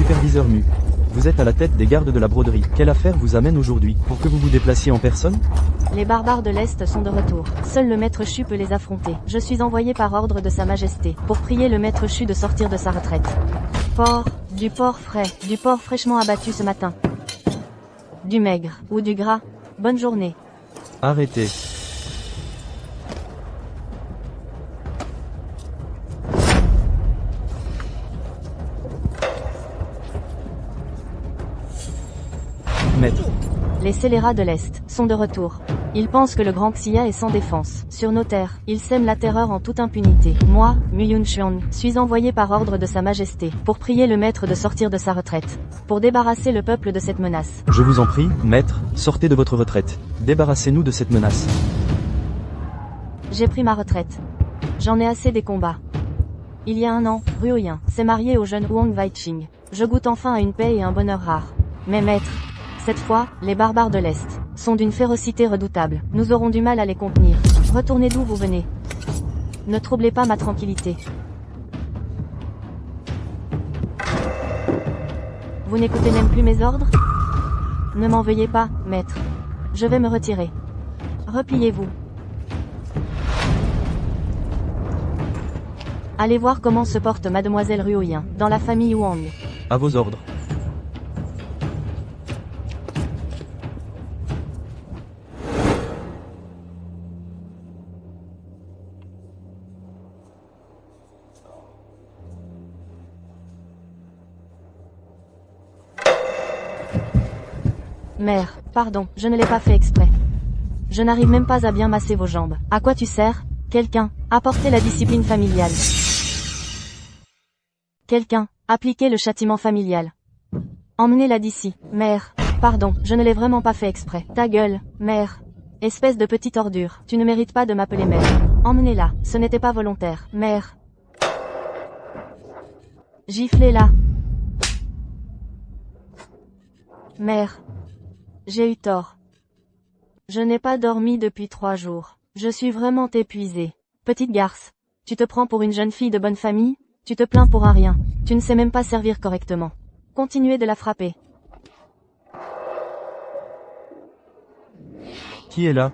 Superviseur Mu. Vous êtes à la tête des gardes de la broderie. Quelle affaire vous amène aujourd'hui pour que vous vous déplaciez en personne? Les barbares de l'Est sont de retour. Seul le maître Chu peut les affronter. Je suis envoyé par ordre de sa majesté, pour prier le maître Chu de sortir de sa retraite. Du porc frais, du porc fraîchement abattu ce matin. Du maigre, ou du gras. Bonne journée. Arrêtez. Maître. Les scélérats de l'Est sont de retour. Ils pensent que le grand Xia est sans défense. Sur nos terres, ils sèment la terreur en toute impunité. Moi, Mu Yunchuan, suis envoyé par ordre de sa majesté, pour prier le maître de sortir de sa retraite. Pour débarrasser le peuple de cette menace. Je vous en prie, maître, sortez de votre retraite. Débarrassez-nous de cette menace. J'ai pris ma retraite. J'en ai assez des combats. Il y a un an, Ruoyin s'est marié au jeune Huang Weiqing. Je goûte enfin à une paix et un bonheur rare. Mais maître, cette fois, les barbares de l'Est sont d'une férocité redoutable. Nous aurons du mal à les contenir. Retournez d'où vous venez. Ne troublez pas ma tranquillité. Vous n'écoutez même plus mes ordres? Ne m'en veuillez pas, maître. Je vais me retirer. Repliez-vous. Allez voir comment se porte mademoiselle Ruoyin, dans la famille Wang. À vos ordres. Mère, pardon, je ne l'ai pas fait exprès. Je n'arrive même pas à bien masser vos jambes. À quoi tu sers? Quelqu'un, apportez la discipline familiale. Quelqu'un, appliquez le châtiment familial. Emmenez-la d'ici. Mère, pardon, je ne l'ai vraiment pas fait exprès. Ta gueule, mère. Espèce de petite ordure, tu ne mérites pas de m'appeler mère. Emmenez-la, ce n'était pas volontaire. Mère. Giflez-la. Mère. J'ai eu tort. Je n'ai pas dormi depuis 3 jours. Je suis vraiment épuisée. Petite garce. Tu te prends pour une jeune fille de bonne famille? Tu te plains pour un rien. Tu ne sais même pas servir correctement. Continuez de la frapper. Qui est là?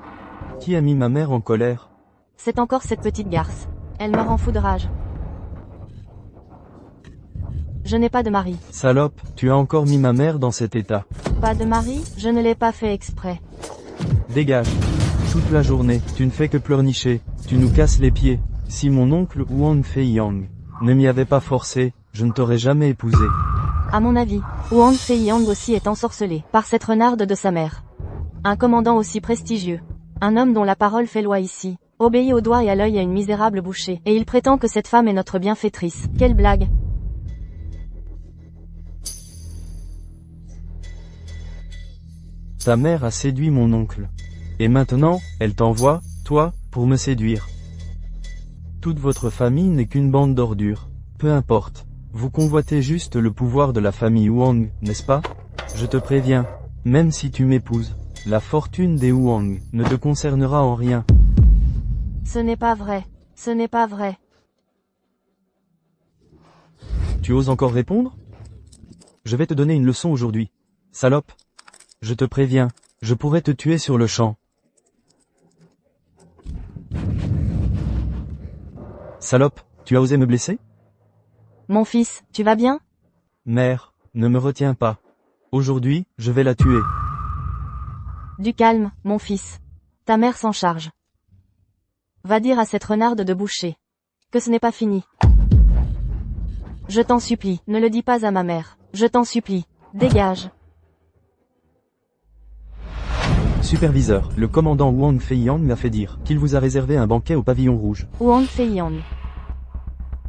Qui a mis ma mère en colère? C'est encore cette petite garce. Elle me rend fou de rage. Je n'ai pas de mari. Salope, tu as encore mis ma mère dans cet état. Pas de mari? Je ne l'ai pas fait exprès. Dégage. Toute la journée, tu ne fais que pleurnicher, tu nous casses les pieds. Si mon oncle Huang Feiyang ne m'y avait pas forcé, je ne t'aurais jamais épousé. À mon avis, Huang Feiyang aussi est ensorcelé par cette renarde de sa mère. Un commandant aussi prestigieux. Un homme dont la parole fait loi ici, obéit au doigt et à l'œil à une misérable bouchée. Et il prétend que cette femme est notre bienfaitrice. Quelle blague! Ta mère a séduit mon oncle. Et maintenant, elle t'envoie, toi, pour me séduire. Toute votre famille n'est qu'une bande d'ordures. Peu importe. Vous convoitez juste le pouvoir de la famille Huang, n'est-ce pas? Je te préviens, même si tu m'épouses, la fortune des Huang ne te concernera en rien. Ce n'est pas vrai. Ce n'est pas vrai. Tu oses encore répondre? Je vais te donner une leçon aujourd'hui. Salope. Je te préviens, je pourrais te tuer sur le champ. Salope, tu as osé me blesser? Mon fils, tu vas bien? Mère, ne me retiens pas. Aujourd'hui, je vais la tuer. Du calme, mon fils. Ta mère s'en charge. Va dire à cette renarde de boucher que ce n'est pas fini. Je t'en supplie, ne le dis pas à ma mère. Je t'en supplie. Dégage. Superviseur, le commandant Huang Feiyang m'a fait dire qu'il vous a réservé un banquet au pavillon rouge. Huang Feiyang.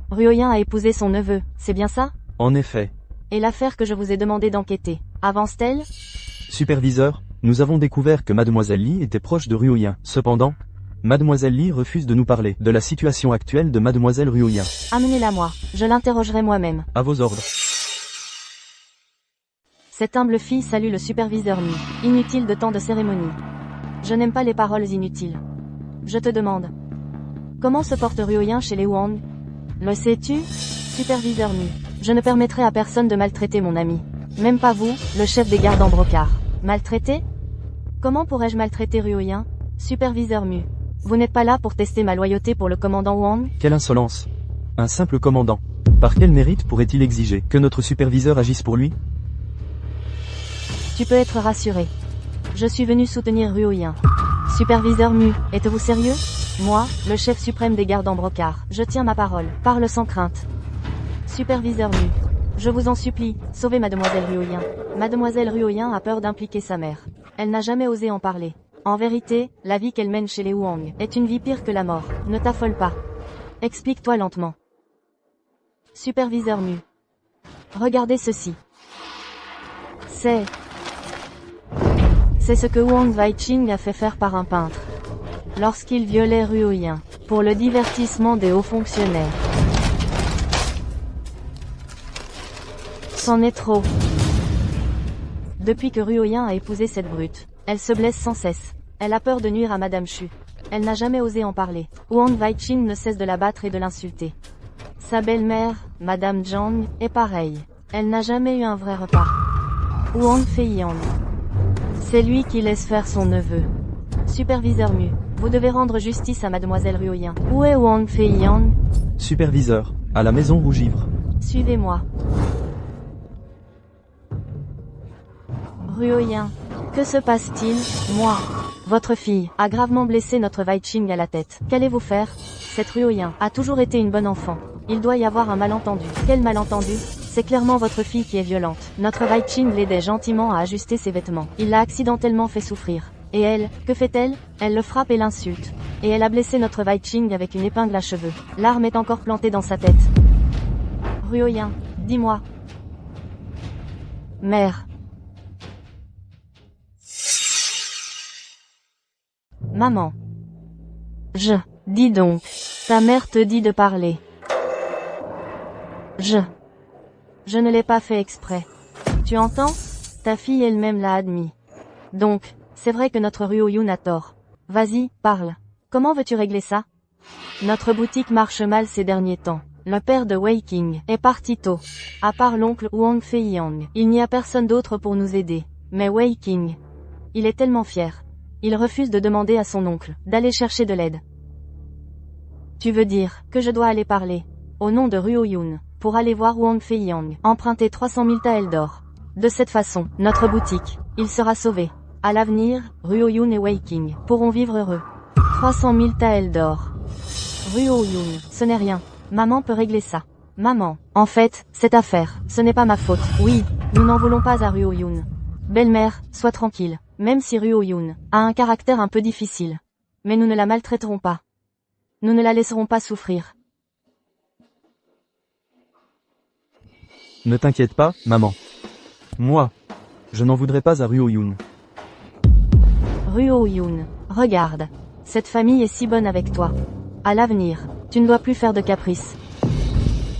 Ruoyin a épousé son neveu, c'est bien ça? En effet. Et l'affaire que je vous ai demandé d'enquêter, avance-t-elle? Superviseur, nous avons découvert que Mademoiselle Li était proche de Ruoyin. Cependant, Mademoiselle Li refuse de nous parler de la situation actuelle de Mademoiselle Ruoyin. Amenez-la moi, je l'interrogerai moi-même. À vos ordres. Cette humble fille salue le superviseur Mi. Inutile de tant de cérémonies. Je n'aime pas les paroles inutiles. Je te demande. Comment se porte Ruoyin chez les Huang? Le sais-tu? Superviseur Mi. Je ne permettrai à personne de maltraiter mon ami. Même pas vous, le chef des gardes en brocart. Maltraiter? Comment pourrais-je maltraiter Ruoyin? Superviseur Mu. Vous n'êtes pas là pour tester ma loyauté pour le commandant Wang? Quelle insolence. Un simple commandant. Par quel mérite pourrait-il exiger que notre superviseur agisse pour lui? Tu peux être rassuré. Je suis venu soutenir Ruoyin. Superviseur Mu, êtes-vous sérieux? Moi, le chef suprême des gardes en brocart, je tiens ma parole. Parle sans crainte. Superviseur Mu. Je vous en supplie, sauvez mademoiselle Ruoyin. Mademoiselle Ruoyin a peur d'impliquer sa mère. Elle n'a jamais osé en parler. En vérité, la vie qu'elle mène chez les Wang est une vie pire que la mort. Ne t'affole pas. Explique-toi lentement. Superviseur Mu. Regardez ceci. C'est ce que Wang Weiqing a fait faire par un peintre. Lorsqu'il violait Ruoyin, pour le divertissement des hauts fonctionnaires. C'en est trop. Depuis que Ruoyin a épousé cette brute, elle se blesse sans cesse. Elle a peur de nuire à Madame Chu. Elle n'a jamais osé en parler. Wang Weiqing ne cesse de la battre et de l'insulter. Sa belle-mère, Madame Zhang, est pareille. Elle n'a jamais eu un vrai repas. Wang Feiyang. C'est lui qui laisse faire son neveu. Superviseur Mu, vous devez rendre justice à Mademoiselle Ruoyin. Où est Wang Feiyang? Superviseur, à la maison Rougivre. Suivez-moi. Ruoyin. Que se passe-t-il? Moi. Votre fille a gravement blessé notre Weiqing à la tête. Qu'allez-vous faire? Cette Ruoyin a toujours été une bonne enfant. Il doit y avoir un malentendu. Quel malentendu? C'est clairement votre fille qui est violente. Notre Weiqing l'aidait gentiment à ajuster ses vêtements. Il l'a accidentellement fait souffrir. Et elle, que fait-elle? Elle le frappe et l'insulte. Et elle a blessé notre Weiqing avec une épingle à cheveux. L'arme est encore plantée dans sa tête. Ruoyin, dis-moi. Mère. Maman. Dis donc. Ta mère te dit de parler. Je ne l'ai pas fait exprès. Tu entends? Ta fille elle-même l'a admis. Donc, c'est vrai que notre Ruoyin a tort. Vas-y, parle. Comment veux-tu régler ça? Notre boutique marche mal ces derniers temps. Le père de Weiqing est parti tôt. À part l'oncle Wang Feiyang, il n'y a personne d'autre pour nous aider. Mais Weiqing, il est tellement fier. Il refuse de demander à son oncle d'aller chercher de l'aide. Tu veux dire que je dois aller parler, au nom de Ruoyin, pour aller voir Wang Feiyang, emprunter 300 000 taels d'or. De cette façon, notre boutique, il sera sauvé. À l'avenir, Ruoyin et Weiqing pourront vivre heureux. 300 000 taels d'or. Ruoyin, ce n'est rien. Maman peut régler ça. Maman, en fait, cette affaire, ce n'est pas ma faute. Oui, nous n'en voulons pas à Ruoyin. Belle-mère, sois tranquille. Même si Ruoyin a un caractère un peu difficile. Mais nous ne la maltraiterons pas. Nous ne la laisserons pas souffrir. Ne t'inquiète pas, maman. Moi, je n'en voudrais pas à Ruoyin. Ruoyin, regarde. Cette famille est si bonne avec toi. À l'avenir, tu ne dois plus faire de caprices.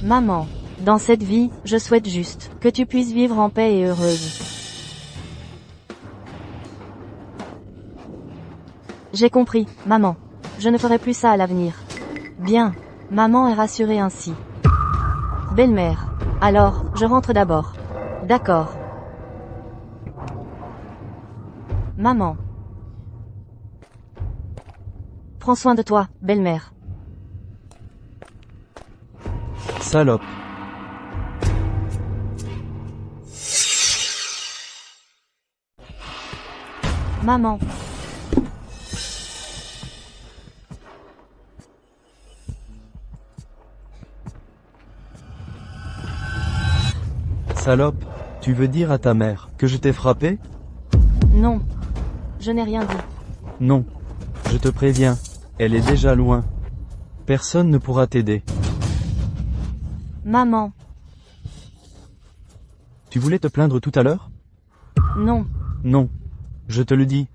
Maman, dans cette vie, je souhaite juste que tu puisses vivre en paix et heureuse. J'ai compris, maman. Je ne ferai plus ça à l'avenir. Bien. Maman est rassurée ainsi. Belle-mère. Alors, je rentre d'abord. D'accord. Maman. Prends soin de toi, belle-mère. Salope. Maman. Salope, tu veux dire à ta mère que je t'ai frappé? Non. Je n'ai rien dit. Non. Je te préviens, elle est déjà loin. Personne ne pourra t'aider. Maman. Tu voulais te plaindre tout à l'heure? Non. Non. Je te le dis.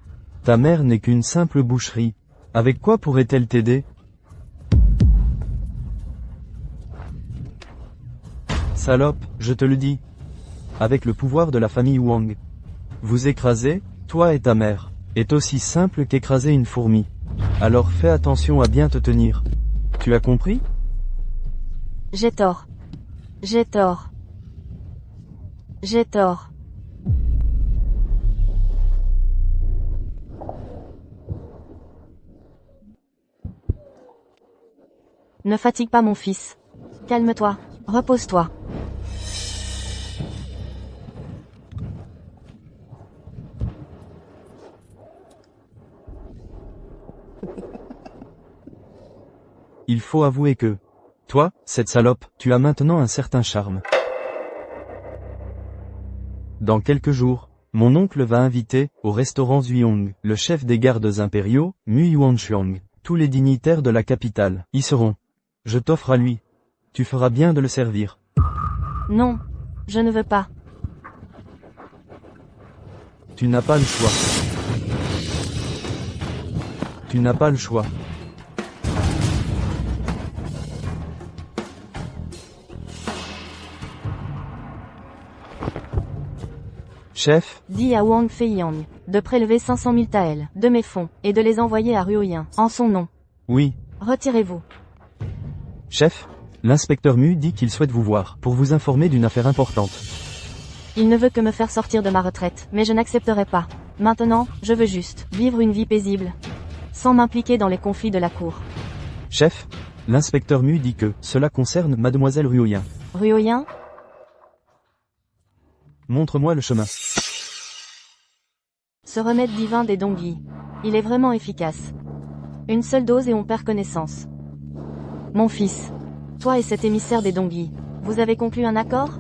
Ta mère n'est qu'une simple boucherie. Avec quoi pourrait-elle t'aider? Salope, je te le dis. Avec le pouvoir de la famille Wang. Vous écraser, toi et ta mère, est aussi simple qu'écraser une fourmi. Alors fais attention à bien te tenir. Tu as compris? J'ai tort. J'ai tort. J'ai tort. Ne fatigue pas mon fils. Calme-toi. Repose-toi. Il faut avouer que, toi, cette salope, tu as maintenant un certain charme. Dans quelques jours, mon oncle va inviter, au restaurant Zhuang, le chef des gardes impériaux, Mu Yuanchuang. Tous les dignitaires de la capitale y seront. Je t'offre à lui. Tu feras bien de le servir. Non. Je ne veux pas. Tu n'as pas le choix. Tu n'as pas le choix. Chef, Dis à Wang Feiyang de prélever 500 000 taels de mes fonds et de les envoyer à Ruoyin en son nom. oui. Retirez-vous. Chef, l'inspecteur Mu dit qu'il souhaite vous voir pour vous informer d'une affaire importante. Il ne veut que me faire sortir de ma retraite, mais je n'accepterai pas. Maintenant, je veux juste vivre une vie paisible, sans m'impliquer dans les conflits de la cour. Chef, l'inspecteur Mu dit que cela concerne mademoiselle Ruoyin. Ruoyin? Montre-moi le chemin. Ce remède divin des Dongyi. Il est vraiment efficace. Une seule dose et on perd connaissance. Mon fils, toi et cet émissaire des Dongyi, vous avez conclu un accord?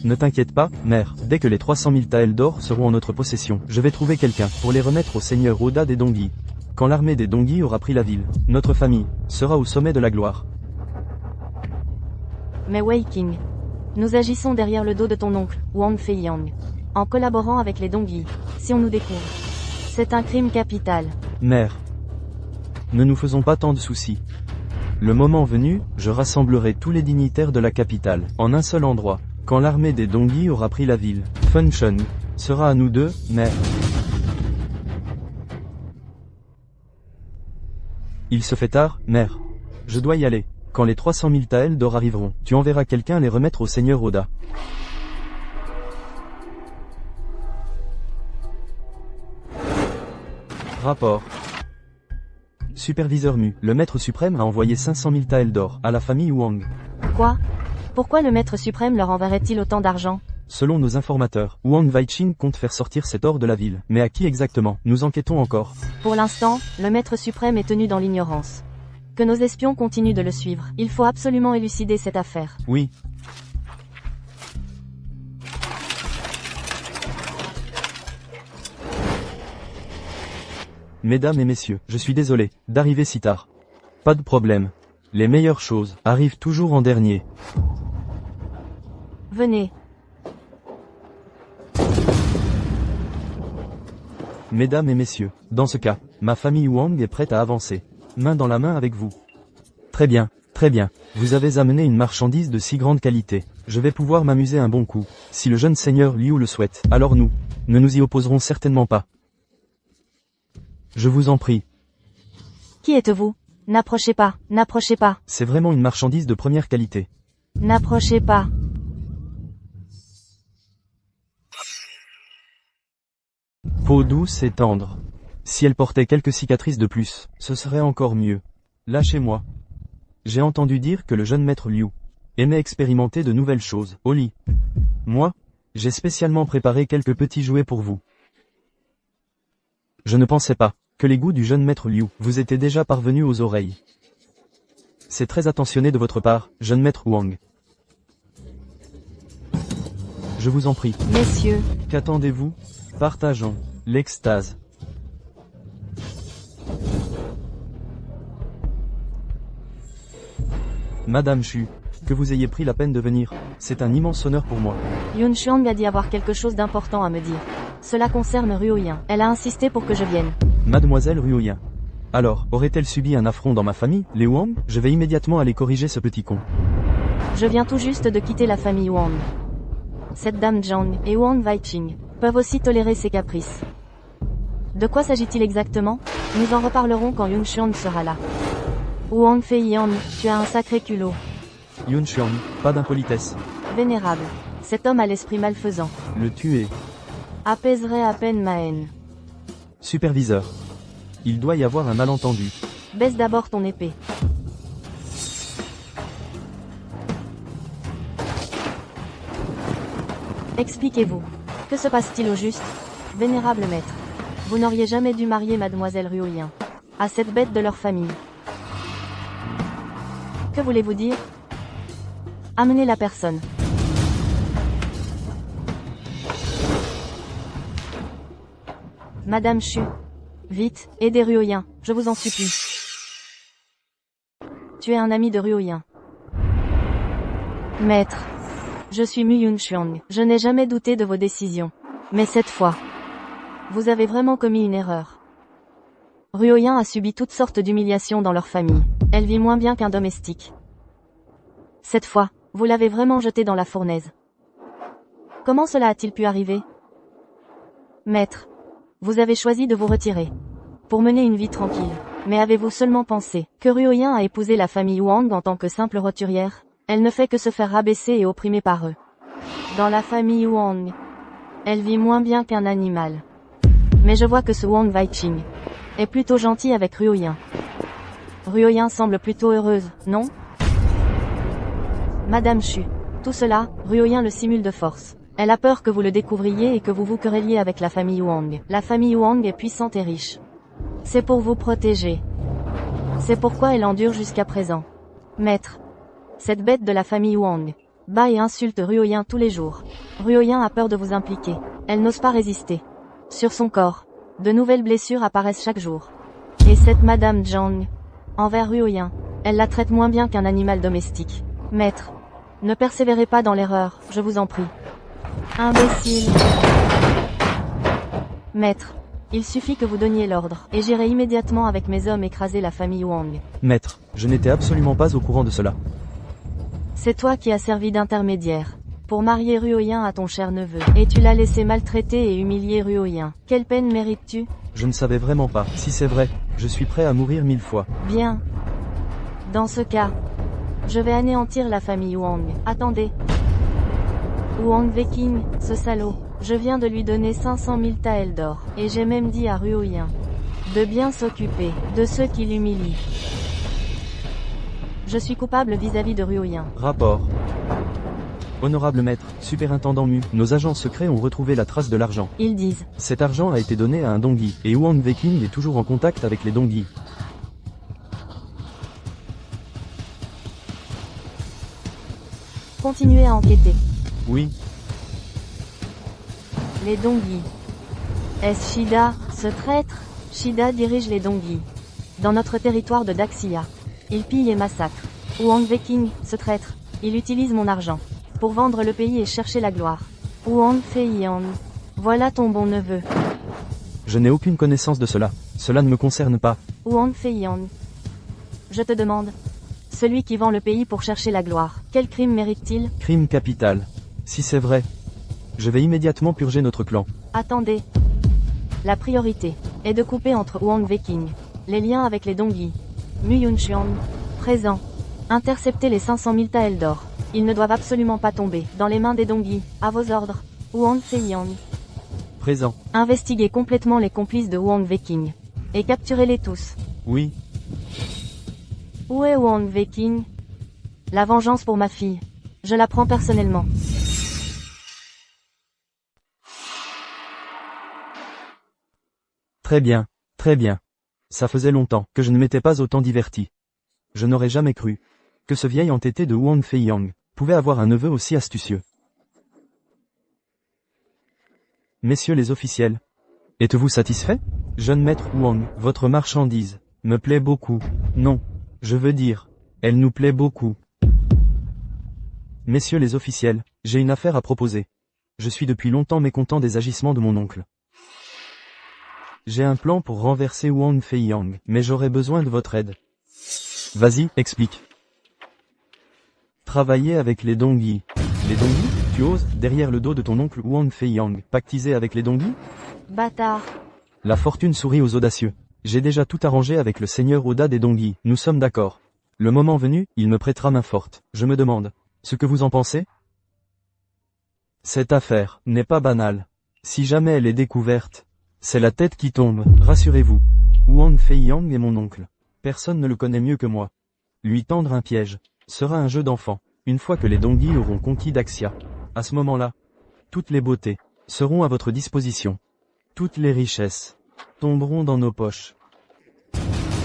Ne t'inquiète pas, mère, dès que les 300 000 taels d'or seront en notre possession, je vais trouver quelqu'un pour les remettre au seigneur Oda des Dongyi. Quand l'armée des Dongyi aura pris la ville, notre famille sera au sommet de la gloire. Mais Wei King, nous agissons derrière le dos de ton oncle, Wang Feiyang, en collaborant avec les Dongyi. Si on nous découvre, c'est un crime capital. Mère, ne nous faisons pas tant de soucis. Le moment venu, je rassemblerai tous les dignitaires de la capitale, en un seul endroit. Quand l'armée des Dongyi aura pris la ville, Funshun sera à nous deux, mère. Il se fait tard, mère. Je dois y aller. Quand les 300 000 taels d'or arriveront, tu enverras quelqu'un les remettre au seigneur Oda. Rapport. Superviseur Mu, le maître suprême a envoyé 500 000 taels d'or à la famille Wang. Quoi? Pourquoi le maître suprême leur enverrait-il autant d'argent? Selon nos informateurs, Wang Weiqing compte faire sortir cet or de la ville. Mais à qui exactement? Nous enquêtons encore. Pour l'instant, le maître suprême est tenu dans l'ignorance. Que nos espions continuent de le suivre. Il faut absolument élucider cette affaire. Oui. Mesdames et messieurs, je suis désolé d'arriver si tard. Pas de problème. Les meilleures choses arrivent toujours en dernier. Venez. Mesdames et messieurs, dans ce cas, ma famille Wang est prête à avancer. Main dans la main avec vous. Très bien, très bien. Vous avez amené une marchandise de si grande qualité. Je vais pouvoir m'amuser un bon coup. Si le jeune seigneur Liu le souhaite, alors nous ne nous y opposerons certainement pas. Je vous en prie. Qui êtes-vous? N'approchez pas, n'approchez pas. C'est vraiment une marchandise de première qualité. N'approchez pas. Peau douce et tendre. Si elle portait quelques cicatrices de plus, ce serait encore mieux. Lâchez-moi. J'ai entendu dire que le jeune maître Liu aimait expérimenter de nouvelles choses au lit. Moi, j'ai spécialement préparé quelques petits jouets pour vous. Je ne pensais pas que les goûts du jeune maître Liu vous étaient déjà parvenus aux oreilles. C'est très attentionné de votre part, jeune maître Wang. Je vous en prie. Messieurs, Qu'attendez-vous? Partageons l'extase. Madame Chu, que vous ayez pris la peine de venir, c'est un immense honneur pour moi. Yun Xuang a dit avoir quelque chose d'important à me dire. Cela concerne Ruoyin. Elle a insisté pour que je vienne. Mademoiselle Ruoyin. Alors, aurait-elle subi un affront dans ma famille, les Wang? Je vais immédiatement aller corriger ce petit con. Je viens tout juste de quitter la famille Wang. Cette dame Zhang et Wang Weiqing peuvent aussi tolérer ses caprices. De quoi s'agit-il exactement? Nous en reparlerons quand Yun Xuang sera là. Wang Feiyang, tu as un sacré culot. Yun Xuan, pas d'impolitesse. Vénérable. Cet homme a l'esprit malfaisant. Le tuer. Apaiserait à peine ma haine. Superviseur. Il doit y avoir un malentendu. Baisse d'abord ton épée. Expliquez-vous. Que se passe-t-il au juste? Vénérable maître. Vous n'auriez jamais dû marier mademoiselle Ruoyin à cette bête de leur famille. Que voulez-vous dire? Amenez la personne. Madame Chu. Vite, aidez Ruoyin, je vous en supplie. Tu es un ami de Ruoyin. Maître. Je suis Muyun Xuang. Je n'ai jamais douté de vos décisions. Mais cette fois, vous avez vraiment commis une erreur. Ruoyin a subi toutes sortes d'humiliations dans leur famille. Elle vit moins bien qu'un domestique. Cette fois, vous l'avez vraiment jeté dans la fournaise. Comment cela a-t-il pu arriver? Maître. Vous avez choisi de vous retirer. Pour mener une vie tranquille. Mais avez-vous seulement pensé que Ruoyin a épousé la famille Wang en tant que simple roturière? Elle ne fait que se faire rabaisser et opprimer par eux. Dans la famille Wang, elle vit moins bien qu'un animal. Mais je vois que ce Wang Weiqing est plutôt gentil avec Ruoyin. Ruoyin semble plutôt heureuse, non? Madame Chu. Tout cela, Ruoyin le simule de force. Elle a peur que vous le découvriez et que vous vous querelliez avec la famille Wang. La famille Wang est puissante et riche. C'est pour vous protéger. C'est pourquoi elle endure jusqu'à présent. Maître. Cette bête de la famille Wang bat et insulte Ruoyin tous les jours. Ruoyin a peur de vous impliquer. Elle n'ose pas résister. Sur son corps, de nouvelles blessures apparaissent chaque jour. Et cette Madame Zhang, envers Ruoyin, elle la traite moins bien qu'un animal domestique. Maître. Ne persévérez pas dans l'erreur, je vous en prie. Imbécile. Maître. Il suffit que vous donniez l'ordre, et j'irai immédiatement avec mes hommes écraser la famille Wang. Maître, je n'étais absolument pas au courant de cela. C'est toi qui as servi d'intermédiaire pour marier Ruoyin à ton cher neveu, et tu l'as laissé maltraiter et humilier Ruoyin. Quelle peine mérites-tu? Je ne savais vraiment pas. Si c'est vrai, je suis prêt à mourir 1000 fois. Bien. Dans ce cas, je vais anéantir la famille Wang. Attendez. Wang Weiqing, ce salaud. Je viens de lui donner 500 000 taels d'or, et j'ai même dit à Ruoyin de bien s'occuper de ceux qui l'humilient. Je suis coupable vis-à-vis de Ruoyin. Rapport. Honorable maître, superintendant Mu, nos agents secrets ont retrouvé la trace de l'argent. Ils disent. Cet argent a été donné à un Dongyi, et Wang Weiqing est toujours en contact avec les Dongyi. Continuez à enquêter. Oui. Les Dongyi. Est-ce Shida, ce traître? Shida dirige les Dongyi dans notre territoire de Daxia. Il pille et massacre. Wang Weiqing, ce traître, il utilise mon argent pour vendre le pays et chercher la gloire. Wang Feiyan, voilà ton bon neveu. Je n'ai aucune connaissance de cela. Cela ne me concerne pas. Wang Feiyan. Je te demande. Celui qui vend le pays pour chercher la gloire, quel crime mérite-t-il? Crime capital. Si c'est vrai, je vais immédiatement purger notre clan. Attendez. La priorité est de couper entre Wang Weiqing, les liens avec les Dongyi. Muyun Xuan, présent. Interceptez les 500 000 taels d'or. Ils ne doivent absolument pas tomber dans les mains des Dongyi. À vos ordres. Wang Feiyan. Présent. Investiguez complètement les complices de Wang Weiqing. Et capturez-les tous. Oui. Où est Wang Weiqing? La vengeance pour ma fille. Je la prends personnellement. Très bien. Très bien. Ça faisait longtemps que je ne m'étais pas autant diverti. Je n'aurais jamais cru que ce vieil entêté de Wang Feiyang pouvait avoir un neveu aussi astucieux. Messieurs les officiels, êtes-vous satisfaits? Jeune maître Wang, votre marchandise me plaît beaucoup. Non, je veux dire, elle nous plaît beaucoup. Messieurs les officiels, j'ai une affaire à proposer. Je suis depuis longtemps mécontent des agissements de mon oncle. J'ai un plan pour renverser Wang Feiyang, mais j'aurais besoin de votre aide. Vas-y, explique. Travailler avec les Dongyi. Les Dongyi? Tu oses, derrière le dos de ton oncle Wang Feiyang, pactiser avec les Dongyi? Bâtard. La fortune sourit aux audacieux. J'ai déjà tout arrangé avec le seigneur Oda des Dongyi, nous sommes d'accord. Le moment venu, il me prêtera main forte. Je me demande ce que vous en pensez? Cette affaire n'est pas banale. Si jamais elle est découverte, c'est la tête qui tombe, rassurez-vous. Wang Feiyang est mon oncle. Personne ne le connaît mieux que moi. Lui tendre un piège sera un jeu d'enfant. Une fois que les Dongyi auront conquis Daxia, à ce moment-là, toutes les beautés seront à votre disposition. Toutes les richesses tomberont dans nos poches.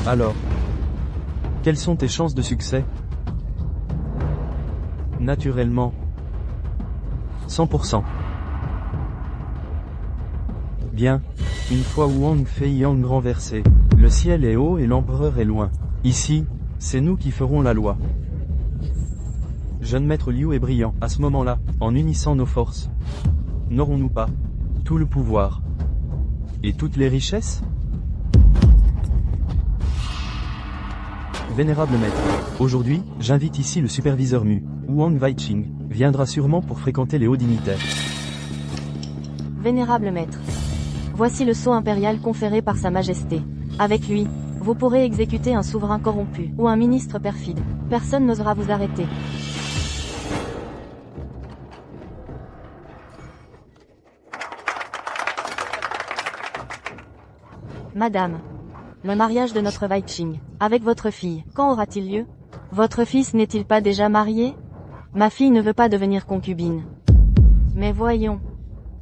Alors, quelles sont tes chances de succès? Naturellement, 100%. Bien, une fois Wang Feiyang renversé, le ciel est haut et l'empereur est loin. Ici, c'est nous qui ferons la loi. Jeune maître Liu est brillant. À ce moment-là, en unissant nos forces, n'aurons-nous pas tout le pouvoir et toutes les richesses? Vénérable maître, aujourd'hui, j'invite ici le superviseur Mu. Wang Weiqing viendra sûrement pour fréquenter les hauts dignitaires. Vénérable maître. Voici le sceau impérial conféré par Sa Majesté. Avec lui, vous pourrez exécuter un souverain corrompu ou un ministre perfide. Personne n'osera vous arrêter. Madame, le mariage de notre Weiqing avec votre fille, quand aura-t-il lieu? Votre fils n'est-il pas déjà marié? Ma fille ne veut pas devenir concubine. Mais voyons.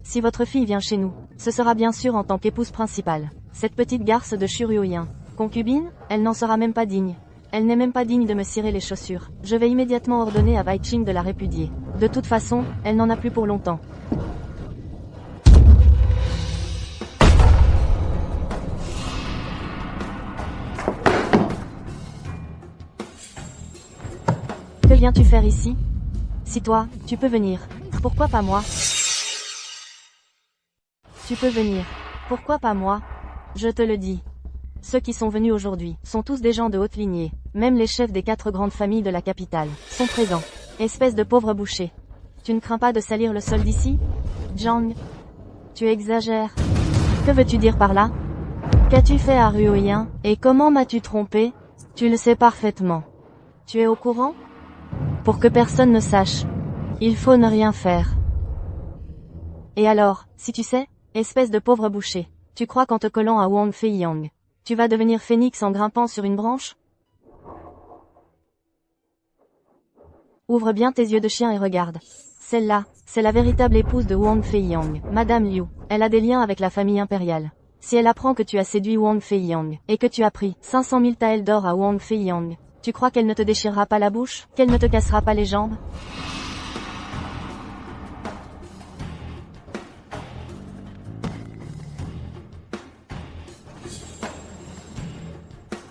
Si votre fille vient chez nous, ce sera bien sûr en tant qu'épouse principale. Cette petite garce de Shuruoyin. Concubine? Elle n'en sera même pas digne. Elle n'est même pas digne de me cirer les chaussures. Je vais immédiatement ordonner à Weiqing de la répudier. De toute façon, elle n'en a plus pour longtemps. Que viens-tu faire ici? Si toi, tu peux venir, pourquoi pas moi? Tu peux venir, pourquoi pas moi? Je te le dis. Ceux qui sont venus aujourd'hui sont tous des gens de haute lignée. Même les chefs des 4 grandes familles de la capitale sont présents. Espèce de pauvre boucher. Tu ne crains pas de salir le sol d'ici? Zhang, tu exagères. Que veux-tu dire par là? Qu'as-tu fait à Ruoyin? Et comment m'as-tu trompé? Tu le sais parfaitement. Tu es au courant? Pour que personne ne sache, il faut ne rien faire. Et alors, si tu sais, espèce de pauvre boucher, tu crois qu'en te collant à Wang Feiyang, tu vas devenir phénix en grimpant sur une branche? Ouvre bien tes yeux de chien et regarde. Celle-là, c'est la véritable épouse de Wang Feiyang, Madame Liu. Elle a des liens avec la famille impériale. Si elle apprend que tu as séduit Wang Feiyang, et que tu as pris 500 000 taels d'or à Wang Feiyang, tu crois qu'elle ne te déchirera pas la bouche? Qu'elle ne te cassera pas les jambes?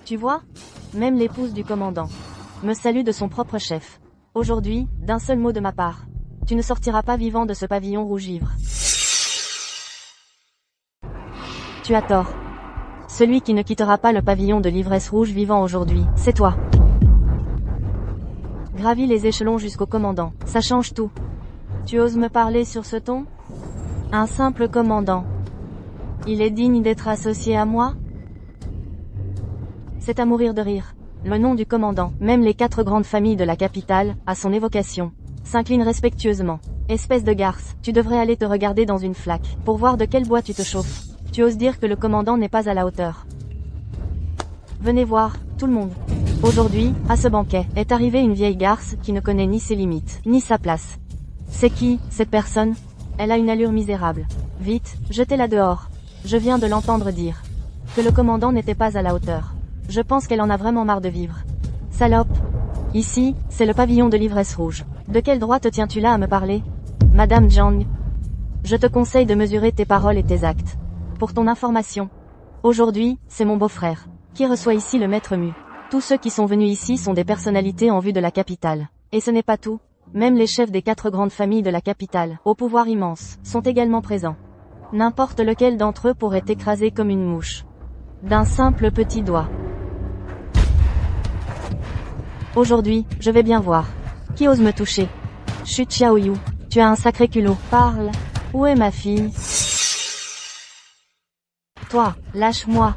Tu vois? Même l'épouse du commandant me salue de son propre chef. Aujourd'hui, d'un seul mot de ma part, tu ne sortiras pas vivant de ce pavillon rouge-ivre. Tu as tort. Celui qui ne quittera pas le pavillon de l'ivresse rouge vivant aujourd'hui, c'est toi. Gravis les échelons jusqu'au commandant, ça change tout. Tu oses me parler sur ce ton? Un simple commandant. Il est digne d'être associé à moi? C'est à mourir de rire. Le nom du commandant, même les 4 grandes familles de la capitale, à son évocation, s'inclinent respectueusement. Espèce de garce, tu devrais aller te regarder dans une flaque, pour voir de quel bois tu te chauffes. Tu oses dire que le commandant n'est pas à la hauteur. Venez voir, tout le monde. Aujourd'hui, à ce banquet, est arrivée une vieille garce qui ne connaît ni ses limites, ni sa place. C'est qui, cette personne? Elle a une allure misérable. Vite, jetez-la dehors. Je viens de l'entendre dire que le commandant n'était pas à la hauteur. Je pense qu'elle en a vraiment marre de vivre. Salope. Ici, c'est le pavillon de l'ivresse rouge. De quel droit te tiens-tu là à me parler? Madame Zhang. Je te conseille de mesurer tes paroles et tes actes. Pour ton information. Aujourd'hui, c'est mon beau-frère qui reçoit ici le maître Mu. Tous ceux qui sont venus ici sont des personnalités en vue de la capitale. Et ce n'est pas tout. Même les chefs des 4 grandes familles de la capitale, au pouvoir immense, sont également présents. N'importe lequel d'entre eux pourrait t'écraser comme une mouche. D'un simple petit doigt. Aujourd'hui, je vais bien voir. Qui ose me toucher? Chut Xiaoyu, tu as un sacré culot. Parle. Où est ma fille? Toi, lâche-moi.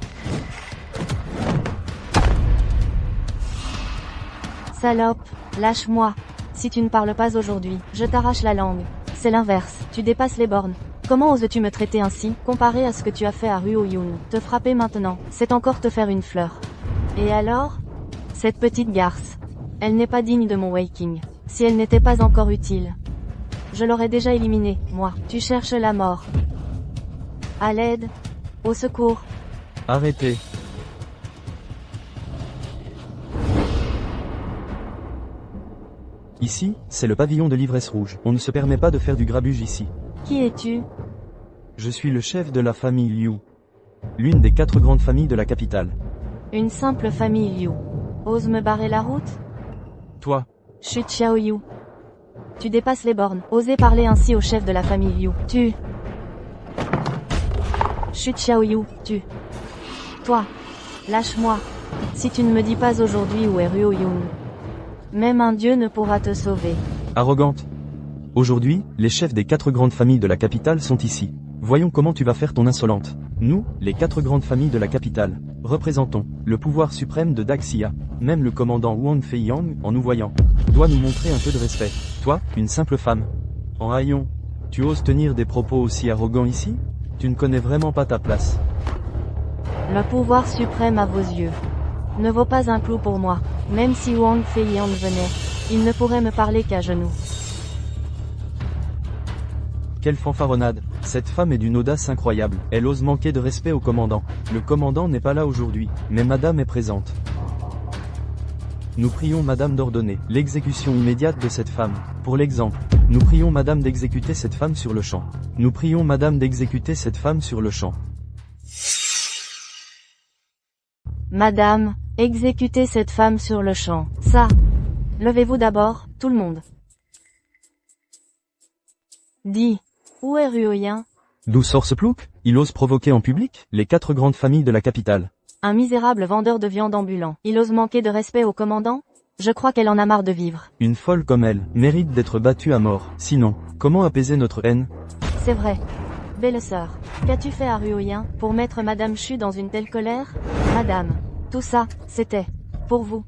Salope, lâche-moi. Si tu ne parles pas aujourd'hui, je t'arrache la langue. C'est l'inverse, tu dépasses les bornes. Comment oses-tu me traiter ainsi, comparé à ce que tu as fait à Ruoyun? Te frapper maintenant, c'est encore te faire une fleur. Et alors? Cette petite garce. Elle n'est pas digne de mon Waking. Si elle n'était pas encore utile. Je l'aurais déjà éliminée, moi. Tu cherches la mort. À l'aide. Au secours. Arrêtez. Ici, c'est le pavillon de l'ivresse rouge. On ne se permet pas de faire du grabuge ici. Qui es-tu? Je suis le chef de la famille Liu. L'une des 4 grandes familles de la capitale. Une simple famille Liu. Ose me barrer la route? Toi, Chut Xiaoyu. Tu dépasses les bornes. Osez parler ainsi au chef de la famille Liu. Tu. Chut Xiaoyu, tu. Toi. Lâche-moi. Si tu ne me dis pas aujourd'hui où est Ruoyun. Même un dieu ne pourra te sauver. arrogante. Aujourd'hui, les chefs des 4 grandes familles de la capitale sont ici. Voyons comment tu vas faire ton insolente. Nous, les 4 grandes familles de la capitale, représentons le pouvoir suprême de Daxia. Même le commandant Wang Feiyang, en nous voyant, doit nous montrer un peu de respect. Toi, une simple femme. En haillon, tu oses tenir des propos aussi arrogants ici? Tu ne connais vraiment pas ta place. Le pouvoir suprême à vos yeux ne vaut pas un clou pour moi. Même si Wang Feiyang venait, il ne pourrait me parler qu'à genoux. Quelle fanfaronnade. Cette femme est d'une audace incroyable. Elle ose manquer de respect au commandant. Le commandant n'est pas là aujourd'hui, mais madame est présente. Nous prions madame d'ordonner l'exécution immédiate de cette femme. Pour l'exemple, nous prions madame d'exécuter cette femme sur le champ. Nous prions madame d'exécuter cette femme sur le champ. Madame, exécutez cette femme sur le champ. Ça. Levez-vous d'abord, tout le monde. Dis. Où est Ruoyin? D'où sort ce plouc? Il ose provoquer en public les 4 grandes familles de la capitale. Un misérable vendeur de viande ambulant. Il ose manquer de respect au commandant? Je crois qu'elle en a marre de vivre. Une folle comme elle mérite d'être battue à mort. Sinon, comment apaiser notre haine? C'est vrai. Belle sœur, qu'as-tu fait à Ruoyin pour mettre Madame Chu dans une telle colère? Madame, tout ça, c'était pour vous.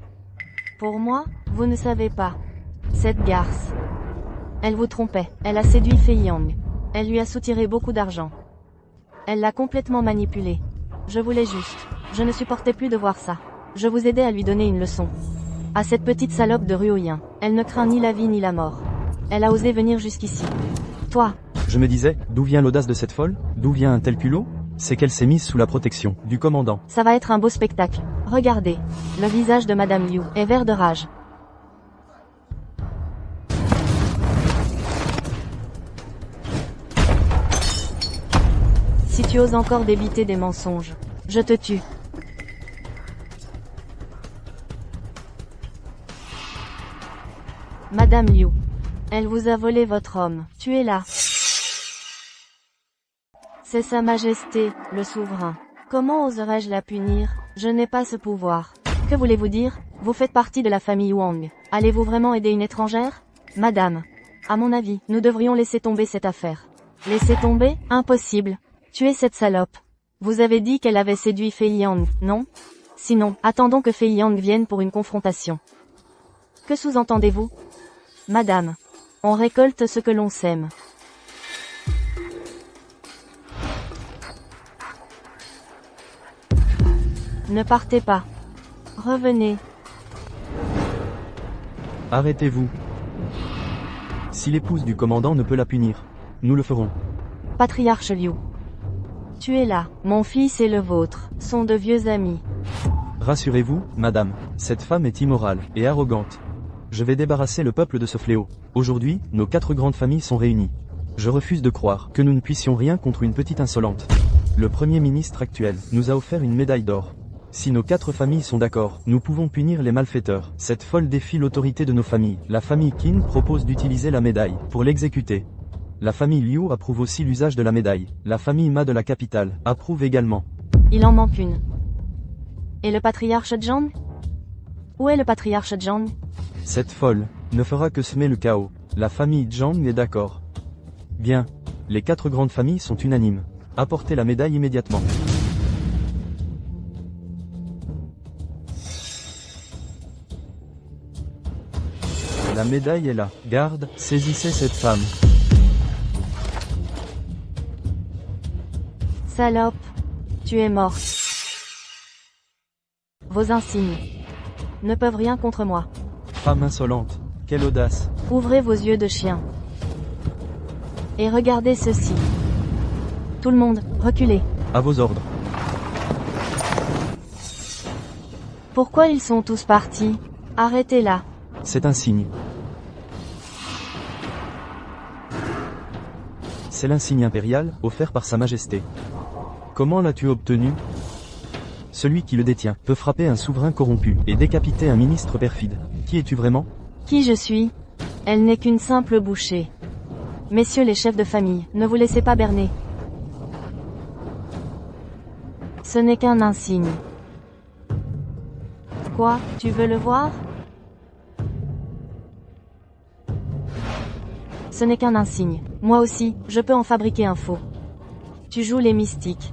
Pour moi, vous ne savez pas. Cette garce. Elle vous trompait. Elle a séduit Fei Yang. Elle lui a soutiré beaucoup d'argent. Elle l'a complètement manipulé. Je voulais juste. Je ne supportais plus de voir ça. Je vous aidais à lui donner une leçon. À cette petite salope de Ruoyin. Elle ne craint ni la vie ni la mort. Elle a osé venir jusqu'ici. Toi. Je me disais, d'où vient l'audace de cette folle? D'où vient un tel culot? C'est qu'elle s'est mise sous la protection du commandant. Ça va être un beau spectacle. Regardez. Le visage de Madame Liu est vert de rage. Si tu oses encore débiter des mensonges, je te tue. Madame Liu. Elle vous a volé votre homme. Tuez-la. C'est Sa Majesté, le souverain. Comment oserais-je la punir? Je n'ai pas ce pouvoir. Que voulez-vous dire? Vous faites partie de la famille Wang. Allez-vous vraiment aider une étrangère? Madame. À mon avis, nous devrions laisser tomber cette affaire. Laisser tomber? Impossible. Tuez cette salope. Vous avez dit qu'elle avait séduit Fei Yang, non? Sinon, attendons que Fei Yang vienne pour une confrontation. Que sous-entendez-vous? Madame. On récolte ce que l'on sème. Ne partez pas. Revenez. Arrêtez-vous. Si l'épouse du commandant ne peut la punir, nous le ferons. Patriarche Liu. Tuez-la. Mon fils et le vôtre sont de vieux amis. Rassurez-vous, madame, cette femme est immorale et arrogante. Je vais débarrasser le peuple de ce fléau. Aujourd'hui, nos 4 grandes familles sont réunies. Je refuse de croire que nous ne puissions rien contre une petite insolente. Le Premier ministre actuel nous a offert une médaille d'or. Si nos 4 familles sont d'accord, nous pouvons punir les malfaiteurs. Cette folle défie l'autorité de nos familles. La famille Qin propose d'utiliser la médaille pour l'exécuter. La famille Liu approuve aussi l'usage de la médaille. La famille Ma de la capitale approuve également. Il en manque une. Et le patriarche Zhang? Où est le patriarche Zhang? Cette folle ne fera que semer le chaos. La famille Zhang est d'accord. Bien. Les 4 grandes familles sont unanimes. Apportez la médaille immédiatement. La médaille est là. Garde, saisissez cette femme. Salope. Tu es morte. Vos insignes ne peuvent rien contre moi. Femme insolente. Quelle audace. Ouvrez vos yeux de chien. Et regardez ceci. Tout le monde, reculez. À vos ordres. Pourquoi ils sont tous partis? Arrêtez-la. C'est un signe. C'est l'insigne impérial, offert par Sa Majesté. Comment l'as-tu obtenu? Celui qui le détient peut frapper un souverain corrompu et décapiter un ministre perfide. Qui es-tu vraiment? Qui je suis? Elle n'est qu'une simple bouchée. Messieurs les chefs de famille, ne vous laissez pas berner. Ce n'est qu'un insigne. Quoi, tu veux le voir? Ce n'est qu'un insigne. Moi aussi, je peux en fabriquer un faux. Tu joues les mystiques.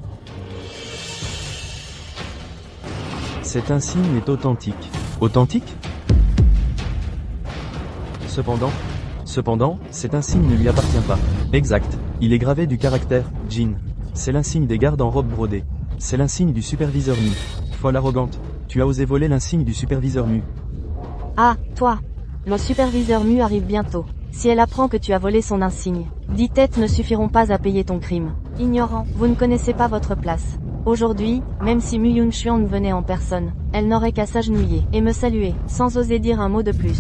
Cet insigne est authentique. Authentique? Cependant, cet insigne ne lui appartient pas. Exact. Il est gravé du caractère Jin. C'est l'insigne des gardes en robe brodée. C'est l'insigne du superviseur Mu. Folle arrogante. Tu as osé voler l'insigne du superviseur Mu. Ah, toi. Le superviseur Mu arrive bientôt. Si elle apprend que tu as volé son insigne, 10 têtes ne suffiront pas à payer ton crime. Ignorant, vous ne connaissez pas votre place. Aujourd'hui, même si Mu Yunxiang venait en personne, elle n'aurait qu'à s'agenouiller et me saluer, sans oser dire un mot de plus.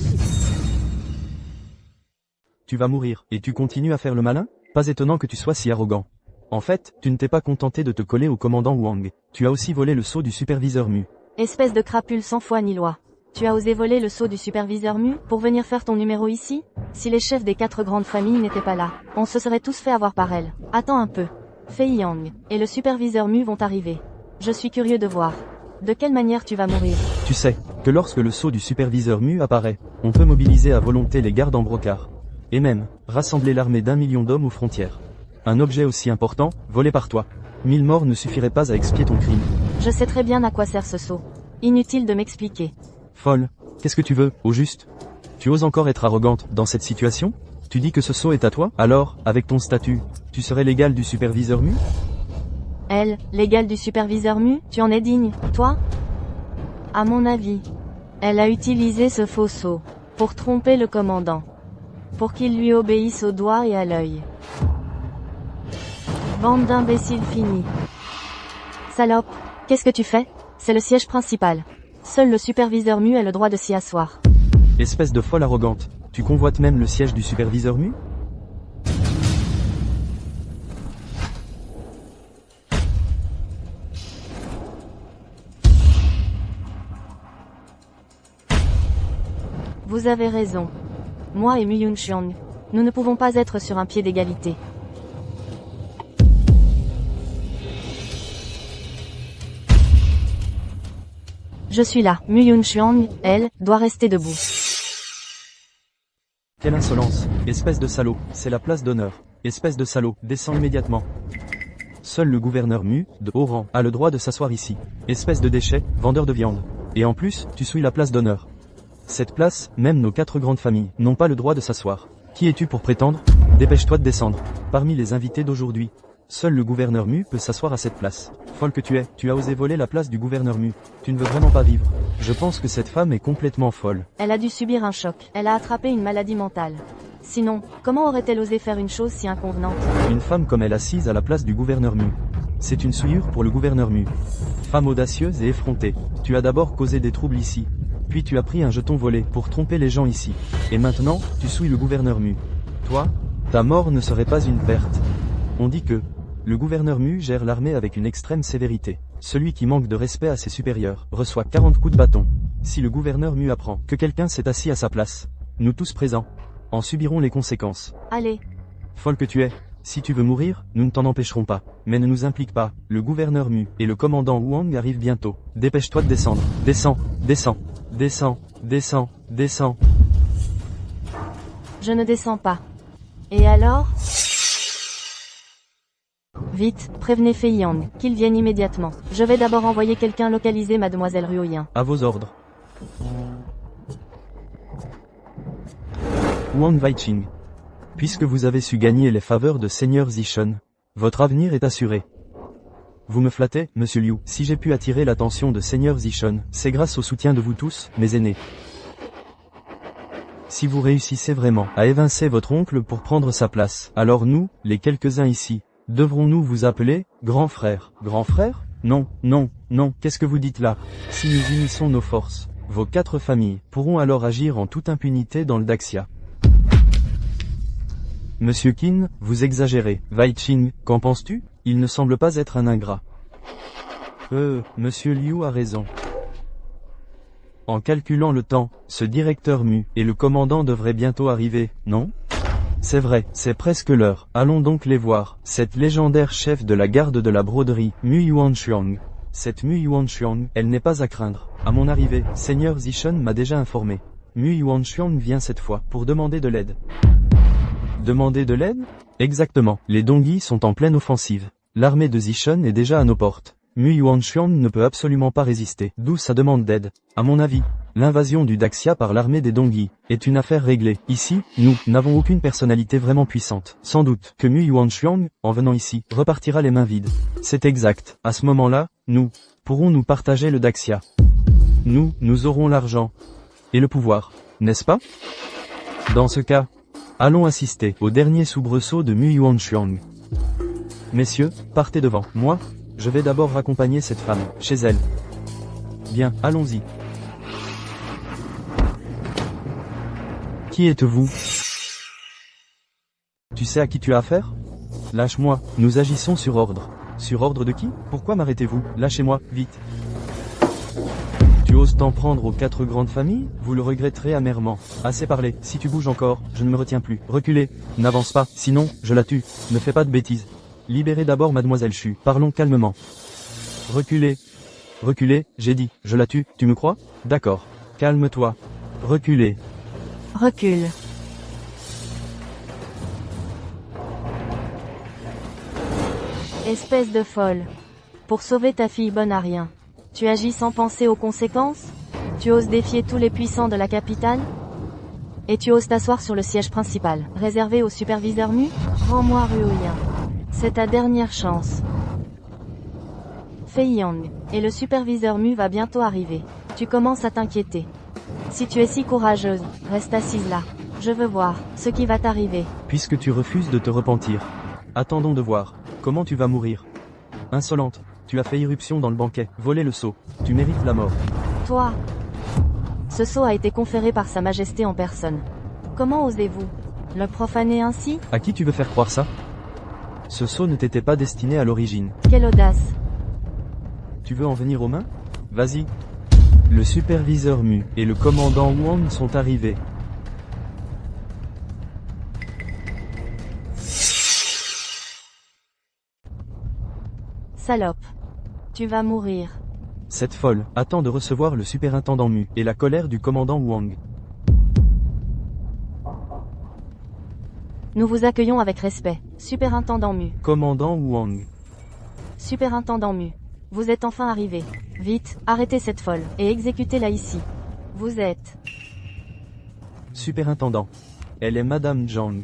Tu vas mourir, et tu continues à faire le malin? Pas étonnant que tu sois si arrogant. En fait, tu ne t'es pas contenté de te coller au commandant Wang. Tu as aussi volé le sceau du superviseur Mu. Espèce de crapule sans foi ni loi. Tu as osé voler le sceau du superviseur Mu, pour venir faire ton numéro ici? Si les chefs des 4 grandes familles n'étaient pas là, on se serait tous fait avoir par elle. Attends un peu. Fei Yang, et le superviseur Mu vont arriver. Je suis curieux de voir. De quelle manière tu vas mourir? Tu sais, que lorsque le sceau du superviseur Mu apparaît, on peut mobiliser à volonté les gardes en brocart. Et même, rassembler l'armée d'1 million d'hommes aux frontières. Un objet aussi important, volé par toi. 1000 morts ne suffiraient pas à expier ton crime. Je sais très bien à quoi sert ce sceau. Inutile de m'expliquer. Folle. Qu'est-ce que tu veux, au juste? Tu oses encore être arrogante, dans cette situation? Tu dis que ce sceau est à toi? Alors, avec ton statut, tu serais l'égal du superviseur Mu? Elle, l'égale du superviseur Mu, tu en es digne, toi? À mon avis, elle a utilisé ce faux sceau pour tromper le commandant. Pour qu'il lui obéisse au doigt et à l'œil. Bande d'imbéciles finis. Salope, qu'est-ce que tu fais? C'est le siège principal. Seul le superviseur Mu a le droit de s'y asseoir. Espèce de folle arrogante, tu convoites même le siège du superviseur Mu? Vous avez raison. Moi et Mu Yunxiang, nous ne pouvons pas être sur un pied d'égalité. Je suis là. Mu Yunxiang, elle, doit rester debout. Quelle insolence, espèce de salaud, c'est la place d'honneur. Espèce de salaud, descends immédiatement. Seul le gouverneur Mu, de haut rang, a le droit de s'asseoir ici. Espèce de déchet, vendeur de viande. Et en plus, tu souilles la place d'honneur. Cette place, même nos 4 grandes familles, n'ont pas le droit de s'asseoir. Qui es-tu pour prétendre? Dépêche-toi de descendre. Parmi les invités d'aujourd'hui, seul le gouverneur Mu peut s'asseoir à cette place. Folle que tu es, tu as osé voler la place du gouverneur Mu. Tu ne veux vraiment pas vivre. Je pense que cette femme est complètement folle. Elle a dû subir un choc. Elle a attrapé une maladie mentale. Sinon, comment aurait-elle osé faire une chose si inconvenante? Une femme comme elle assise à la place du gouverneur Mu. C'est une souillure pour le gouverneur Mu. Femme audacieuse et effrontée. Tu as d'abord causé des troubles ici. Puis tu as pris un jeton volé pour tromper les gens ici. Et maintenant, tu souilles le gouverneur Mu. Toi, ta mort ne serait pas une perte. On dit que le gouverneur Mu gère l'armée avec une extrême sévérité. Celui qui manque de respect à ses supérieurs reçoit 40 coups de bâton. Si le gouverneur Mu apprend que quelqu'un s'est assis à sa place, nous tous présents en subirons les conséquences. Allez. Folle que tu es. Si tu veux mourir, nous ne t'en empêcherons pas. Mais ne nous implique pas. Le gouverneur Mu et le commandant Wang arrivent bientôt. Dépêche-toi de descendre. Descends, descends, descends, descends, descends. Je ne descends pas. Et alors? Vite, prévenez Fei Yang, qu'il vienne immédiatement. Je vais d'abord envoyer quelqu'un localiser mademoiselle Ruoyin. À vos ordres. Wang Weiqing. Puisque vous avez su gagner les faveurs de Seigneur Zichun, votre avenir est assuré. Vous me flattez, monsieur Liu. Si j'ai pu attirer l'attention de Seigneur Zichon, c'est grâce au soutien de vous tous, mes aînés. Si vous réussissez vraiment à évincer votre oncle pour prendre sa place, alors nous, les quelques-uns ici, devrons-nous vous appeler grand frère? Grand frère? Non, non, non, qu'est-ce que vous dites là? Si nous unissons nos forces, vos 4 familles pourront alors agir en toute impunité dans le Daxia. Monsieur Qin, vous exagérez. Wei Qing, qu'en penses-tu? Il ne semble pas être un ingrat. Monsieur Liu a raison. En calculant le temps, ce directeur Mu et le commandant devraient bientôt arriver, non? C'est vrai, c'est presque l'heure. Allons donc les voir. Cette légendaire chef de la garde de la broderie, Mu Yuanxiang. Cette Mu Yuanxiang, elle n'est pas à craindre. À mon arrivée, Seigneur Zichon m'a déjà informé. Mu Yuanxiang vient cette fois pour demander de l'aide. Demander de l'aide? Exactement. Les Dongyi sont en pleine offensive. L'armée de Zichon est déjà à nos portes. Mu Yuanxiang ne peut absolument pas résister, d'où sa demande d'aide. À mon avis, l'invasion du Daxia par l'armée des Dongyi est une affaire réglée. Ici, nous n'avons aucune personnalité vraiment puissante. Sans doute que Mu Yuanxiang, en venant ici, repartira les mains vides. C'est exact. À ce moment-là, nous pourrons nous partager le Daxia. Nous aurons l'argent et le pouvoir, n'est-ce pas? Dans ce cas, allons assister au dernier soubresaut de Mu Yuanxiang. Messieurs, partez devant. Moi, je vais d'abord raccompagner cette femme, chez elle. Bien, allons-y. Qui êtes-vous? Tu sais à qui tu as affaire? Lâche-moi, nous agissons sur ordre. Sur ordre de qui? Pourquoi m'arrêtez-vous? Lâchez-moi, vite. Tu oses t'en prendre aux 4 grandes familles? Vous le regretterez amèrement. Assez parlé, si tu bouges encore, je ne me retiens plus. Reculez, n'avance pas, sinon, je la tue. Ne fais pas de bêtises. Libérez d'abord mademoiselle Chu, parlons calmement. Reculez. Reculez, j'ai dit, je la tue, tu me crois? D'accord. Calme-toi. Reculez. Recule. Espèce de folle. Pour sauver ta fille bonne à rien. Tu agis sans penser aux conséquences? Tu oses défier tous les puissants de la capitale? Et tu oses t'asseoir sur le siège principal, réservé au superviseur Mu? Rends-moi Ruoyan. C'est ta dernière chance. Fei Yang. Et le superviseur Mu va bientôt arriver. Tu commences à t'inquiéter. Si tu es si courageuse, reste assise là. Je veux voir ce qui va t'arriver. Puisque tu refuses de te repentir. Attendons de voir. Comment tu vas mourir? Insolente. Tu as fait irruption dans le banquet, volé le sceau. Tu mérites la mort. Toi. Ce sceau a été conféré par Sa Majesté en personne. Comment osez-vous le profaner ainsi? À qui tu veux faire croire ça? Ce sceau ne t'était pas destiné à l'origine. Quelle audace! Tu veux en venir aux mains? Vas-y. Le superviseur Mu et le commandant Wang sont arrivés. Salope. Tu vas mourir. Cette folle attend de recevoir le superintendant Mu et la colère du commandant Wang. Nous vous accueillons avec respect, superintendant Mu. Commandant Wang. Superintendant Mu. Vous êtes enfin arrivé. Vite, arrêtez cette folle, et exécutez-la ici. Vous êtes... Superintendant. Elle est Madame Zhang,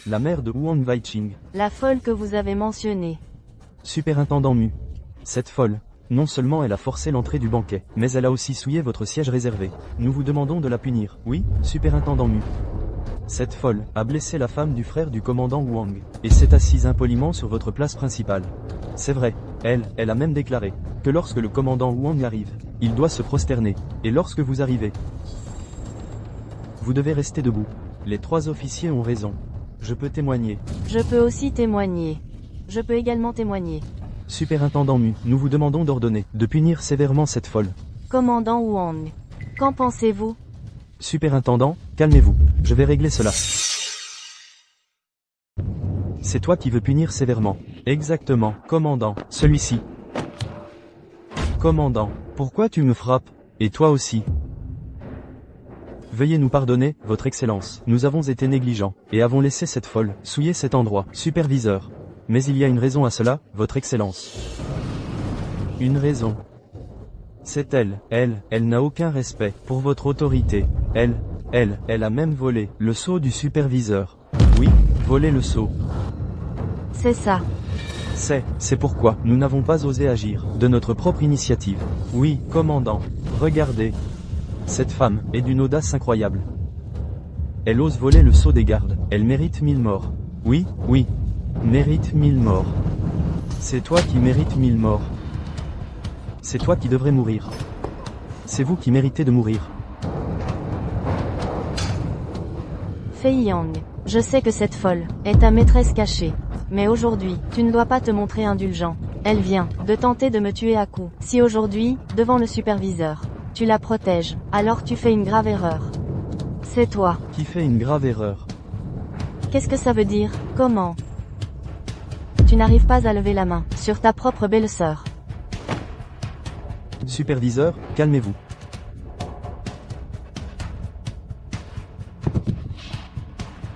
la mère de Wang Weiqing. La folle que vous avez mentionnée. Superintendant Mu. Cette folle, non seulement elle a forcé l'entrée du banquet, mais elle a aussi souillé votre siège réservé. Nous vous demandons de la punir. Oui, superintendant Mu. Cette folle a blessé la femme du frère du commandant Wang, et s'est assise impoliment sur votre place principale. C'est vrai, elle a même déclaré que lorsque le commandant Wang arrive, il doit se prosterner, et lorsque vous arrivez, vous devez rester debout. Les 3 officiers ont raison. Je peux témoigner. Je peux aussi témoigner. Je peux également témoigner. Superintendant Mu, nous vous demandons d'ordonner de punir sévèrement cette folle. Commandant Wang. Qu'en pensez-vous? Superintendant, calmez-vous. Je vais régler cela. C'est toi qui veux punir sévèrement. Exactement, commandant. Celui-ci. Commandant, pourquoi tu me frappes? Et toi aussi. Veuillez nous pardonner, votre Excellence. Nous avons été négligents, et avons laissé cette folle souiller cet endroit. Superviseur. Mais il y a une raison à cela, votre Excellence. Une raison. C'est elle n'a aucun respect pour votre autorité. Elle a même volé le sceau du superviseur. Oui, volé le sceau. C'est ça. C'est pourquoi nous n'avons pas osé agir, de notre propre initiative. Oui, commandant, regardez. Cette femme est d'une audace incroyable. Elle ose voler le sceau des gardes, elle mérite 1000 morts. Oui, mérite 1000 morts. C'est toi qui mérites 1000 morts. C'est toi qui devrais mourir. C'est vous qui méritez de mourir. Fei Yang, je sais que cette folle est ta maîtresse cachée. Mais aujourd'hui, tu ne dois pas te montrer indulgent. Elle vient de tenter de me tuer à coups. Si aujourd'hui, devant le superviseur, tu la protèges, alors tu fais une grave erreur. C'est toi qui fait une grave erreur. Qu'est-ce que ça veut dire? Comment? Tu n'arrives pas à lever la main sur ta propre belle-sœur. Superviseur, calmez-vous.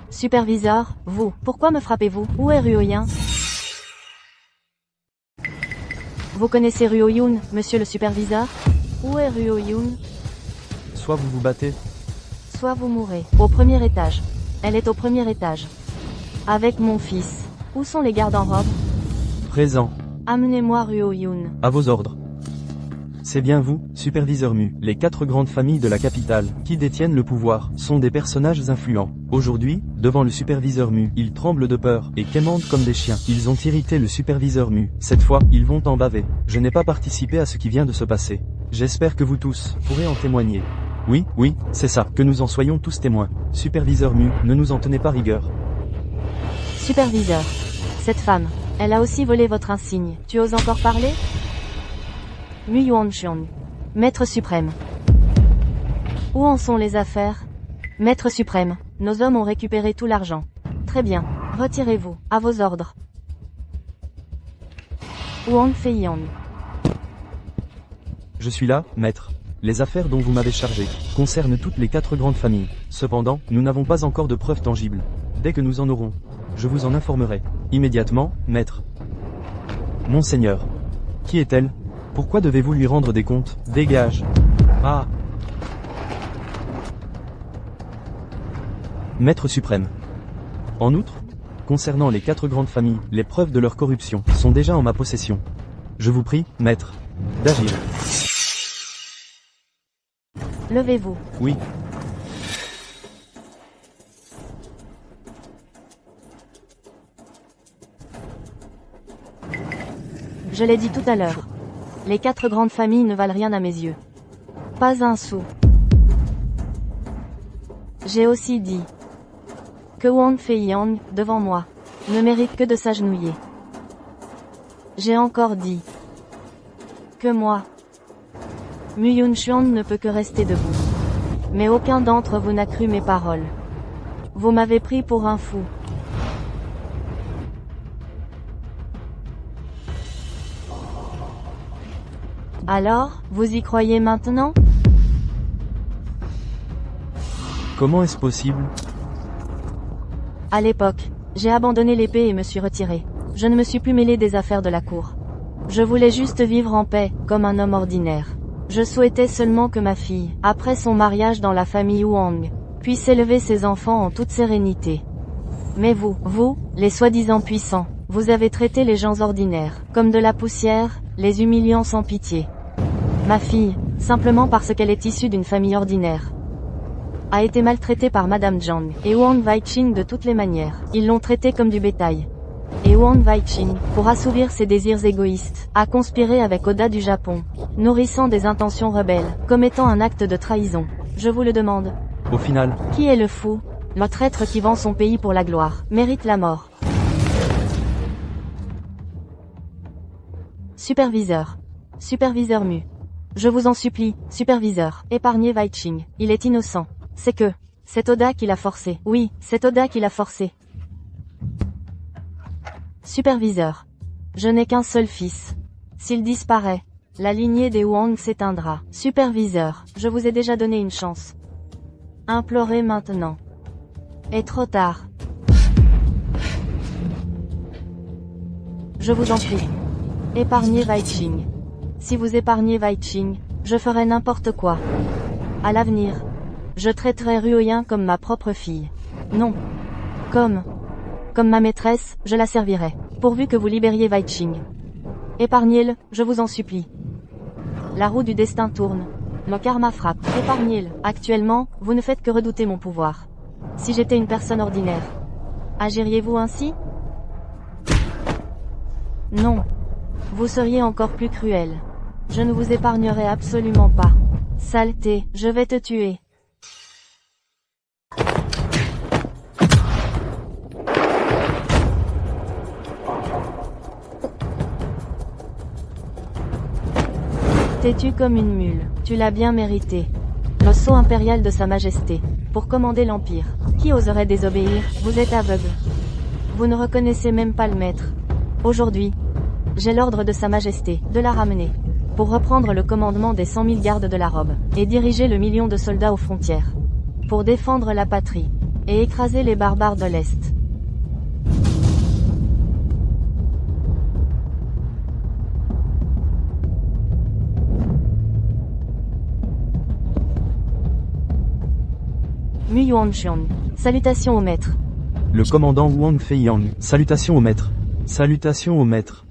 Superviseur, vous, pourquoi me frappez-vous? Où est Ruoyin? Vous connaissez Ruoyun, monsieur le superviseur? Où est Ruoyun? Soit vous vous battez, soit vous mourrez. Au premier étage. Elle est au premier étage. Avec mon fils. Où sont les gardes en robe? présent, Amenez-moi Ruoyun. à vos ordres. C'est bien vous, superviseur Mu. Les 4 grandes familles de la capitale, qui détiennent le pouvoir, sont des personnages influents. Aujourd'hui, devant le superviseur Mu, ils tremblent de peur, et quémandent comme des chiens. Ils ont irrité le superviseur Mu. Cette fois, ils vont en baver. Je n'ai pas participé à ce qui vient de se passer. J'espère que vous tous pourrez en témoigner. Oui, c'est ça, que nous en soyons tous témoins. Superviseur Mu, ne nous en tenez pas rigueur. Superviseur. Cette femme. Elle a aussi volé votre insigne. Tu oses encore parler? Mu Yuanxiong. Maître suprême. Où en sont les affaires? Maître suprême, nos hommes ont récupéré tout l'argent. Très bien. Retirez-vous. À vos ordres. Wang Feiyang. Je suis là, maître. Les affaires dont vous m'avez chargé concernent toutes les 4 grandes familles. Cependant, nous n'avons pas encore de preuves tangibles. Dès que nous en aurons, je vous en informerai. Immédiatement, maître. Monseigneur. Qui est-elle? Pourquoi devez-vous lui rendre des comptes? Dégage. Ah. Maître suprême. En outre, concernant les 4 grandes familles, les preuves de leur corruption sont déjà en ma possession. Je vous prie, maître, d'agir. Levez-vous. Oui. Je l'ai dit tout à l'heure. Les 4 grandes familles ne valent rien à mes yeux. Pas un sou. J'ai aussi dit que Wang Feiyang, devant moi, ne mérite que de s'agenouiller. J'ai encore dit que moi, Mu Yunshuan ne peut que rester debout. Mais aucun d'entre vous n'a cru mes paroles. Vous m'avez pris pour un fou. Alors, vous y croyez maintenant? Comment est-ce possible? À l'époque, j'ai abandonné l'épée et me suis retiré. Je ne me suis plus mêlé des affaires de la cour. Je voulais juste vivre en paix, comme un homme ordinaire. Je souhaitais seulement que ma fille, après son mariage dans la famille Wang, puisse élever ses enfants en toute sérénité. Mais vous, les soi-disant puissants, vous avez traité les gens ordinaires, comme de la poussière, les humiliant sans pitié. Ma fille, simplement parce qu'elle est issue d'une famille ordinaire, a été maltraitée par Madame Zhang et Wang Weiqing de toutes les manières. Ils l'ont traitée comme du bétail. Et Wang Weiqing, pour assouvir ses désirs égoïstes, a conspiré avec Oda du Japon, nourrissant des intentions rebelles, commettant un acte de trahison. Je vous le demande. Au final, Qui est le fou? Le traître qui vend son pays pour la gloire, mérite la mort. Superviseur. Superviseur Mu. Je vous en supplie, superviseur, épargnez Weiqing. Il est innocent. C'est Oda qui l'a forcé. Oui, c'est Oda qui l'a forcé. Superviseur. Je n'ai qu'un seul fils. S'il disparaît, la lignée des Wang s'éteindra. Superviseur, je vous ai déjà donné une chance. Implorez maintenant. Est trop tard. Je vous en prie. Épargnez Weiqing. Si vous épargnez Weiqing, je ferai n'importe quoi. À l'avenir, je traiterai Ruoyin comme ma propre fille. Non. Comme ma maîtresse, je la servirai. Pourvu que vous libériez Weiching. Épargnez-le, je vous en supplie. La roue du destin tourne. Le karma frappe. Épargnez-le. Actuellement, vous ne faites que redouter mon pouvoir. Si j'étais une personne ordinaire, agiriez-vous ainsi? Non. Vous seriez encore plus cruel. Je ne vous épargnerai absolument pas. Saleté, je vais te tuer. Têtu comme une mule, tu l'as bien mérité. Le sceau impérial de Sa Majesté, pour commander l'Empire. Qui oserait désobéir? Vous êtes aveugle. Vous ne reconnaissez même pas le maître. Aujourd'hui, j'ai l'ordre de Sa Majesté, de la ramener, pour reprendre le commandement des 100 000 gardes de la robe, et diriger le million de soldats aux frontières, pour défendre la patrie, et écraser les barbares de l'Est. Mu Yuanxiong. Salutations au maître. Le commandant Wang Feiyang. Salutations au maître. Salutations au maître.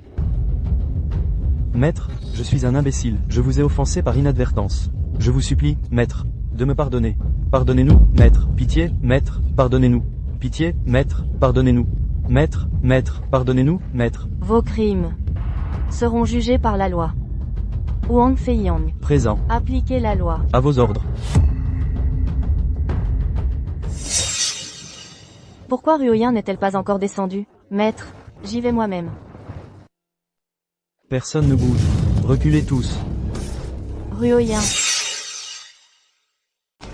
Maître, je suis un imbécile, je vous ai offensé par inadvertance. Je vous supplie, maître, de me pardonner. Pardonnez-nous, maître. Pitié, maître, pardonnez-nous. Pitié, maître, pardonnez-nous. Maître, maître, pardonnez-nous, maître. Vos crimes seront jugés par la loi. Wang Feiyang. Présent. Appliquez la loi. À vos ordres. Pourquoi Ruoyin n'est-elle pas encore descendue? Maître, j'y vais moi-même. Personne ne bouge. Reculez tous. Ruoyin.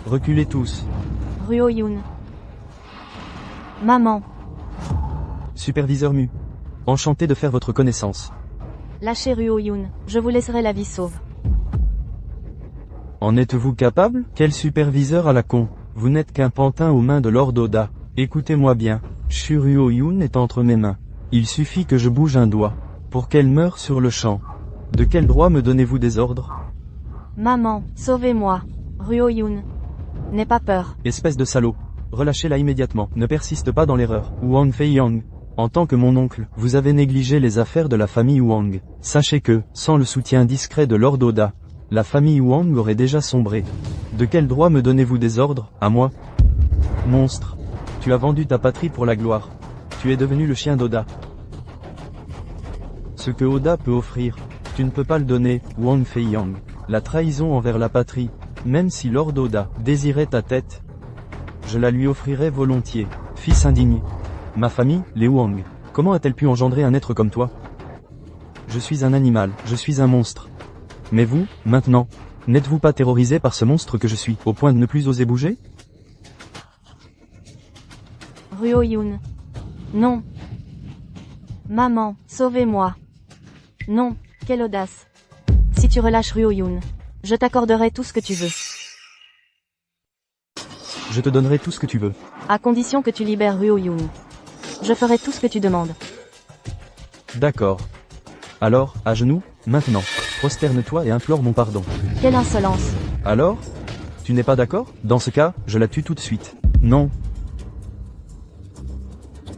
Reculez tous. Ruoyun. Maman. Superviseur Mu. Enchanté de faire votre connaissance. Lâchez Ruoyun, je vous laisserai la vie sauve. En êtes-vous capable? Quel superviseur à la con? Vous n'êtes qu'un pantin aux mains de Lord Oda. Écoutez-moi bien. Ruoyun est entre mes mains. Il suffit que je bouge un doigt, pour qu'elle meure sur le champ. De quel droit me donnez-vous des ordres? Maman, sauvez-moi. Ruoyun. N'aie pas peur. Espèce de salaud. Relâchez-la immédiatement. Ne persiste pas dans l'erreur. Wang Feiyang. En tant que mon oncle, vous avez négligé les affaires de la famille Wang. Sachez que, sans le soutien discret de Lord Oda, la famille Wang aurait déjà sombré. De quel droit me donnez-vous des ordres, à moi? Monstre. Tu as vendu ta patrie pour la gloire. Tu es devenu le chien d'Oda. Ce que Oda peut offrir, tu ne peux pas le donner, Wang Feiyang. La trahison envers la patrie, même si Lord Oda désirait ta tête, je la lui offrirais volontiers. Fils indigné. Ma famille, les Wang, comment a-t-elle pu engendrer un être comme toi? Je suis un animal, je suis un monstre. Mais vous, maintenant, n'êtes-vous pas terrorisé par ce monstre que je suis, au point de ne plus oser bouger? Ruoyun. Non. Maman, sauvez-moi. Non, quelle audace. Si tu relâches Ruoyun, je t'accorderai tout ce que tu veux. Je te donnerai tout ce que tu veux. À condition que tu libères Ruoyun. Je ferai tout ce que tu demandes. D'accord. Alors, à genoux, maintenant. Prosterne-toi et implore mon pardon. Quelle insolence. Alors? Tu n'es pas d'accord? Dans ce cas, je la tue tout de suite. Non.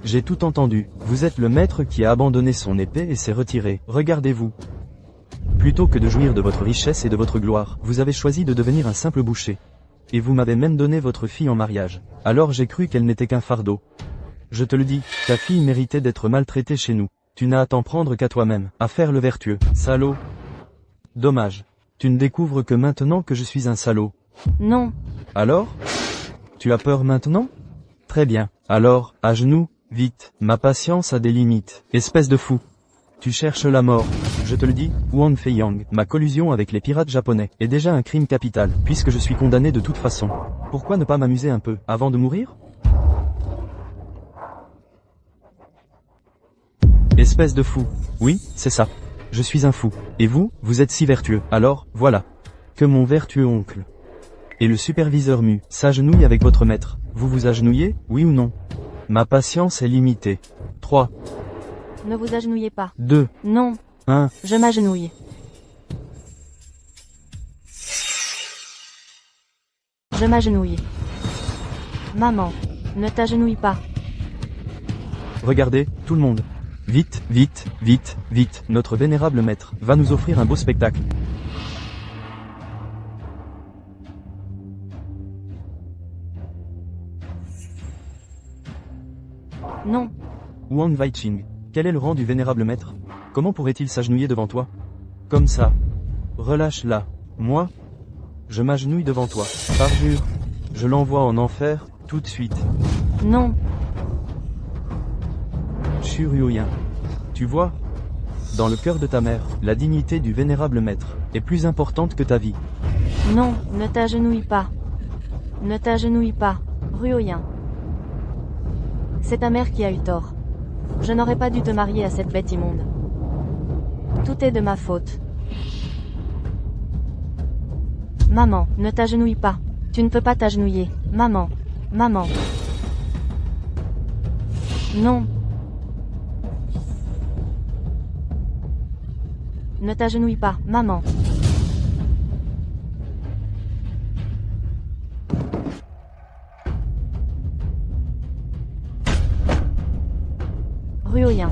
J'ai tout entendu. Vous êtes le maître qui a abandonné son épée et s'est retiré. Regardez-vous. Plutôt que de jouir de votre richesse et de votre gloire, vous avez choisi de devenir un simple boucher. Et vous m'avez même donné votre fille en mariage. Alors j'ai cru qu'elle n'était qu'un fardeau. Je te le dis, ta fille méritait d'être maltraitée chez nous. Tu n'as à t'en prendre qu'à toi-même, à faire le vertueux. Salaud. Dommage. Tu ne découvres que maintenant que je suis un salaud. Non. Alors? Tu as peur maintenant? Très bien. Alors, à genoux, vite. Ma patience a des limites. Espèce de fou. Tu cherches la mort. Je te le dis, Wang Feiyang, ma collusion avec les pirates japonais est déjà un crime capital, puisque je suis condamné de toute façon. Pourquoi ne pas m'amuser un peu, avant de mourir? Espèce de fou. Oui, c'est ça. Je suis un fou. Et vous, vous êtes si vertueux. Alors, voilà. Que mon vertueux oncle. Et le superviseur Mu s'agenouille avec votre maître. Vous vous agenouillez, oui ou non? Ma patience est limitée. 3. Ne vous agenouillez pas. 2. Non. 1. Je m'agenouille. Je m'agenouille. Maman, ne t'agenouille pas. Regardez, tout le monde. Vite, vite, vite, vite, notre vénérable maître va nous offrir un beau spectacle. Non. Wang Weiqing, quel est le rang du vénérable maître? Comment pourrait-il s'agenouiller devant toi? Comme ça. Relâche-la. Moi? Je m'agenouille devant toi. Parjure. Je l'envoie en enfer, tout de suite. Non. Shurioyen. Tu vois? Dans le cœur de ta mère, la dignité du vénérable maître est plus importante que ta vie. Non, ne t'agenouille pas. Ne t'agenouille pas, Ruoyin. C'est ta mère qui a eu tort. Je n'aurais pas dû te marier à cette bête immonde. Tout est de ma faute. Maman, ne t'agenouille pas. Tu ne peux pas t'agenouiller. Maman. Maman. Non. Ne t'agenouille pas, maman. Ruoyin.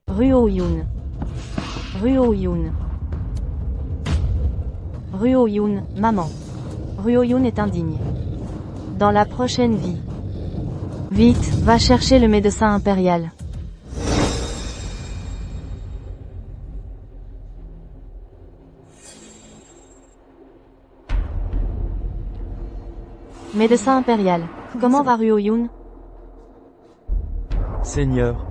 Ruoyun. Ruoyun. Ruoyun, maman. Ruoyun est indigne. Dans la prochaine vie. Vite, va chercher le médecin impérial. Médecin impérial. Comment va Ruoyun? Seigneur.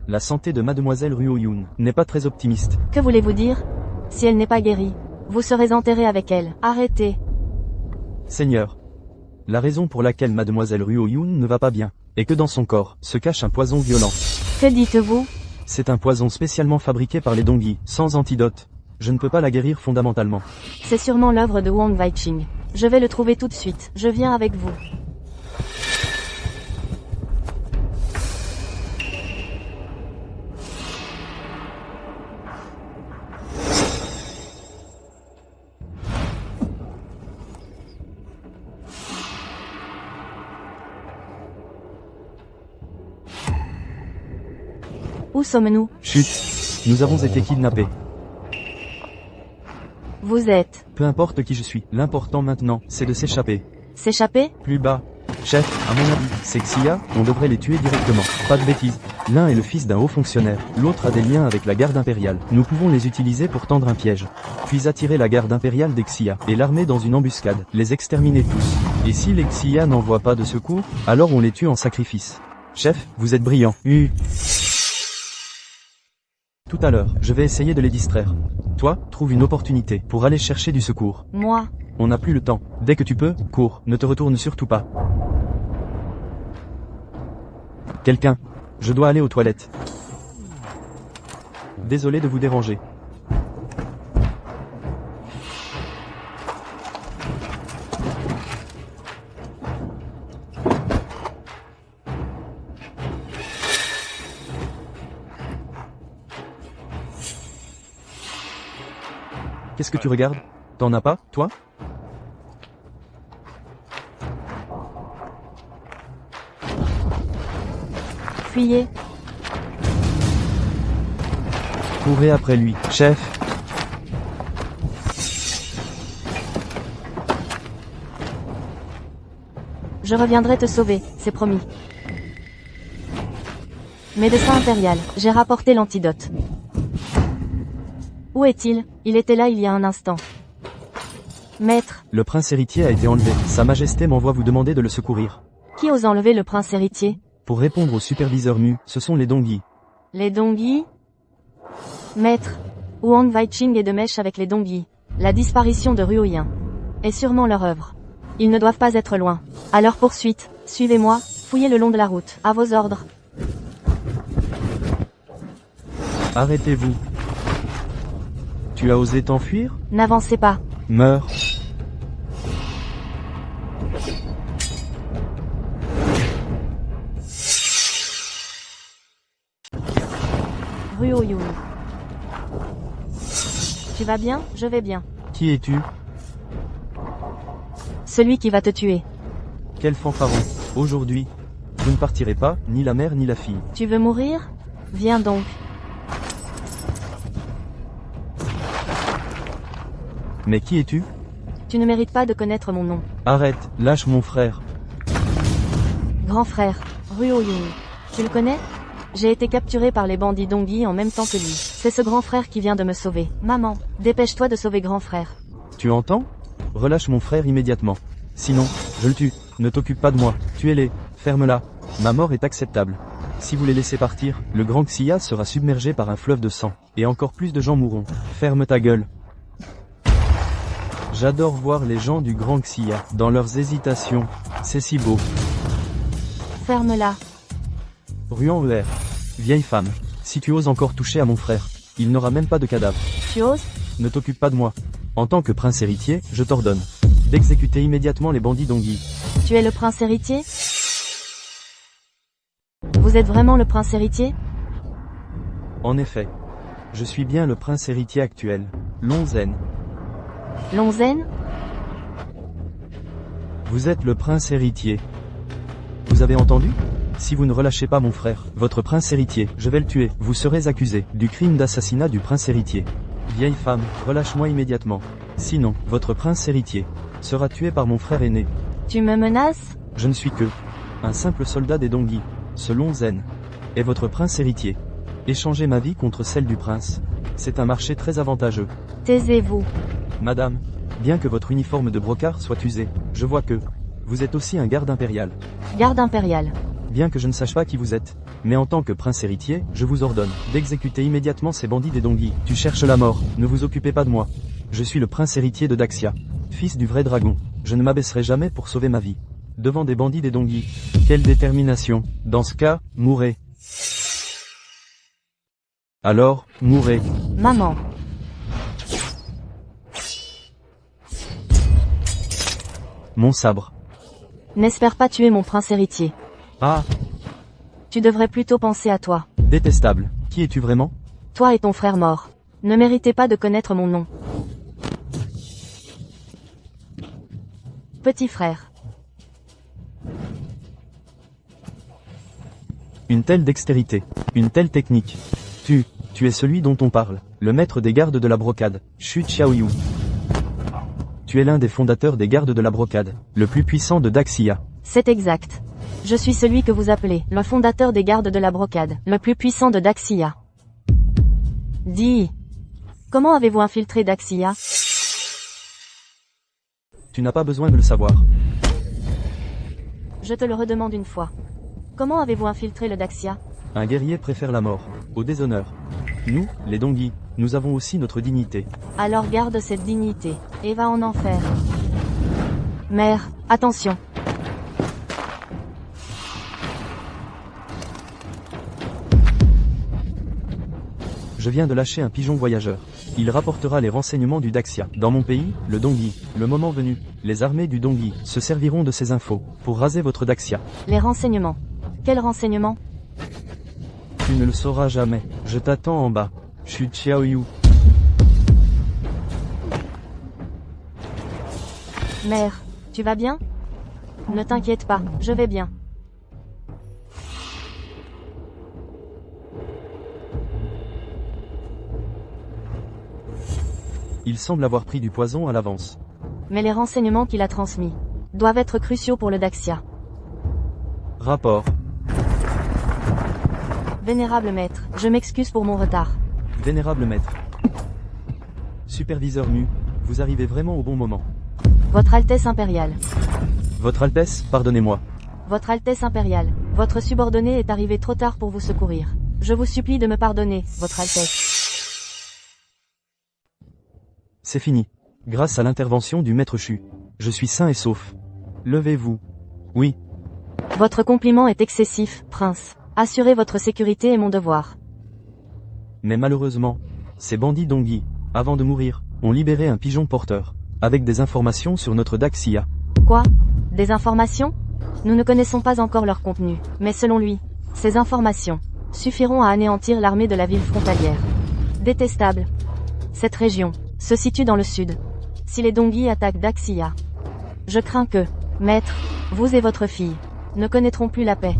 La santé de mademoiselle Ruoyun n'est pas très optimiste. Que voulez-vous dire? Si elle n'est pas guérie, vous serez enterré avec elle. Arrêtez. Seigneur. La raison pour laquelle mademoiselle Ruoyun ne va pas bien est que dans son corps se cache un poison violent. Que dites-vous? C'est un poison spécialement fabriqué par les Dongyi, sans antidote. Je ne peux pas la guérir fondamentalement. C'est sûrement l'œuvre de Wang Weiqing. Je vais le trouver tout de suite. Je viens avec vous. Où sommes-nous? Chut. Nous avons été kidnappés. Vous êtes... Peu importe qui je suis, l'important maintenant, c'est de s'échapper. S'échapper? Plus bas. Chef, à mon avis, c'est Xia, on devrait les tuer directement. Pas de bêtises. L'un est le fils d'un haut fonctionnaire, l'autre a des liens avec la garde impériale. Nous pouvons les utiliser pour tendre un piège. Puis attirer la garde impériale des Xia, et l'armée dans une embuscade. Les exterminer tous. Et si les Xia n'envoient pas de secours, alors on les tue en sacrifice. Chef, vous êtes brillant. Tout à l'heure, je vais essayer de les distraire. Toi, trouve une opportunité pour aller chercher du secours. Moi? On n'a plus le temps. Dès que tu peux, cours, ne te retourne surtout pas. Quelqu'un. Je dois aller aux toilettes. Désolé de vous déranger. Qu'est-ce que tu regardes? T'en as pas, toi? Fuyez. Courez après lui, chef. Je reviendrai te sauver, c'est promis. Médecin impérial, j'ai rapporté l'antidote. Où est-il? Il était là il y a un instant. Maître. Le prince héritier a été enlevé. Sa majesté m'envoie vous demander de le secourir. Qui ose enlever le prince héritier? Pour répondre au superviseur Mu, ce sont les Dongyi. Les Dongyi? Maître. Wang Weiqing est de mèche avec les Dongyi. La disparition de Ruoyin est sûrement leur œuvre. Ils ne doivent pas être loin. À leur poursuite, suivez-moi, fouillez le long de la route. À vos ordres. Arrêtez-vous. Tu as osé t'enfuir? N'avancez pas. Meurs. Ruoyun. Tu vas bien? Je vais bien. Qui es-tu? Celui qui va te tuer. Quel fanfaron. Aujourd'hui. Vous ne partirez pas, ni la mère ni la fille. Tu veux mourir? Viens donc. Mais qui es-tu? Tu ne mérites pas de connaître mon nom. Arrête, lâche mon frère. Grand frère, Ruo Yung. Tu le connais? J'ai été capturé par les bandits Dongyi en même temps que lui. C'est ce grand frère qui vient de me sauver. Maman, dépêche-toi de sauver grand frère. Tu entends? Relâche mon frère immédiatement. Sinon, je le tue. Ne t'occupe pas de moi. Tuez-les. Ferme-la. Ma mort est acceptable. Si vous les laissez partir, le grand Xia sera submergé par un fleuve de sang. Et encore plus de gens mourront. Ferme ta gueule. J'adore voir les gens du grand Xia, dans leurs hésitations. C'est si beau. Ferme-la. Ruan ER. Vieille femme. Si tu oses encore toucher à mon frère, il n'aura même pas de cadavre. Tu oses? Ne t'occupe pas de moi. En tant que prince héritier, je t'ordonne d'exécuter immédiatement les bandits Dongyi. Tu es le prince héritier? Vous êtes vraiment le prince héritier? En effet. Je suis bien le prince héritier actuel, Longzhen. Longzhen? Vous êtes le prince héritier. Vous avez entendu? Si vous ne relâchez pas mon frère, votre prince héritier, je vais le tuer. Vous serez accusé du crime d'assassinat du prince héritier. Vieille femme, relâche-moi immédiatement. Sinon, votre prince héritier sera tué par mon frère aîné. Tu me menaces? Je ne suis que un simple soldat des Dongyi. Ce Longzhen est votre prince héritier. Échangez ma vie contre celle du prince. C'est un marché très avantageux. Taisez-vous. Madame, bien que votre uniforme de brocart soit usé, je vois que vous êtes aussi un garde impérial. Garde impérial. Bien que je ne sache pas qui vous êtes, mais en tant que prince héritier, je vous ordonne d'exécuter immédiatement ces bandits des Dongyi. Tu cherches la mort, ne vous occupez pas de moi. Je suis le prince héritier de Daxia, fils du vrai dragon. Je ne m'abaisserai jamais pour sauver ma vie. Devant des bandits des Dongyi. Quelle détermination. Dans ce cas, mourrez. Alors, mourrez. Maman. Mon sabre. N'espère pas tuer mon prince héritier. Ah, Tu devrais plutôt penser à toi. détestable. Qui es-tu vraiment? Toi et ton frère mort. Ne méritez pas de connaître mon nom. Petit frère. Une telle dextérité. Une telle technique. Tu es celui dont on parle. Le maître des gardes de la brocade. Xu Xiaoyu. Tu es l'un des fondateurs des gardes de la brocade. Le plus puissant de Daxia. C'est exact. Je suis celui que vous appelez le fondateur des gardes de la brocade, le plus puissant de Daxia. Dis. Comment avez-vous infiltré Daxia? Tu n'as pas besoin de le savoir. Je te le redemande une fois. Comment avez-vous infiltré le Daxia? Un guerrier préfère la mort au déshonneur. Nous, les Dongyi, nous avons aussi notre dignité. Alors garde cette dignité, et va en enfer. Mère, attention. Je viens de lâcher un pigeon voyageur. Il rapportera les renseignements du Daxia. Dans mon pays, le Dongyi, le moment venu, les armées du Dongyi se serviront de ces infos pour raser votre Daxia. Les renseignements. Quels renseignements? Tu ne le sauras jamais. Je t'attends en bas. Xu Xiaoyu. Mère, tu vas bien? Ne t'inquiète pas, je vais bien. Il semble avoir pris du poison à l'avance. Mais les renseignements qu'il a transmis doivent être cruciaux pour le Daxia. Rapport. Vénérable maître, je m'excuse pour mon retard. Vénérable maître. Superviseur Mu, vous arrivez vraiment au bon moment. Votre Altesse impériale. Votre Altesse, pardonnez-moi. Votre Altesse impériale. Votre subordonné est arrivé trop tard pour vous secourir. Je vous supplie de me pardonner, Votre Altesse. C'est fini. Grâce à l'intervention du maître Xu, je suis sain et sauf. Levez-vous. Oui. Votre compliment est excessif, prince. Assurer votre sécurité est mon devoir. Mais malheureusement, ces bandits Dongyi, avant de mourir, ont libéré un pigeon porteur, avec des informations sur notre Daxia. Quoi? Des informations? Nous ne connaissons pas encore leur contenu, mais selon lui, ces informations suffiront à anéantir l'armée de la ville frontalière. Détestable. Cette région se situe dans le sud. Si les Dongyi attaquent Daxia, je crains que, maître, vous et votre fille, ne connaîtront plus la paix.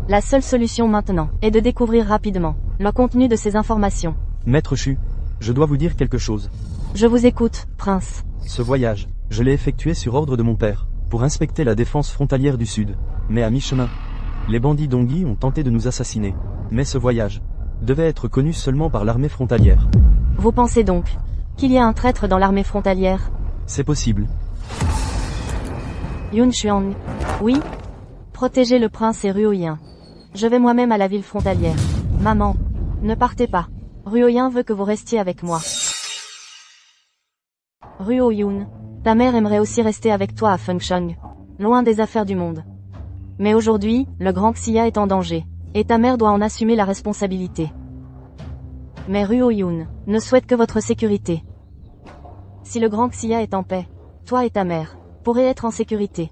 La seule solution maintenant est de découvrir rapidement le contenu de ces informations. Maître Chu, je dois vous dire quelque chose. Je vous écoute, prince. Ce voyage, je l'ai effectué sur ordre de mon père, pour inspecter la défense frontalière du Sud. Mais à mi-chemin, les bandits Dongyi ont tenté de nous assassiner. Mais ce voyage devait être connu seulement par l'armée frontalière. Vous pensez donc qu'il y a un traître dans l'armée frontalière? C'est possible. Yun Xuang. Oui. Protégez le prince et Ruoyin. Je vais moi-même à la ville frontalière. Maman, ne partez pas. Ruoyin veut que vous restiez avec moi. Ruoyun, ta mère aimerait aussi rester avec toi à Fengsheng, loin des affaires du monde. Mais aujourd'hui, le grand Xia est en danger, et ta mère doit en assumer la responsabilité. Mais Ruoyun ne souhaite que votre sécurité. Si le grand Xia est en paix, toi et ta mère pourrez être en sécurité.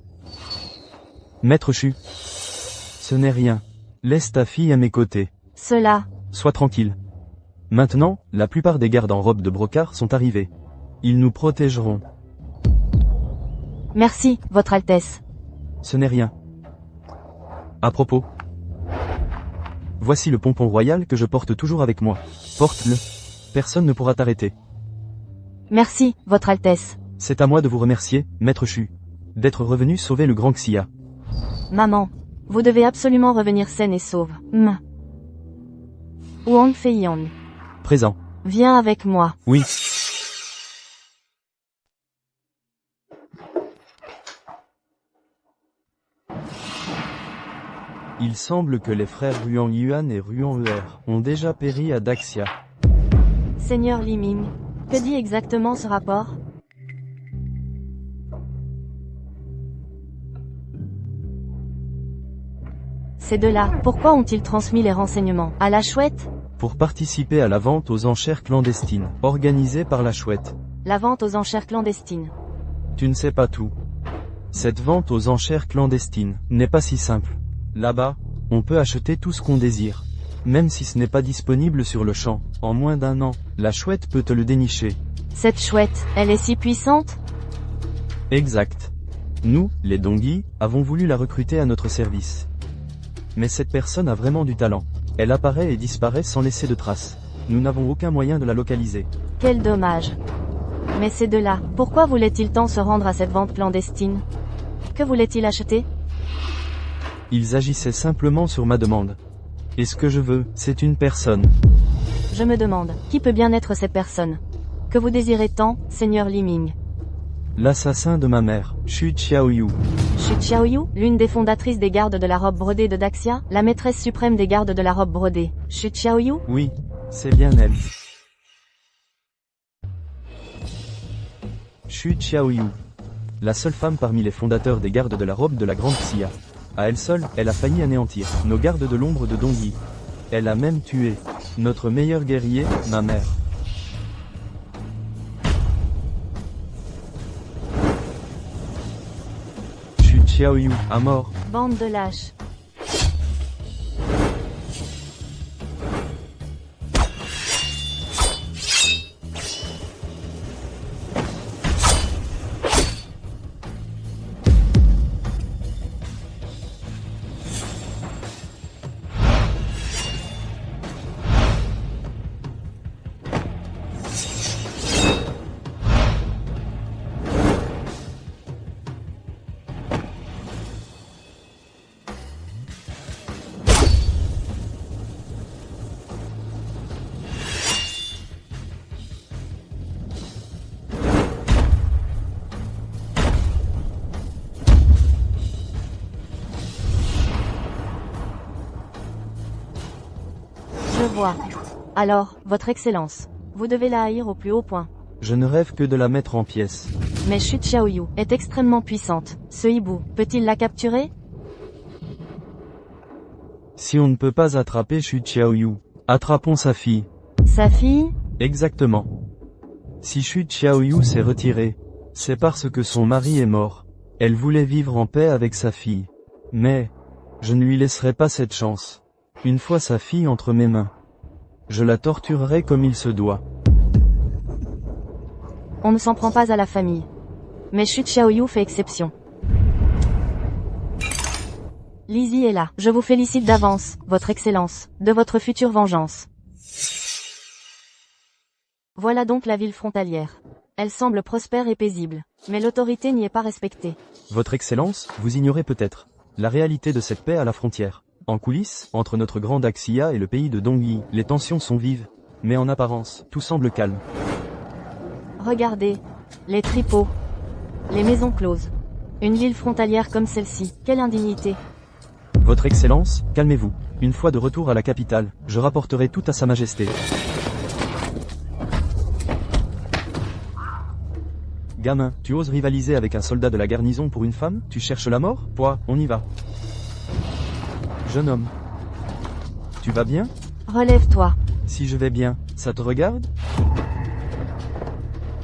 Maître Chu, ce n'est rien. Laisse ta fille à mes côtés. Cela. Sois tranquille. Maintenant, la plupart des gardes en robe de brocart sont arrivés. Ils nous protégeront. Merci, Votre Altesse. Ce n'est rien. À propos, voici le pompon royal que je porte toujours avec moi. Porte-le. Personne ne pourra t'arrêter. Merci, Votre Altesse. C'est à moi de vous remercier, Maître Chu, d'être revenu sauver le grand Xia. Maman, vous devez absolument revenir saine et sauve. Wang Feiyang. Présent. Viens avec moi. Oui. Il semble que les frères Ruan Yuan et Ruan Er ont déjà péri à Daxia. Seigneur Li Ming, que dit exactement ce rapport? Ces deux-là, pourquoi ont-ils transmis les renseignements à la chouette? Pour participer à la vente aux enchères clandestines, organisée par la chouette. La vente aux enchères clandestines. Tu ne sais pas tout. Cette vente aux enchères clandestines n'est pas si simple. Là-bas, on peut acheter tout ce qu'on désire. Même si ce n'est pas disponible sur le champ, en moins d'1 an, la chouette peut te le dénicher. Cette chouette, elle est si puissante? Exact. Nous, les Dongyi, avons voulu la recruter à notre service. Mais cette personne a vraiment du talent. Elle apparaît et disparaît sans laisser de traces. Nous n'avons aucun moyen de la localiser. Quel dommage. Mais ces deux-là, pourquoi voulaient-ils tant se rendre à cette vente clandestine? Que voulaient-ils acheter? Ils agissaient simplement sur ma demande. Et ce que je veux, c'est une personne. Je me demande, qui peut bien être cette personne? Que vous désirez tant, Seigneur Li Ming? L'assassin de ma mère, Xu Xiaoyu. Xu Xiaoyu, l'une des fondatrices des gardes de la robe brodée de Daxia, la maîtresse suprême des gardes de la robe brodée. Xu Xiaoyu? Oui, c'est bien elle. Xu Xiaoyu. La seule femme parmi les fondateurs des gardes de la robe de la grande Xia. À elle seule, elle a failli anéantir nos gardes de l'ombre de Dongyi. Elle a même tué notre meilleur guerrier, ma mère. Xu Xiaoyu, à mort. Bande de lâches. Je vois. Alors, Votre Excellence, vous devez la haïr au plus haut point. Je ne rêve que de la mettre en pièces. Mais Xu Xiaoyu est extrêmement puissante. Ce hibou, peut-il la capturer? Si on ne peut pas attraper Xu Xiaoyu, attrapons sa fille. Sa fille? Exactement. Si Xu Xiaoyu s'est retirée, c'est parce que son mari est mort. Elle voulait vivre en paix avec sa fille. Mais, je ne lui laisserai pas cette chance. Une fois sa fille entre mes mains, je la torturerai comme il se doit. On ne s'en prend pas à la famille. Mais Xu Xiaoyu fait exception. Lizzie est là. Je vous félicite d'avance, votre excellence, de votre future vengeance. Voilà donc la ville frontalière. Elle semble prospère et paisible. Mais l'autorité n'y est pas respectée. Votre Excellence, vous ignorez peut-être la réalité de cette paix à la frontière. En coulisses, entre notre grande Axia et le pays de Dongyi, les tensions sont vives. Mais en apparence, tout semble calme. Regardez. Les tripots. Les maisons closes. Une ville frontalière comme celle-ci, quelle indignité. Votre Excellence, calmez-vous. Une fois de retour à la capitale, je rapporterai tout à Sa Majesté. Gamin, tu oses rivaliser avec un soldat de la garnison pour une femme? Tu cherches la mort? Toi, on y va. Jeune homme. Tu vas bien? Relève-toi. Si je vais bien, ça te regarde?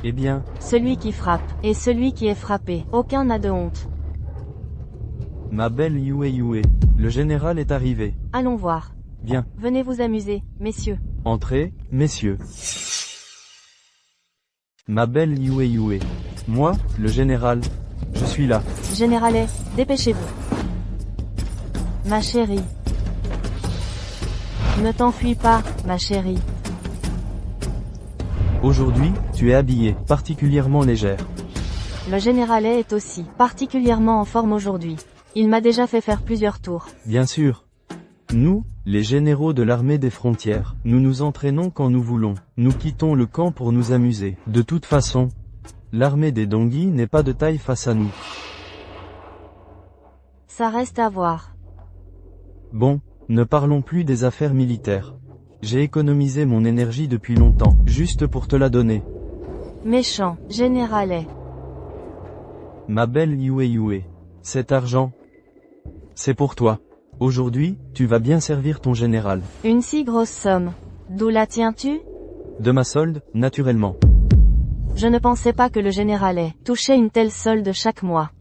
Eh bien, Celui qui frappe, et celui qui est frappé, aucun n'a de honte. ma belle Yue, le général est arrivé. Allons voir. Bien, Venez vous amuser, messieurs. entrez, messieurs. Ma belle Yue. Moi, le général, je suis là. Généralet, dépêchez-vous. Ma chérie. Ne t'enfuis pas, ma chérie. Aujourd'hui, tu es habillée, particulièrement légère. Le généralet est aussi particulièrement en forme aujourd'hui. Il m'a déjà fait faire plusieurs tours. Bien sûr. Nous, les généraux de l'armée des frontières, nous nous entraînons quand nous voulons. Nous quittons le camp pour nous amuser. De toute façon, l'armée des Dongyi n'est pas de taille face à nous. Ça reste à voir. Bon, ne parlons plus des affaires militaires. J'ai économisé mon énergie depuis longtemps, juste pour te la donner. Méchant, généralet. Ma belle Yue. Cet argent, c'est pour toi. Aujourd'hui, tu vas bien servir ton général. Une si grosse somme. D'où la tiens-tu? De ma solde, naturellement. Je ne pensais pas que le généralet touchait une telle solde chaque mois.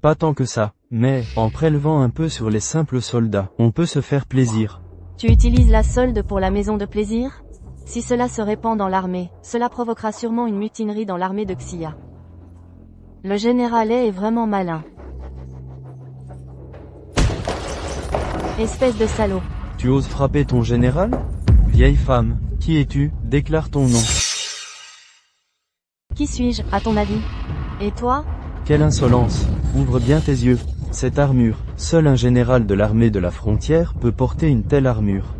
Pas tant que ça, mais, en prélevant un peu sur les simples soldats, on peut se faire plaisir. Tu utilises la solde pour la maison de plaisir? Si cela se répand dans l'armée, cela provoquera sûrement une mutinerie dans l'armée de Xia. Le généralet est vraiment malin. Espèce de salaud. Tu oses frapper ton général? Vieille femme, qui es-tu? Déclare ton nom. Qui suis-je, à ton avis? Et toi? Quelle insolence! Ouvre bien tes yeux. Cette armure, seul un général de l'armée de la frontière peut porter une telle armure.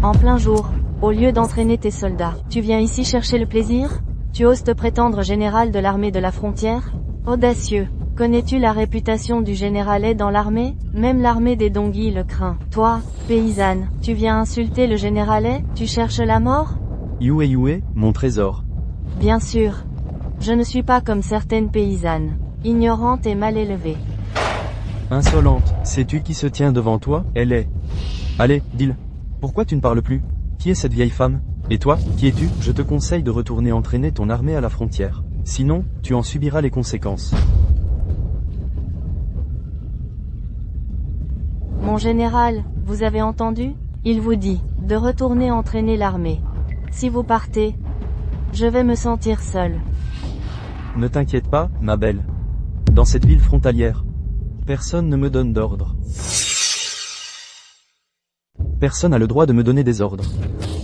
En plein jour, au lieu d'entraîner tes soldats, tu viens ici chercher le plaisir? Tu oses te prétendre général de l'armée de la frontière? Audacieux! Connais-tu la réputation du généralet dans l'armée? Même l'armée des Dongyi le craint. Toi, paysanne, tu viens insulter le généralet? Tu cherches la mort? Yue, mon trésor. Bien sûr. Je ne suis pas comme certaines paysannes. Ignorantes et mal élevées. Insolente, sais-tu qui se tient devant toi? Elle est... Allez, dis-le. Pourquoi tu ne parles plus? Qui est cette vieille femme? Et toi, qui es-tu? Je te conseille de retourner entraîner ton armée à la frontière. Sinon, tu en subiras les conséquences. Mon général, vous avez entendu? Il vous dit de retourner entraîner l'armée. Si vous partez, je vais me sentir seul. Ne t'inquiète pas, ma belle. Dans cette ville frontalière, personne ne me donne d'ordre. Personne n'a le droit de me donner des ordres.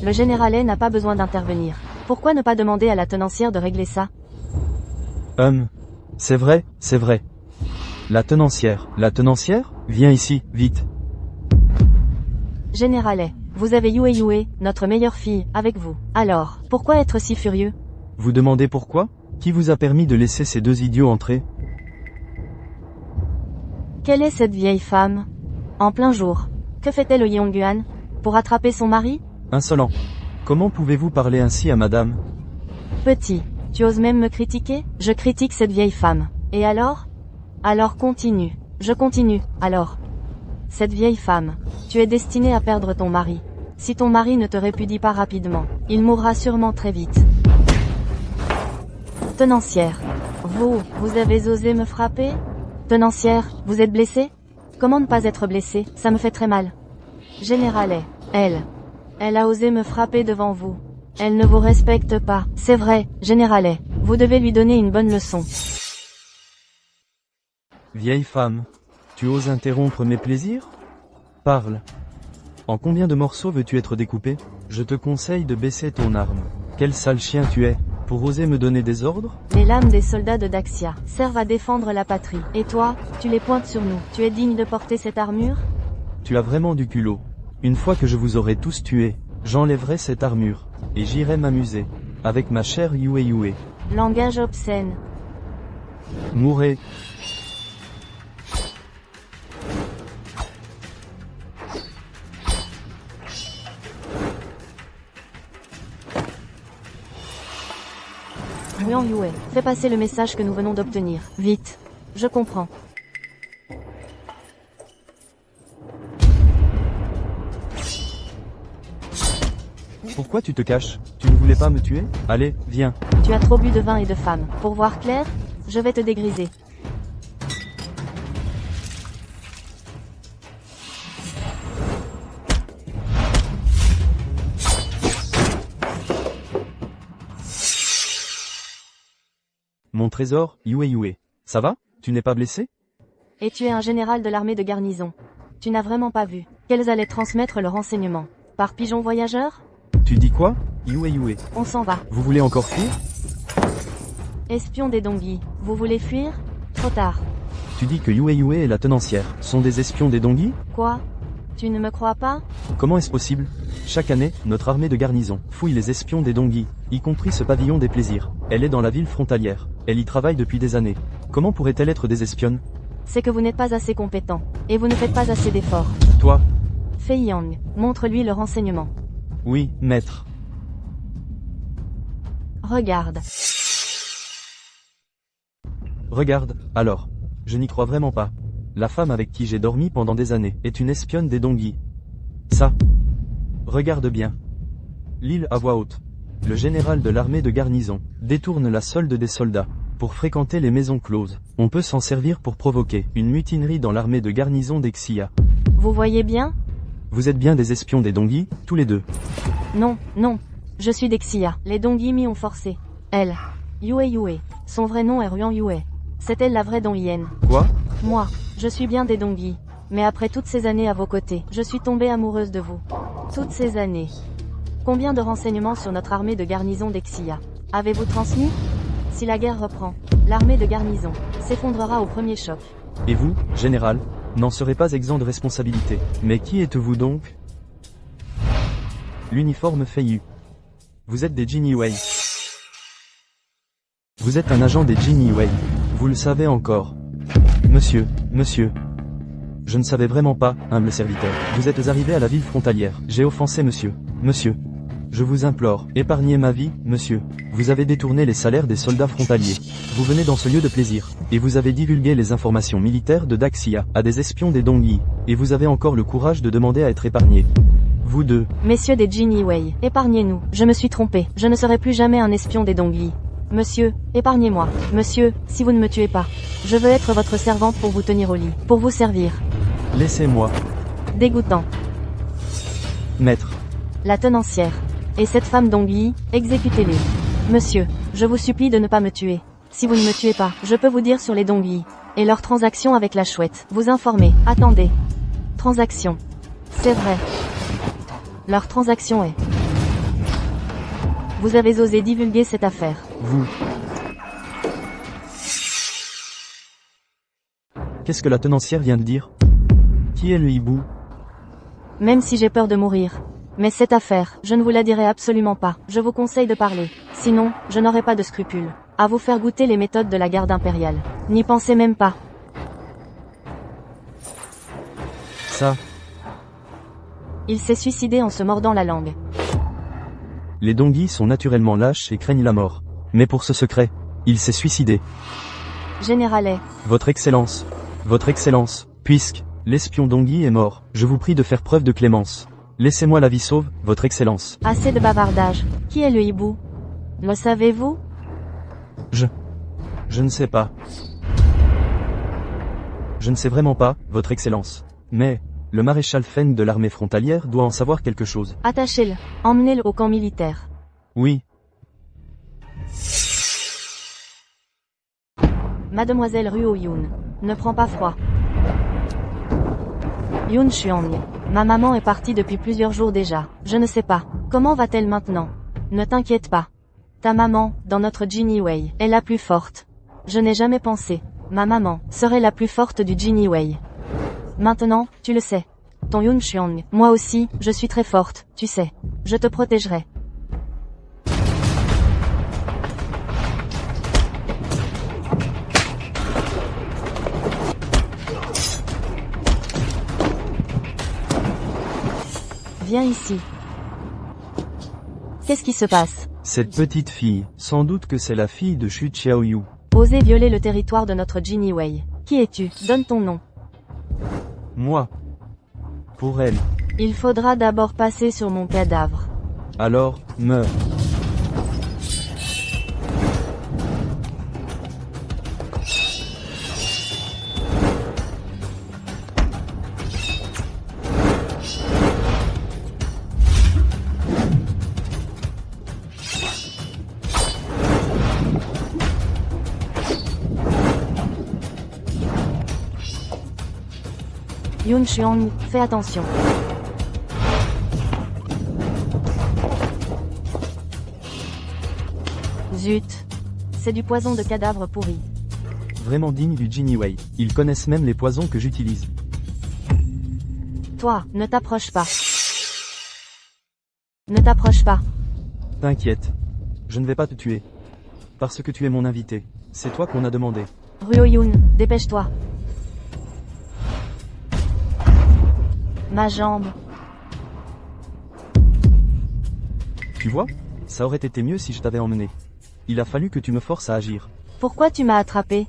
Le généralet n'a pas besoin d'intervenir. Pourquoi ne pas demander à la tenancière de régler ça? C'est vrai, c'est vrai. La tenancière, viens ici, vite. Généralet, vous avez Yue, notre meilleure fille, avec vous. Alors, pourquoi être si furieux? Vous demandez pourquoi? Qui vous a permis de laisser ces deux idiots entrer? Quelle est cette vieille femme? En plein jour. Que fait-elle au Yongguan? Pour attraper son mari? Insolent. Comment pouvez-vous parler ainsi à madame? Petit, tu oses même me critiquer? Je critique cette vieille femme. Et alors? Alors continue. Je continue, alors. Cette vieille femme, tu es destinée à perdre ton mari. Si ton mari ne te répudie pas rapidement, il mourra sûrement très vite. Tenancière. Vous avez osé me frapper? Tenancière, vous êtes blessée? Comment ne pas être blessée? Ça me fait très mal. Généralet, elle a osé me frapper devant vous. Elle ne vous respecte pas. C'est vrai, généralet. Vous devez lui donner une bonne leçon. Vieille femme. Tu oses interrompre mes plaisirs? Parle. En combien de morceaux veux-tu être découpé? Je te conseille de baisser ton arme. Quel sale chien tu es, pour oser me donner des ordres? Les lames des soldats de Daxia servent à défendre la patrie. Et toi, tu les pointes sur nous. Tu es digne de porter cette armure? Tu as vraiment du culot. Une fois que je vous aurai tous tués, j'enlèverai cette armure, et j'irai m'amuser, avec ma chère Yue Yue. Langage obscène. Mourez. Ruan Yue, fais passer le message que nous venons d'obtenir. Vite. Je comprends. Pourquoi tu te caches? Tu ne voulais pas me tuer? Allez, viens. Tu as trop bu de vin et de femmes. Pour voir clair, je vais te dégriser. Mon trésor, Yue Yue. Ça va? Tu n'es pas blessé? Et tu es un général de l'armée de garnison. Tu n'as vraiment pas vu qu'elles allaient transmettre le renseignement. Par pigeon voyageur? Tu dis quoi? Yue Yue. On s'en va. Vous voulez encore fuir? Espion des Dongyi. Vous voulez fuir? Trop tard. Tu dis que Yue Yue et la tenancière sont des espions des Dongyi? Quoi? Tu ne me crois pas? Comment est-ce possible? Chaque année, notre armée de garnison fouille les espions des Dongyi, y compris ce pavillon des plaisirs. Elle est dans la ville frontalière. Elle y travaille depuis des années. Comment pourrait-elle être des espionnes? C'est que vous n'êtes pas assez compétent. Et vous ne faites pas assez d'efforts. Toi? Fei Yang, montre-lui le renseignement. Oui, maître. Regarde. Regarde, alors. Je n'y crois vraiment pas. La femme avec qui j'ai dormi pendant des années est une espionne des Dongyi. Ça. Regarde bien. L'île à voix haute. Le général de l'armée de garnison détourne la solde des soldats pour fréquenter les maisons closes. On peut s'en servir pour provoquer une mutinerie dans l'armée de garnison d'Exia. Vous voyez bien? Vous êtes bien des espions des Dongyi, tous les deux. Non, non. Je suis d'Exia. Les Dongyi m'y ont forcé. Elle. Yue Yue. Son vrai nom est Ruan Yue. C'est elle la vraie Dongyienne. Quoi? Moi, je suis bien des Dongyi. Mais après toutes ces années à vos côtés, je suis tombée amoureuse de vous. Toutes ces années. Combien de renseignements sur notre armée de garnison d'Exia avez-vous transmis? Si la guerre reprend, l'armée de garnison s'effondrera au premier choc. Et vous, général, n'en serez pas exempt de responsabilité. Mais qui êtes-vous donc? L'uniforme Feiyu. Vous êtes des Jin Wei. Vous êtes un agent des Jin Wei. Vous le savez encore. Monsieur. Je ne savais vraiment pas, humble serviteur. Vous êtes arrivé à la ville frontalière. J'ai offensé monsieur. Je vous implore, épargnez ma vie, monsieur. Vous avez détourné les salaires des soldats frontaliers. Vous venez dans ce lieu de plaisir, et vous avez divulgué les informations militaires de Daxia à des espions des Dongyi. Et vous avez encore le courage de demander à être épargné. Vous deux. Messieurs des Jin Wei, épargnez-nous. Je me suis trompé. Je ne serai plus jamais un espion des Dongyi. Monsieur, épargnez-moi. Monsieur, si vous ne me tuez pas, je veux être votre servante pour vous tenir au lit, pour vous servir. Laissez-moi. Dégoûtant. Maître. La tenancière. Et cette femme Dongyi, exécutez-les. Monsieur, je vous supplie de ne pas me tuer. Si vous ne me tuez pas, je peux vous dire sur les Dongyi. Et leur transaction avec la chouette. Vous informer. Attendez. Transaction. C'est vrai. Leur transaction est... Vous avez osé divulguer cette affaire. Vous. Qu'est-ce que la tenancière vient de dire? Qui est le hibou? Même si j'ai peur de mourir. Mais cette affaire, je ne vous la dirai absolument pas. Je vous conseille de parler. Sinon, je n'aurai pas de scrupules à vous faire goûter les méthodes de la garde impériale. N'y pensez même pas. Ça. Il s'est suicidé en se mordant la langue. Les Dongyi sont naturellement lâches et craignent la mort. Mais pour ce secret, il s'est suicidé. Généralet. Votre Excellence, puisque l'espion Dongyi est mort, je vous prie de faire preuve de clémence. Laissez-moi la vie sauve, Votre Excellence. Assez de bavardage. Qui est le hibou? Le savez-vous? Je ne sais pas. Je ne sais vraiment pas, Votre Excellence. Mais, le maréchal Feng de l'armée frontalière doit en savoir quelque chose. Attachez-le. Emmenez-le au camp militaire. Oui. Mademoiselle Ruo Yun. Ne prends pas froid. Yun Xuang. Ma maman est partie depuis plusieurs jours déjà. Je ne sais pas. Comment va-t-elle maintenant? Ne t'inquiète pas. Ta maman, dans notre Genie Way, est la plus forte. Je n'ai jamais pensé. Ma maman serait la plus forte du Genie Way. Maintenant, tu le sais. Ton Yun Xuang. Moi aussi, je suis très forte, tu sais. Je te protégerai. Viens ici. Qu'est-ce qui se passe? Cette petite fille, sans doute que c'est la fille de Xu Xiaoyu. Oser violer le territoire de notre Genie Way. Qui es-tu? Donne ton nom. Moi. Pour elle. Il faudra d'abord passer sur mon cadavre. Alors, meurs. Yun Xuang, fais attention. Zut. C'est du poison de cadavre pourri. Vraiment digne du Genie Way. Ils connaissent même les poisons que j'utilise. Toi, ne t'approche pas. Ne t'approche pas. T'inquiète. Je ne vais pas te tuer. Parce que tu es mon invité. C'est toi qu'on a demandé. Ruoyun, dépêche-toi. Ma jambe. Tu vois? Ça aurait été mieux si je t'avais emmené. Il a fallu que tu me forces à agir. Pourquoi tu m'as attrapé?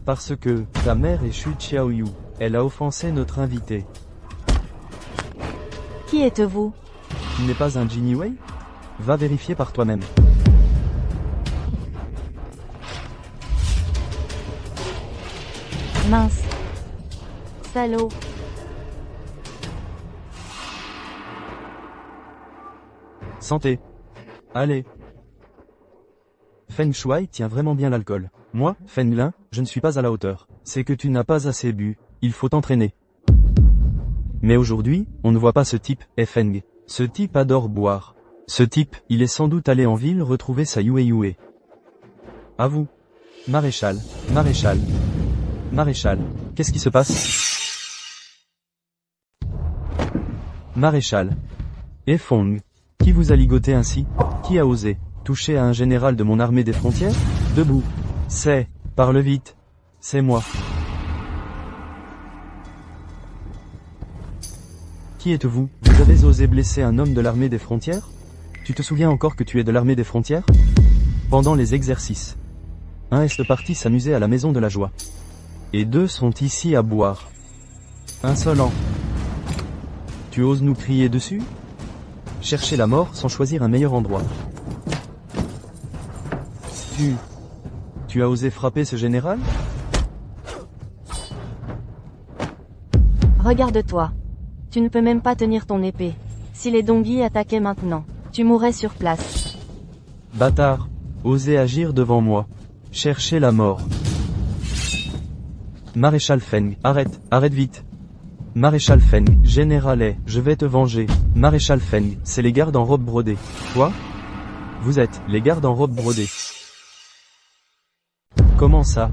Parce que, ta mère est Xu Xiaoyu. Elle a offensé notre invité. Qui êtes-vous? Tu n'es pas un Genie Way? Va vérifier par toi-même. Mince. Salaud. Santé. Allez. Feng Shui tient vraiment bien l'alcool. Moi, Feng Lin, je ne suis pas à la hauteur. C'est que tu n'as pas assez bu, il faut t'entraîner. Mais aujourd'hui, on ne voit pas ce type, Feng. Ce type adore boire. Ce type, il est sans doute allé en ville retrouver sa Yue Yue. À vous. Maréchal, maréchal, maréchal, qu'est-ce qui se passe? Maréchal. Et Fong. Qui vous a ligoté ainsi? Qui a osé toucher à un général de mon armée des frontières? Debout. C'est, parle vite. C'est moi. Qui êtes-vous? Vous avez osé blesser un homme de l'armée des frontières? Tu te souviens encore que tu es de l'armée des frontières? Pendant les exercices. Un est parti s'amuser à la maison de la joie. Et deux sont ici à boire. Insolent. Tu oses nous crier dessus? Chercher la mort sans choisir un meilleur endroit. Tu as osé frapper ce général? Regarde-toi. Tu ne peux même pas tenir ton épée. Si les Dongyi attaquaient maintenant, tu mourrais sur place. Bâtard. Osez agir devant moi. Cherchez la mort. Maréchal Feng, arrête, arrête vite. Maréchal Feng, général, je vais te venger. Maréchal Feng, c'est les gardes en robe brodée. Quoi? Vous êtes les gardes en robe brodée. Comment ça?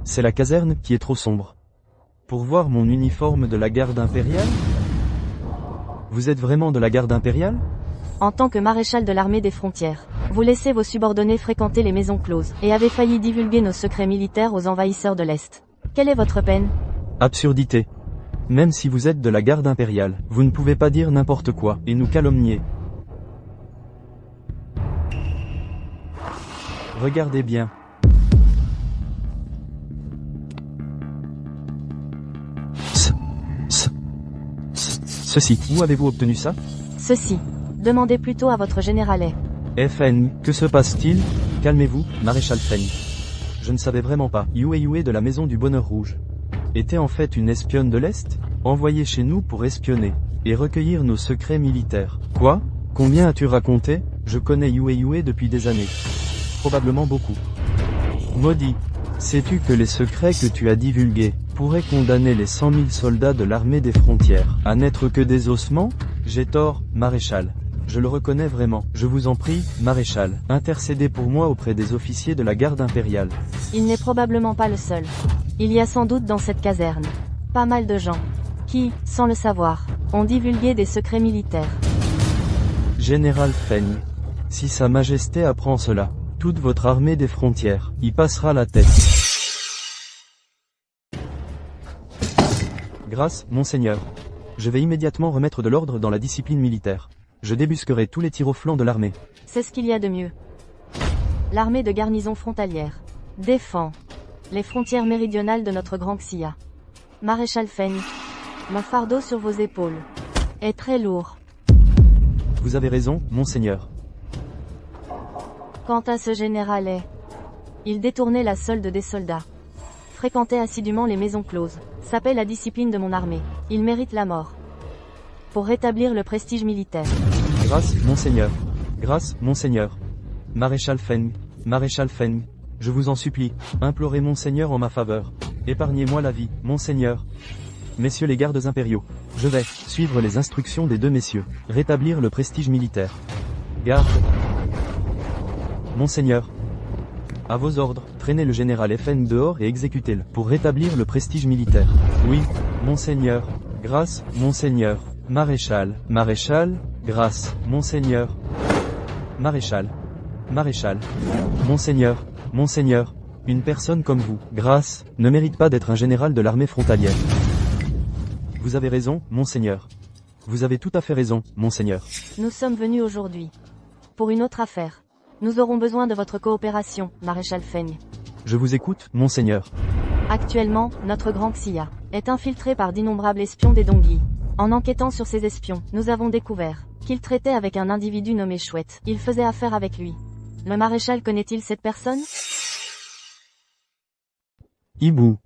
C'est la caserne qui est trop sombre. Pour voir mon uniforme de la garde impériale? Vous êtes vraiment de la garde impériale? En tant que maréchal de l'armée des frontières, vous laissez vos subordonnés fréquenter les maisons closes, et avez failli divulguer nos secrets militaires aux envahisseurs de l'Est. Quelle est votre peine? Absurdité. Même si vous êtes de la garde impériale, vous ne pouvez pas dire n'importe quoi, et nous calomnier. Regardez bien. Ceci, où avez-vous obtenu ça? Ceci. Demandez plutôt à votre général. FN, que se passe-t-il? Calmez-vous, maréchal Feng. Je ne savais vraiment pas. Yue Yue de la maison du bonheur rouge était en fait une espionne de l'Est, envoyée chez nous pour espionner et recueillir nos secrets militaires. Quoi? Combien as-tu raconté? Je connais Yue Yue depuis des années. Probablement beaucoup. Maudit. Sais-tu que les secrets que tu as divulgués pourraient condamner les 100 000 soldats de l'armée des frontières à n'être que des ossements? J'ai tort, maréchal. Je le reconnais vraiment. Je vous en prie, maréchal, intercédez pour moi auprès des officiers de la garde impériale. Il n'est probablement pas le seul. Il y a sans doute dans cette caserne pas mal de gens qui, sans le savoir, ont divulgué des secrets militaires. Général Feigne, si Sa Majesté apprend cela, toute votre armée des frontières y passera la tête. Grâce, monseigneur. Je vais immédiatement remettre de l'ordre dans la discipline militaire. Je débusquerai tous les tirs au flanc de l'armée. C'est ce qu'il y a de mieux. L'armée de garnison frontalière défend les frontières méridionales de notre grand Xia. Maréchal Feigne, le fardeau sur vos épaules est très lourd. Vous avez raison, monseigneur. Quant à ce général il détournait la solde des soldats, fréquentait assidûment les maisons closes, sapait la discipline de mon armée. Il mérite la mort. Pour rétablir le prestige militaire. Grâce, monseigneur. Grâce, monseigneur. Maréchal Feigne, je vous en supplie, implorez monseigneur en ma faveur. Épargnez-moi la vie, monseigneur. Messieurs les gardes impériaux, je vais suivre les instructions des deux messieurs, rétablir le prestige militaire. Garde. Monseigneur. À vos ordres, traînez le général FN dehors et exécutez-le, pour rétablir le prestige militaire. Oui, monseigneur. Grâce, monseigneur. Maréchal, grâce, monseigneur. Maréchal, monseigneur, une personne comme vous, grâce, ne mérite pas d'être un général de l'armée frontalière. Vous avez raison, monseigneur. Vous avez tout à fait raison, monseigneur. Nous sommes venus aujourd'hui pour une autre affaire. Nous aurons besoin de votre coopération, maréchal Feigne. Je vous écoute, monseigneur. Actuellement, notre grand Xia est infiltré par d'innombrables espions des Dongyi. En enquêtant sur ces espions, nous avons découvert qu'il traitait avec un individu nommé Chouette. Il faisait affaire avec lui. Le maréchal connaît-il cette personne? Hibou.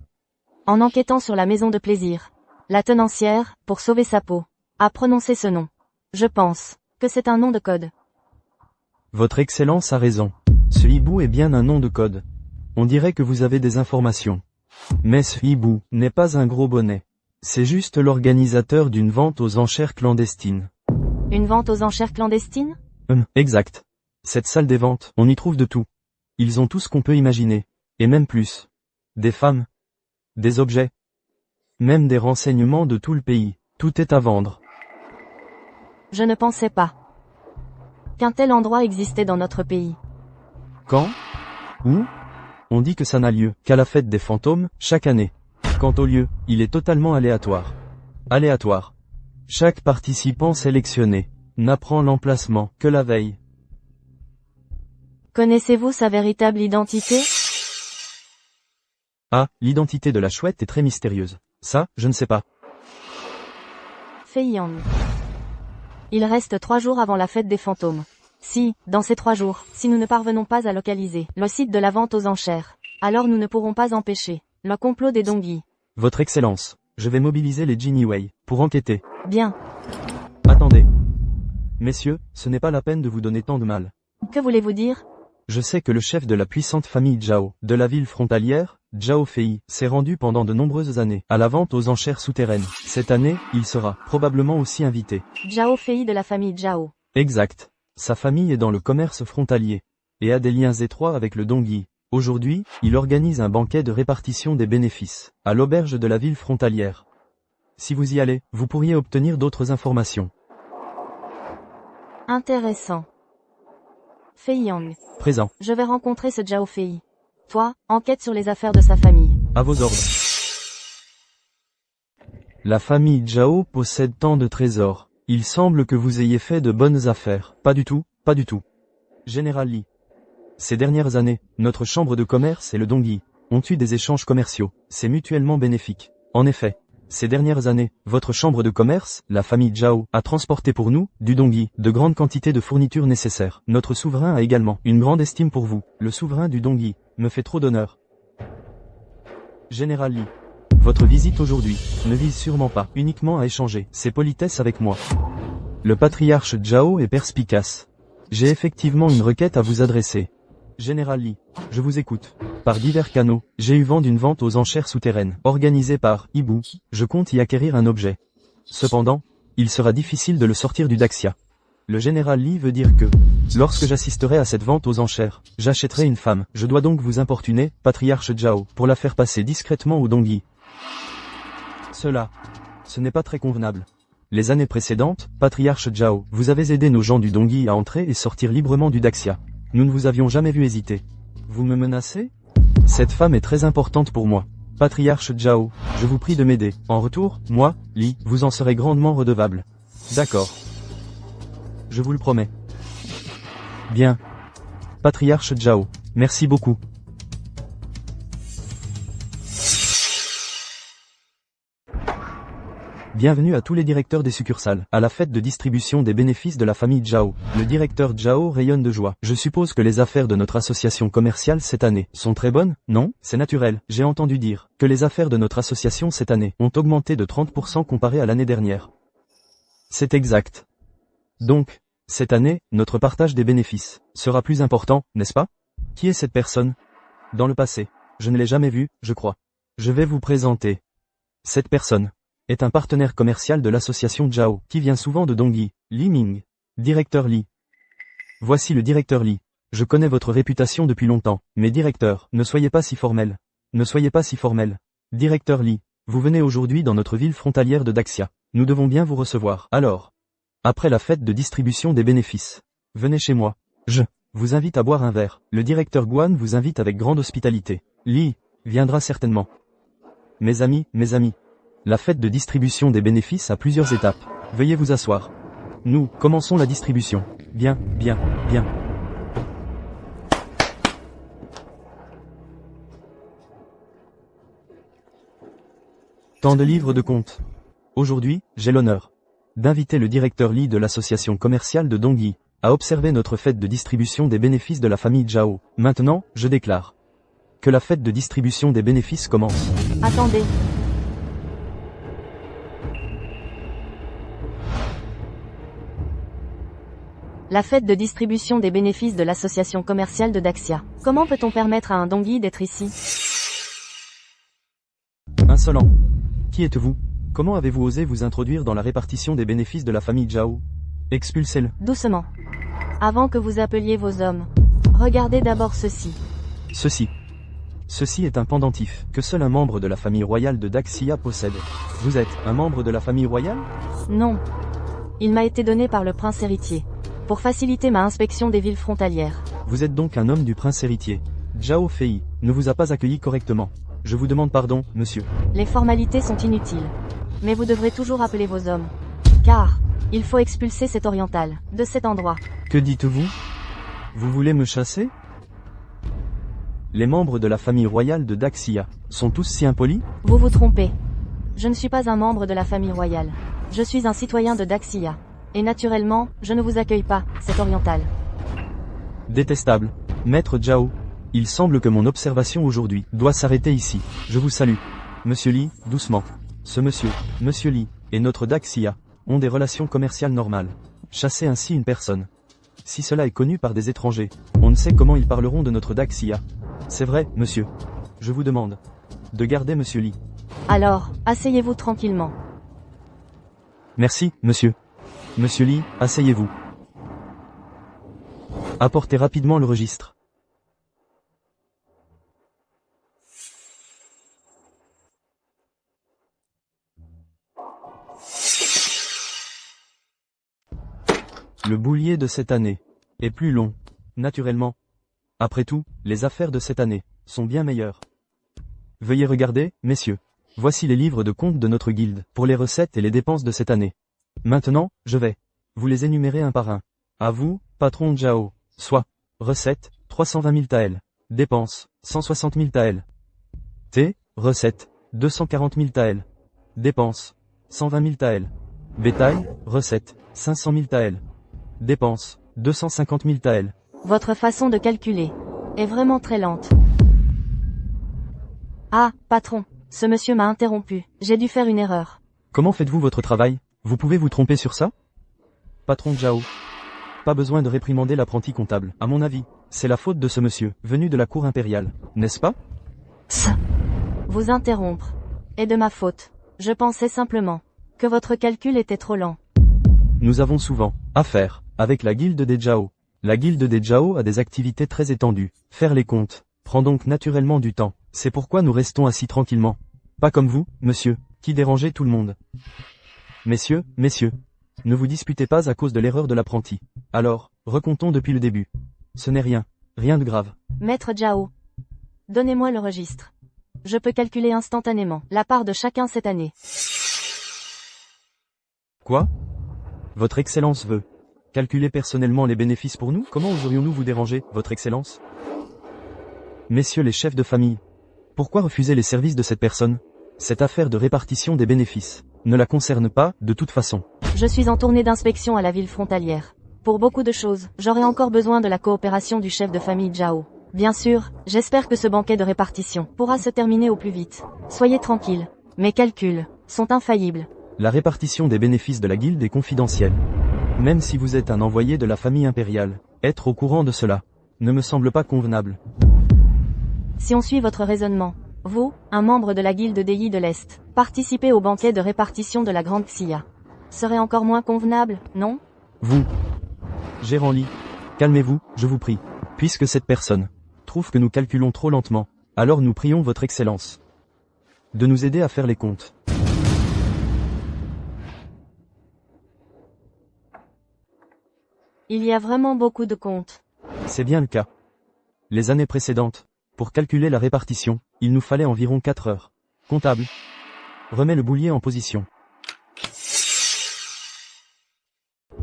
En enquêtant sur la maison de plaisir, la tenancière, pour sauver sa peau, a prononcé ce nom. Je pense que c'est un nom de code. Votre Excellence a raison. Ce hibou est bien un nom de code. On dirait que vous avez des informations. Mais ce hibou n'est pas un gros bonnet. C'est juste l'organisateur d'une vente aux enchères clandestines. Une vente aux enchères clandestines? Exact. Cette salle des ventes, on y trouve de tout. Ils ont tout ce qu'on peut imaginer. Et même plus. Des femmes. Des objets. Même des renseignements de tout le pays. Tout est à vendre. Je ne pensais pas qu'un tel endroit existait dans notre pays. Quand? Où? On dit que ça n'a lieu qu'à la fête des fantômes, chaque année. Quant au lieu, il est totalement aléatoire. Aléatoire. Chaque participant sélectionné n'apprend l'emplacement que la veille. Connaissez-vous sa véritable identité? Ah, l'identité de la chouette est très mystérieuse. Ça, je ne sais pas. Fei Yang. Il reste 3 jours avant la fête des fantômes. Si, dans ces 3 jours, si nous ne parvenons pas à localiser le site de la vente aux enchères, alors nous ne pourrons pas empêcher le complot des Dongyi. Votre Excellence, je vais mobiliser les Jinniwei pour enquêter. Bien. Attendez. Messieurs, ce n'est pas la peine de vous donner tant de mal. Que voulez-vous dire? Je sais que le chef de la puissante famille Zhao, de la ville frontalière, Zhao Fei, s'est rendu pendant de nombreuses années à la vente aux enchères souterraines. Cette année, il sera probablement aussi invité. Zhao Fei de la famille Zhao. Exact. Sa famille est dans le commerce frontalier et a des liens étroits avec le Dongyi. Aujourd'hui, il organise un banquet de répartition des bénéfices à l'auberge de la ville frontalière. Si vous y allez, vous pourriez obtenir d'autres informations. Intéressant. Fei Yang. Présent. Je vais rencontrer ce Zhao Fei. Toi, enquête sur les affaires de sa famille. À vos ordres. La famille Zhao possède tant de trésors. Il semble que vous ayez fait de bonnes affaires. Pas du tout, pas du tout. Général Li. Ces dernières années, notre chambre de commerce et le Dongyi ont eu des échanges commerciaux. C'est mutuellement bénéfique. En effet, ces dernières années, votre chambre de commerce, la famille Zhao, a transporté pour nous, du Dongyi, de grandes quantités de fournitures nécessaires. Notre souverain a également une grande estime pour vous. Le souverain du Dongyi me fait trop d'honneur. Général Li. Votre visite aujourd'hui ne vise sûrement pas uniquement à échanger ses politesses avec moi. Le patriarche Zhao est perspicace. J'ai effectivement une requête à vous adresser. Général Li, je vous écoute. Par divers canaux, j'ai eu vent d'une vente aux enchères souterraines, organisée par Hibou. Je compte y acquérir un objet. Cependant, il sera difficile de le sortir du Daxia. Le général Lee veut dire que, lorsque j'assisterai à cette vente aux enchères, j'achèterai une femme. Je dois donc vous importuner, patriarche Zhao, pour la faire passer discrètement au Dongyi. Ce n'est pas très convenable. Les années précédentes, patriarche Zhao, vous avez aidé nos gens du Dongyi à entrer et sortir librement du Daxia. Nous ne vous avions jamais vu hésiter. Vous me menacez? Cette femme est très importante pour moi. Patriarche Zhao, je vous prie de m'aider. En retour, moi, Li, vous en serez grandement redevable. D'accord. Je vous le promets. Bien. Patriarche Zhao, merci beaucoup. Bienvenue à tous les directeurs des succursales, à la fête de distribution des bénéfices de la famille Zhao. Le directeur Zhao rayonne de joie. Je suppose que les affaires de notre association commerciale cette année sont très bonnes, non? C'est naturel. J'ai entendu dire que les affaires de notre association cette année ont augmenté de 30% comparé à l'année dernière. C'est exact. Donc, cette année, notre partage des bénéfices sera plus important, n'est-ce pas? Qui est cette personne? Dans le passé, je ne l'ai jamais vue, je crois. Je vais vous présenter. Cette personne est un partenaire commercial de l'association Zhao, qui vient souvent de Dongyi. Li Ming. Directeur Li. Voici le directeur Li. Je connais votre réputation depuis longtemps, mais directeur, ne soyez pas si formel. Ne soyez pas si formel. Directeur Li, vous venez aujourd'hui dans notre ville frontalière de Daxia. Nous devons bien vous recevoir. Alors, après la fête de distribution des bénéfices, venez chez moi. Je vous invite à boire un verre. Le directeur Guan vous invite avec grande hospitalité. Li viendra certainement. Mes amis, la fête de distribution des bénéfices a plusieurs étapes. Veuillez vous asseoir. Nous commençons la distribution. Bien. Tant de livres de compte. Aujourd'hui, j'ai l'honneur d'inviter le directeur Li de l'association commerciale de Dongyi à observer notre fête de distribution des bénéfices de la famille Zhao. Maintenant, je déclare que la fête de distribution des bénéfices commence. Attendez. La fête de distribution des bénéfices de l'association commerciale de Daxia. Comment peut-on permettre à un Dongyi d'être ici? Insolent. Qui êtes-vous? Comment avez-vous osé vous introduire dans la répartition des bénéfices de la famille Zhao? Expulsez-le. Doucement. Avant que vous appeliez vos hommes, regardez d'abord ceci. Ceci est un pendentif que seul un membre de la famille royale de Daxia possède. Vous êtes un membre de la famille royale? Non. Il m'a été donné par le prince héritier, pour faciliter ma inspection des villes frontalières. Vous êtes donc un homme du prince héritier. Zhao Fei ne vous a pas accueilli correctement. Je vous demande pardon, monsieur. Les formalités sont inutiles. Mais vous devrez toujours appeler vos hommes. Car, il faut expulser cet oriental, de cet endroit. Que dites-vous? Vous voulez me chasser? Les membres de la famille royale de Daxia sont tous si impolis? Vous vous trompez. Je ne suis pas un membre de la famille royale. Je suis un citoyen de Daxia. Et naturellement, je ne vous accueille pas, cet oriental. Détestable. Maître Zhao, il semble que mon observation aujourd'hui doit s'arrêter ici. Je vous salue. Monsieur Li, doucement. Ce monsieur Li, et notre Daxia, ont des relations commerciales normales. Chasser ainsi une personne. Si cela est connu par des étrangers, on ne sait comment ils parleront de notre Daxia. C'est vrai, monsieur. Je vous demande de garder monsieur Li. Alors, asseyez-vous tranquillement. Merci, monsieur. Monsieur Li, asseyez-vous. Apportez rapidement le registre. Le boulier de cette année est plus long, naturellement. Après tout, les affaires de cette année sont bien meilleures. Veuillez regarder, messieurs. Voici les livres de compte de notre guilde, pour les recettes et les dépenses de cette année. Maintenant, je vais vous les énumérer un par un. À vous, patron Zhao. Soit, recettes, 320 000 taels. Dépenses, 160 000 taels. T, recettes, 240 000 taels. Dépenses, 120 000 taels. Bétail, recettes, 500 000 taels. Dépenses, 250 000 taels. Votre façon de calculer est vraiment très lente. Ah, patron, ce monsieur m'a interrompu. J'ai dû faire une erreur. Comment faites-vous votre travail? Vous pouvez vous tromper sur ça? Patron Zhao. Pas besoin de réprimander l'apprenti comptable. À mon avis, c'est la faute de ce monsieur, venu de la cour impériale, n'est-ce pas? Vous interrompre. Et de ma faute. Je pensais simplement que votre calcul était trop lent. Nous avons souvent affaire avec la guilde des Jao. La guilde des Jao a des activités très étendues. Faire les comptes prend donc naturellement du temps. C'est pourquoi nous restons assis tranquillement. Pas comme vous, monsieur, qui dérangez tout le monde. Messieurs, ne vous disputez pas à cause de l'erreur de l'apprenti. Alors, recomptons depuis le début. Ce n'est rien de grave. Maître Jao. Donnez-moi le registre. Je peux calculer instantanément la part de chacun cette année. Quoi? Votre Excellence veut calculer personnellement les bénéfices pour nous? Comment oserions-nous vous déranger, Votre Excellence? Messieurs les chefs de famille, pourquoi refuser les services de cette personne? Cette affaire de répartition des bénéfices ne la concerne pas, de toute façon. Je suis en tournée d'inspection à la ville frontalière. Pour beaucoup de choses, j'aurai encore besoin de la coopération du chef de famille Jao. Bien sûr, j'espère que ce banquet de répartition pourra se terminer au plus vite. Soyez tranquille. Mes calculs sont infaillibles. La répartition des bénéfices de la guilde est confidentielle. Même si vous êtes un envoyé de la famille impériale, être au courant de cela ne me semble pas convenable. Si on suit votre raisonnement, vous, un membre de la guilde des Yi de l'Est, participez au banquet de répartition de la Grande Xia. Serait encore moins convenable, non? Vous, gérant Li, calmez-vous, je vous prie. Puisque cette personne trouve que nous calculons trop lentement, alors nous prions Votre Excellence de nous aider à faire les comptes. Il y a vraiment beaucoup de comptes. C'est bien le cas. Les années précédentes, pour calculer la répartition, il nous fallait environ 4 heures. Comptable, remets le boulier en position.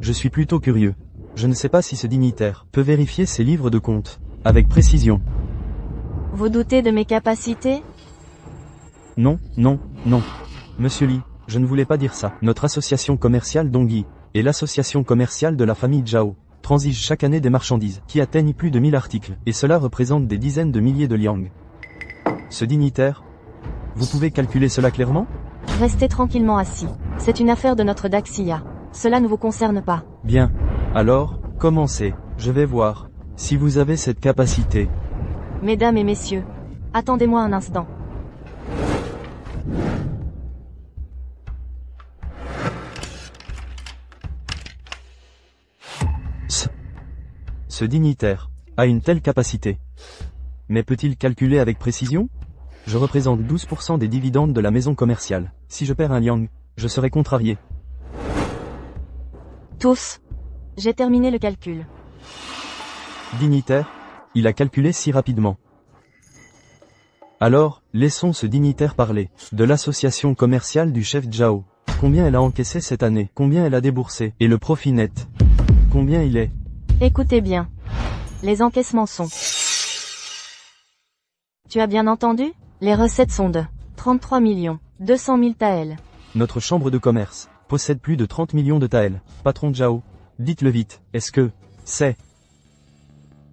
Je suis plutôt curieux. Je ne sais pas si ce dignitaire peut vérifier ses livres de comptes avec précision. Vous doutez de mes capacités? Non. Monsieur Li, je ne voulais pas dire ça. Notre association commerciale Dongyi et l'association commerciale de la famille Zhao transigent chaque année des marchandises qui atteignent plus de 1000 articles, et cela représente des dizaines de milliers de liang. Ce dignitaire, vous pouvez calculer cela clairement? Restez tranquillement assis. C'est une affaire de notre Daxia. Cela ne vous concerne pas. Bien. Alors, commencez. Je vais voir si vous avez cette capacité. Mesdames et messieurs, attendez-moi un instant. Ce dignitaire a une telle capacité. Mais peut-il calculer avec précision? Je représente 12% des dividendes de la maison commerciale. Si je perds un liang, je serai contrarié. Tous. J'ai terminé le calcul. Dignitaire, il a calculé si rapidement. Alors, laissons ce dignitaire parler. De l'association commerciale du chef Zhao. Combien elle a encaissé cette année? Combien elle a déboursé? Et le profit net? Combien il est? Écoutez bien. Les encaissements sont... Tu as bien entendu? Les recettes sont de 33 200 000 taels. Notre chambre de commerce possède plus de 30 millions de taels. Patron Zhao, dites-le vite, est-ce que c'est...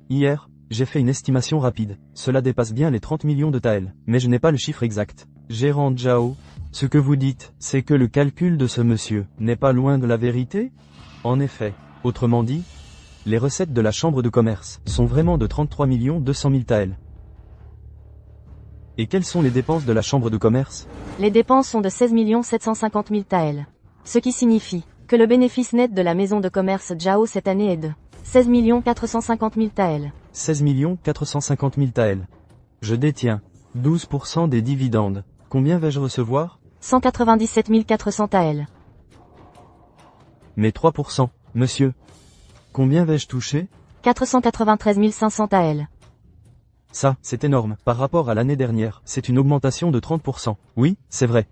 Hier, j'ai fait une estimation rapide. Cela dépasse bien les 30 millions de taels, mais je n'ai pas le chiffre exact. Gérant Zhao, ce que vous dites, c'est que le calcul de ce monsieur n'est pas loin de la vérité? En effet, autrement dit, les recettes de la chambre de commerce sont vraiment de 33 200 000 taels. Et quelles sont les dépenses de la chambre de commerce? Les dépenses sont de 16 750 000 taels. Ce qui signifie que le bénéfice net de la maison de commerce Zhao cette année est de 16 450 000 taels. 16 450 000 taels. Je détiens 12% des dividendes. Combien vais-je recevoir? 197 400 taels. Mais 3%, monsieur. Combien vais-je toucher? 493 500 taels. Ça, c'est énorme. Par rapport à l'année dernière, c'est une augmentation de 30%. Oui, c'est vrai.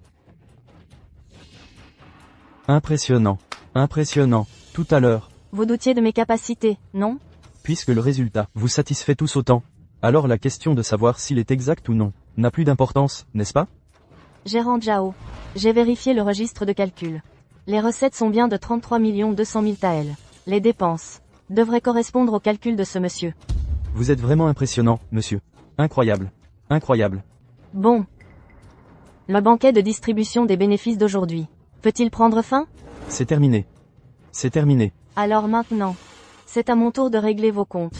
Impressionnant. Tout à l'heure. Vous doutiez de mes capacités, non? Puisque le résultat vous satisfait tous autant, alors la question de savoir s'il est exact ou non n'a plus d'importance, n'est-ce pas? Gérant Zhao, j'ai vérifié le registre de calcul. Les recettes sont bien de 33 200 000 taels. Les dépenses devraient correspondre au calcul de ce monsieur. Vous êtes vraiment impressionnant, monsieur. Incroyable. Bon. Le banquet de distribution des bénéfices d'aujourd'hui peut-il prendre fin? C'est terminé. Alors maintenant, C'est à mon tour de régler vos comptes.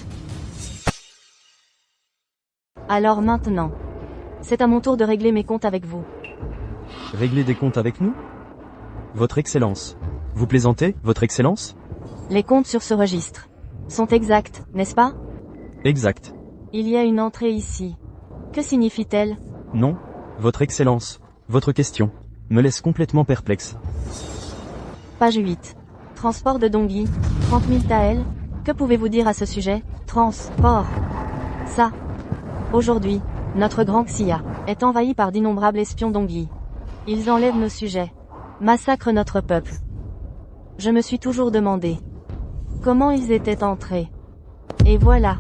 Alors maintenant, c'est à mon tour de régler mes comptes avec vous. Régler des comptes avec nous? Votre Excellence. Vous plaisantez, Votre Excellence? Les comptes sur ce registre sont exacts, n'est-ce pas? Exact. Il y a une entrée ici. Que signifie-t-elle? Non, Votre Excellence. Votre question me laisse complètement perplexe. Page 8. Transport de Dongyi, 30 000 taels. Que pouvez-vous dire à ce sujet? Transport. Ça. Aujourd'hui, notre grand Xia est envahi par d'innombrables espions Dongyi. Ils enlèvent nos sujets, massacrent notre peuple. Je me suis toujours demandé comment ils étaient entrés. Et voilà.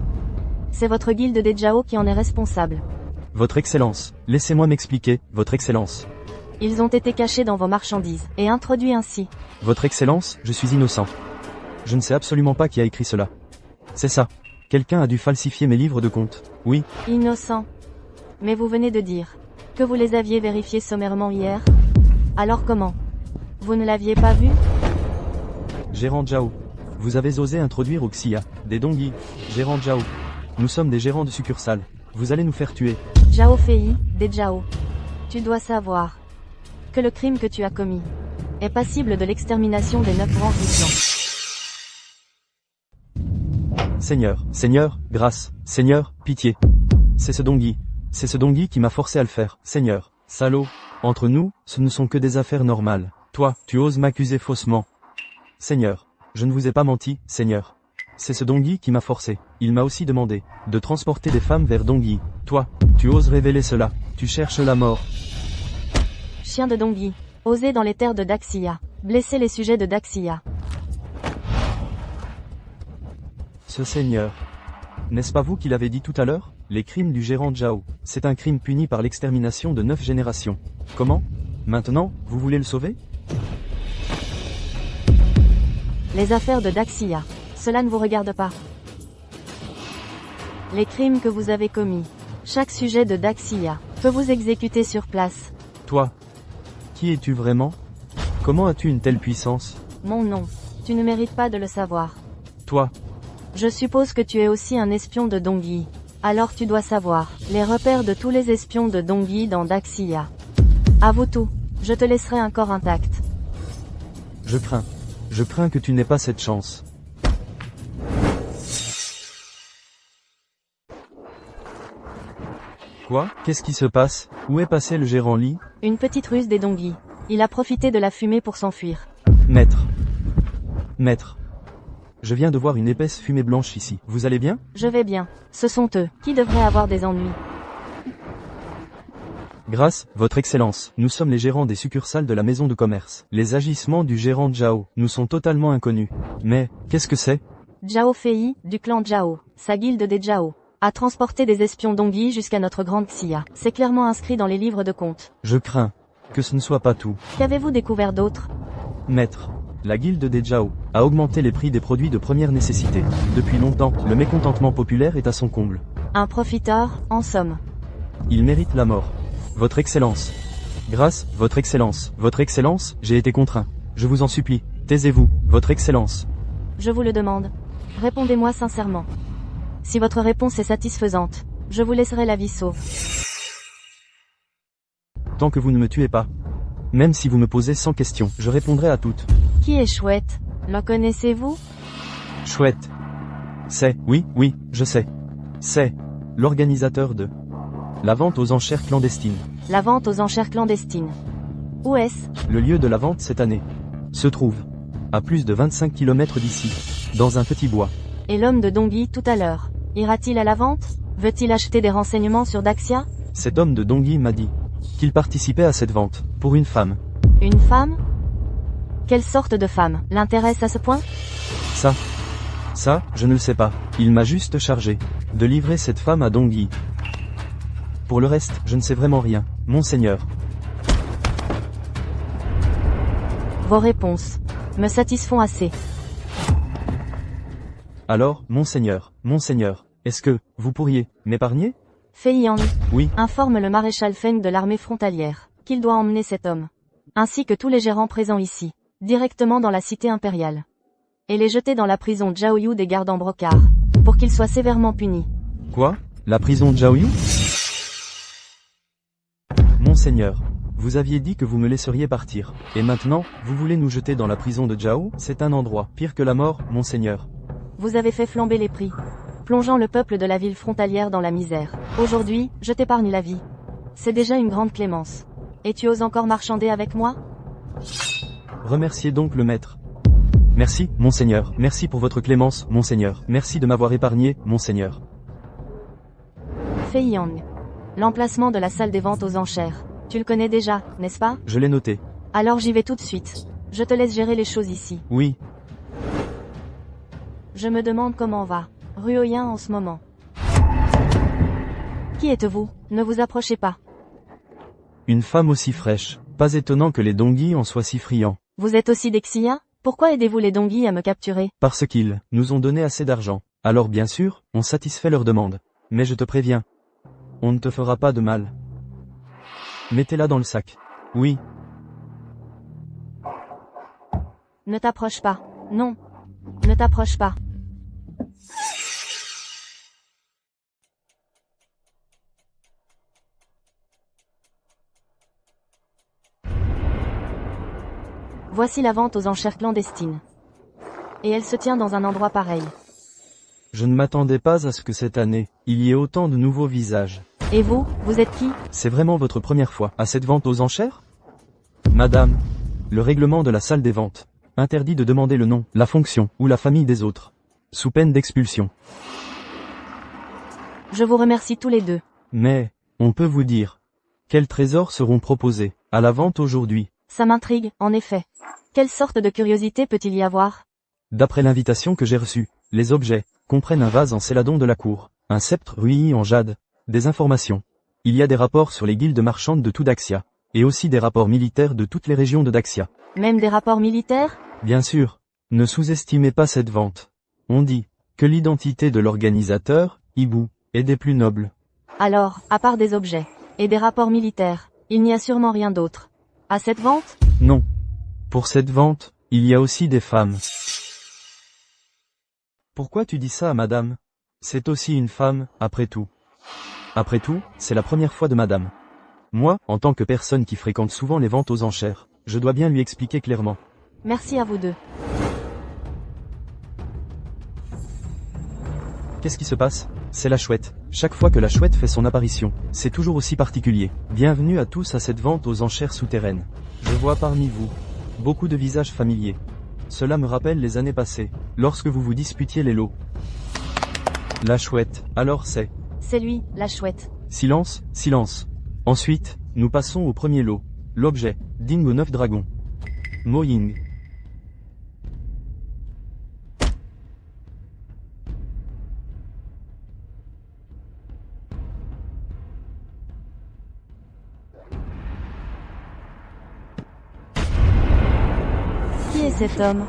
C'est votre guilde des Jiao qui en est responsable. Votre Excellence, laissez-moi m'expliquer, Votre Excellence. Ils ont été cachés dans vos marchandises, et introduits ainsi. Votre Excellence, je suis innocent. Je ne sais absolument pas qui a écrit cela. C'est ça. Quelqu'un a dû falsifier mes livres de comptes. Oui. Innocent. Mais vous venez de dire que vous les aviez vérifiés sommairement hier. Alors comment? Vous ne l'aviez pas vu? Gérant Jiao. Vous avez osé introduire au Xia des Dongyi. Gérant Jiao. Nous sommes des gérants de succursales. Vous allez nous faire tuer. Jiao Fei, des Jiao. Tu dois savoir que le crime que tu as commis est passible de l'extermination des 9 branches du clan. Seigneur, Seigneur, grâce, Seigneur, pitié. C'est ce Dongyi qui m'a forcé à le faire, Seigneur. Salaud. Entre nous, ce ne sont que des affaires normales. Toi, tu oses m'accuser faussement. Seigneur, je ne vous ai pas menti, Seigneur. C'est ce Dongyi qui m'a forcé. Il m'a aussi demandé de transporter des femmes vers Dongyi. Toi, tu oses révéler cela. Tu cherches la mort. Chien de Dongyi. Oser dans les terres de Daxia. Blesser les sujets de Daxia. Ce Seigneur. N'est-ce pas vous qui l'avez dit tout à l'heure? Les crimes du gérant Jiao. C'est un crime puni par l'extermination de 9 générations. Comment? Maintenant, vous voulez le sauver? Les affaires de Daxia. Cela ne vous regarde pas. Les crimes que vous avez commis. Chaque sujet de Daxia peut vous exécuter sur place. Toi. Qui es-tu vraiment? Comment as-tu une telle puissance? Mon nom. Tu ne mérites pas de le savoir. Toi. Je suppose que tu es aussi un espion de Dongyi. Alors tu dois savoir les repères de tous les espions de Dongyi dans Daxia. Avoue tout. Je te laisserai un corps intact. Je crains que tu n'aies pas cette chance. Quoi? Qu'est-ce qui se passe? Où est passé le gérant Li? Une petite ruse des Dongyi. Il a profité de la fumée pour s'enfuir. Maître. Je viens de voir une épaisse fumée blanche ici. Vous allez bien? Je vais bien. Ce sont eux qui devraient avoir des ennuis. Grâce, Votre Excellence, nous sommes les gérants des succursales de la maison de commerce. Les agissements du gérant Jiao nous sont totalement inconnus. Mais, qu'est-ce que c'est? Jiao Fei, du clan Jiao, sa guilde des Jiao, a transporté des espions Dongyi jusqu'à notre grande Xia. C'est clairement inscrit dans les livres de comptes. Je crains que ce ne soit pas tout. Qu'avez-vous découvert d'autre? Maître, la guilde des Jiao a augmenté les prix des produits de première nécessité. Depuis longtemps, le mécontentement populaire est à son comble. Un profiteur, en somme. Il mérite la mort. Votre Excellence. Grâce, Votre Excellence, j'ai été contraint. Je vous en supplie, taisez-vous, Votre Excellence. Je vous le demande. Répondez-moi sincèrement. Si votre réponse est satisfaisante, je vous laisserai la vie sauve. Tant que vous ne me tuez pas. Même si vous me posez 100 questions, je répondrai à toutes. Qui est Chouette? Le connaissez-vous? Chouette. Oui, je sais. C'est l'organisateur de la vente aux enchères clandestines. La vente aux enchères clandestines. Où est-ce? Le lieu de la vente cette année se trouve à plus de 25 km d'ici, dans un petit bois. Et l'homme de Dongyi tout à l'heure, ira-t-il à la vente? Veut-il acheter des renseignements sur Daxia? Cet homme de Dongyi m'a dit qu'il participait à cette vente, pour une femme. Une femme? Quelle sorte de femme l'intéresse à ce point? Ça, je ne le sais pas. Il m'a juste chargé de livrer cette femme à Dongyi. Pour le reste, je ne sais vraiment rien, Monseigneur. Vos réponses me satisfont assez. Alors, Monseigneur, est-ce que vous pourriez m'épargner? Fei Yan, Oui. informe le maréchal Feng de l'armée frontalière qu'il doit emmener cet homme, ainsi que tous les gérants présents ici, directement dans la cité impériale. et les jeter dans la prison Jiaoyu des gardes en brocart, pour qu'ils soient sévèrement punis. Quoi? La prison Jiaoyu? Monseigneur, vous aviez dit que vous me laisseriez partir, et maintenant, vous voulez nous jeter dans la prison de Jiao? C'est un endroit pire que la mort, monseigneur. Vous avez fait flamber les prix, plongeant le peuple de la ville frontalière dans la misère. Aujourd'hui, je t'épargne la vie. C'est déjà une grande clémence. Et tu oses encore marchander avec moi? Remerciez donc le maître. Merci, monseigneur. Merci pour votre clémence, monseigneur. Merci de m'avoir épargné, monseigneur. Fei Yang. L'emplacement de la salle des ventes aux enchères. Tu le connais déjà, n'est-ce pas? Je l'ai noté. Alors j'y vais tout de suite. Je te laisse gérer les choses ici. Oui. Je me demande comment va Ruoyin en ce moment. Qui êtes-vous? Ne vous approchez pas. Une femme aussi fraîche. Pas étonnant que les Dongui en soient si friands. Vous êtes aussi d'Exia? Pourquoi aidez-vous les Dongui à me capturer? Parce qu'ils nous ont donné assez d'argent. Alors bien sûr, on satisfait leurs demandes. Mais je te préviens. On ne te fera pas de mal. Mettez-la dans le sac. Oui. Ne t'approche pas. Non. Ne t'approche pas. Voici la vente aux enchères clandestines. Et elle se tient dans un endroit pareil. Je ne m'attendais pas à ce que cette année, il y ait autant de nouveaux visages. Et vous, vous êtes qui? C'est vraiment votre première fois à cette vente aux enchères? Madame, le règlement de la salle des ventes interdit de demander le nom, la fonction ou la famille des autres, sous peine d'expulsion. Je vous remercie tous les deux. Mais, on peut vous dire, quels trésors seront proposés à la vente aujourd'hui? Ça m'intrigue, en effet. Quelle sorte de curiosité peut-il y avoir? D'après l'invitation que j'ai reçue, les objets comprennent un vase en céladon de la cour, un sceptre ruillis en jade, des informations. Il y a des rapports sur les guildes marchandes de tout Daxia, et aussi des rapports militaires de toutes les régions de Daxia. Même des rapports militaires? Bien sûr, ne sous-estimez pas cette vente. On dit que l'identité de l'organisateur, Ibu, est des plus nobles. Alors, à part des objets et des rapports militaires, il n'y a sûrement rien d'autre. À cette vente? Non. Pour cette vente, il y a aussi des femmes. Pourquoi tu dis ça à madame? C'est aussi une femme, après tout. Après tout, c'est la première fois de madame. Moi, en tant que personne qui fréquente souvent les ventes aux enchères, je dois bien lui expliquer clairement. Merci à vous deux. Qu'est-ce qui se passe? C'est la chouette. Chaque fois que la chouette fait son apparition, c'est toujours aussi particulier. Bienvenue à tous à cette vente aux enchères souterraines. Je vois parmi vous beaucoup de visages familiers. Cela me rappelle les années passées, lorsque vous vous disputiez les lots. La chouette, alors c'est... C'est lui, la chouette. Silence, silence. Ensuite, nous passons au premier lot. L'objet, Dingo 9 dragons. Mo Ying. Qui est cet homme?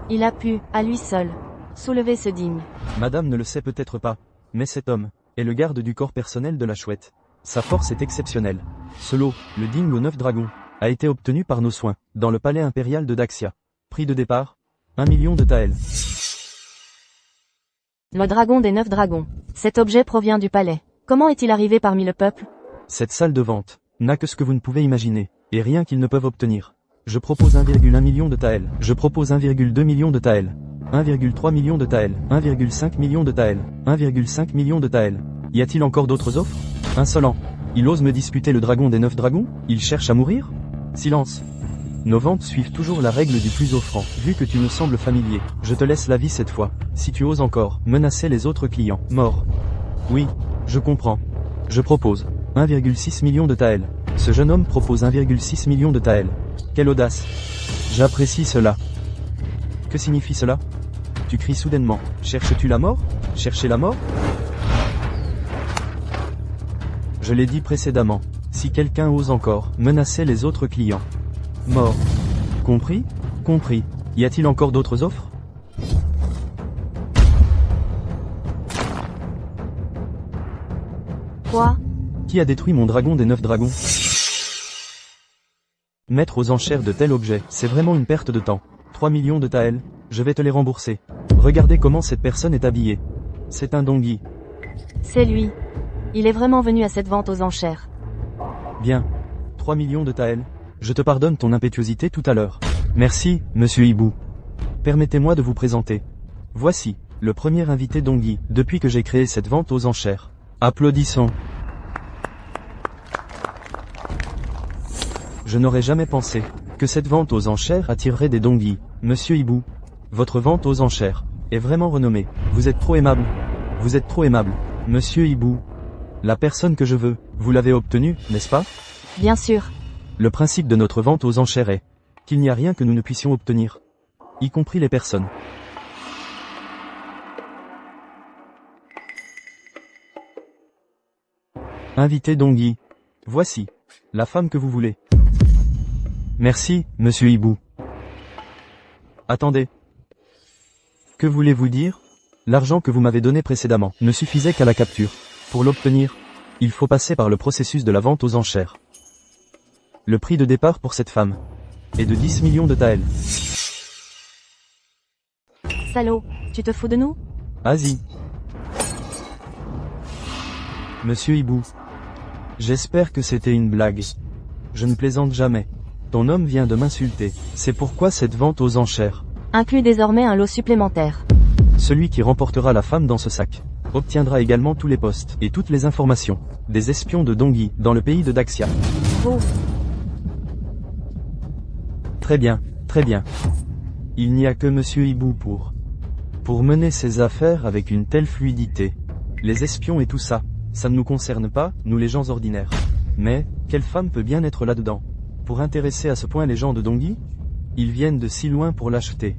Il a pu, à lui seul, soulever ce digne. Madame ne le sait peut-être pas, mais cet homme est le garde du corps personnel de la chouette. Sa force est exceptionnelle. Ce lot, le Dingo 9 dragons, a été obtenu par nos soins, dans le palais impérial de Daxia. Prix de départ, 1 million de taels. Le dragon des 9 dragons. Cet objet provient du palais. Comment est-il arrivé parmi le peuple? Cette salle de vente n'a que ce que vous ne pouvez imaginer, et rien qu'ils ne peuvent obtenir. Je propose 1,1 million de taels. Je propose 1,2 million de taels. 1,3 million de taels. 1,5 million de taels. 1,5 million de taels. Y a-t-il encore d'autres offres? Insolent. Il ose me disputer le dragon des 9 dragons? Il cherche à mourir? Silence. Nos ventes suivent toujours la règle du plus offrant. Vu que tu me sembles familier, je te laisse la vie cette fois. Si tu oses encore menacer les autres clients, mort. Oui, je comprends. Je propose 1,6 million de taels. Ce jeune homme propose 1,6 million de taels. Quelle audace. J'apprécie cela. Que signifie cela? Tu cries soudainement. Cherches-tu la mort? Chercher la mort? Je l'ai dit précédemment. Si quelqu'un ose encore menacer les autres clients, mort. Compris? Compris. Y a-t-il encore d'autres offres? Quoi? Qui a détruit mon dragon des 9 dragons? Mettre aux enchères de tels objets, c'est vraiment une perte de temps. 3 millions de taels. Je vais te les rembourser. Regardez comment cette personne est habillée. C'est un Dongui. C'est lui. Il est vraiment venu à cette vente aux enchères. Bien. 3 millions de taels. Je te pardonne ton impétuosité tout à l'heure. Merci, monsieur Hibou. Permettez-moi de vous présenter. Voici, le premier invité Dongui, depuis que j'ai créé cette vente aux enchères. Applaudissons. Je n'aurais jamais pensé que cette vente aux enchères attirerait des Dongui. Monsieur Hibou, votre vente aux enchères est vraiment renommée. Vous êtes trop aimable. Vous êtes trop aimable. Monsieur Hibou, la personne que je veux, vous l'avez obtenue, n'est-ce pas? Bien sûr. Le principe de notre vente aux enchères est qu'il n'y a rien que nous ne puissions obtenir, y compris les personnes. Invité Dongui. Voici la femme que vous voulez. Merci, monsieur Hibou. Attendez. Que voulez-vous dire? L'argent que vous m'avez donné précédemment ne suffisait qu'à la capture. Pour l'obtenir, il faut passer par le processus de la vente aux enchères. Le prix de départ pour cette femme est de 10 millions de taels. Salaud, tu te fous de nous? Asie. Monsieur Hibou. J'espère que c'était une blague. Je ne plaisante jamais. Ton homme vient de m'insulter. C'est pourquoi cette vente aux enchères Inclut désormais un lot supplémentaire. Celui qui remportera la femme dans ce sac obtiendra également tous les postes et toutes les informations des espions de Dongui dans le pays de Daxia. Oh. Très bien, très bien. Il n'y a que monsieur Hibou pour mener ses affaires avec une telle fluidité. Les espions et tout ça, ça ne nous concerne pas, nous les gens ordinaires. Mais, quelle femme peut bien être là-dedans? Pour intéresser à ce point les gens de Dongui? Ils viennent de si loin pour l'acheter.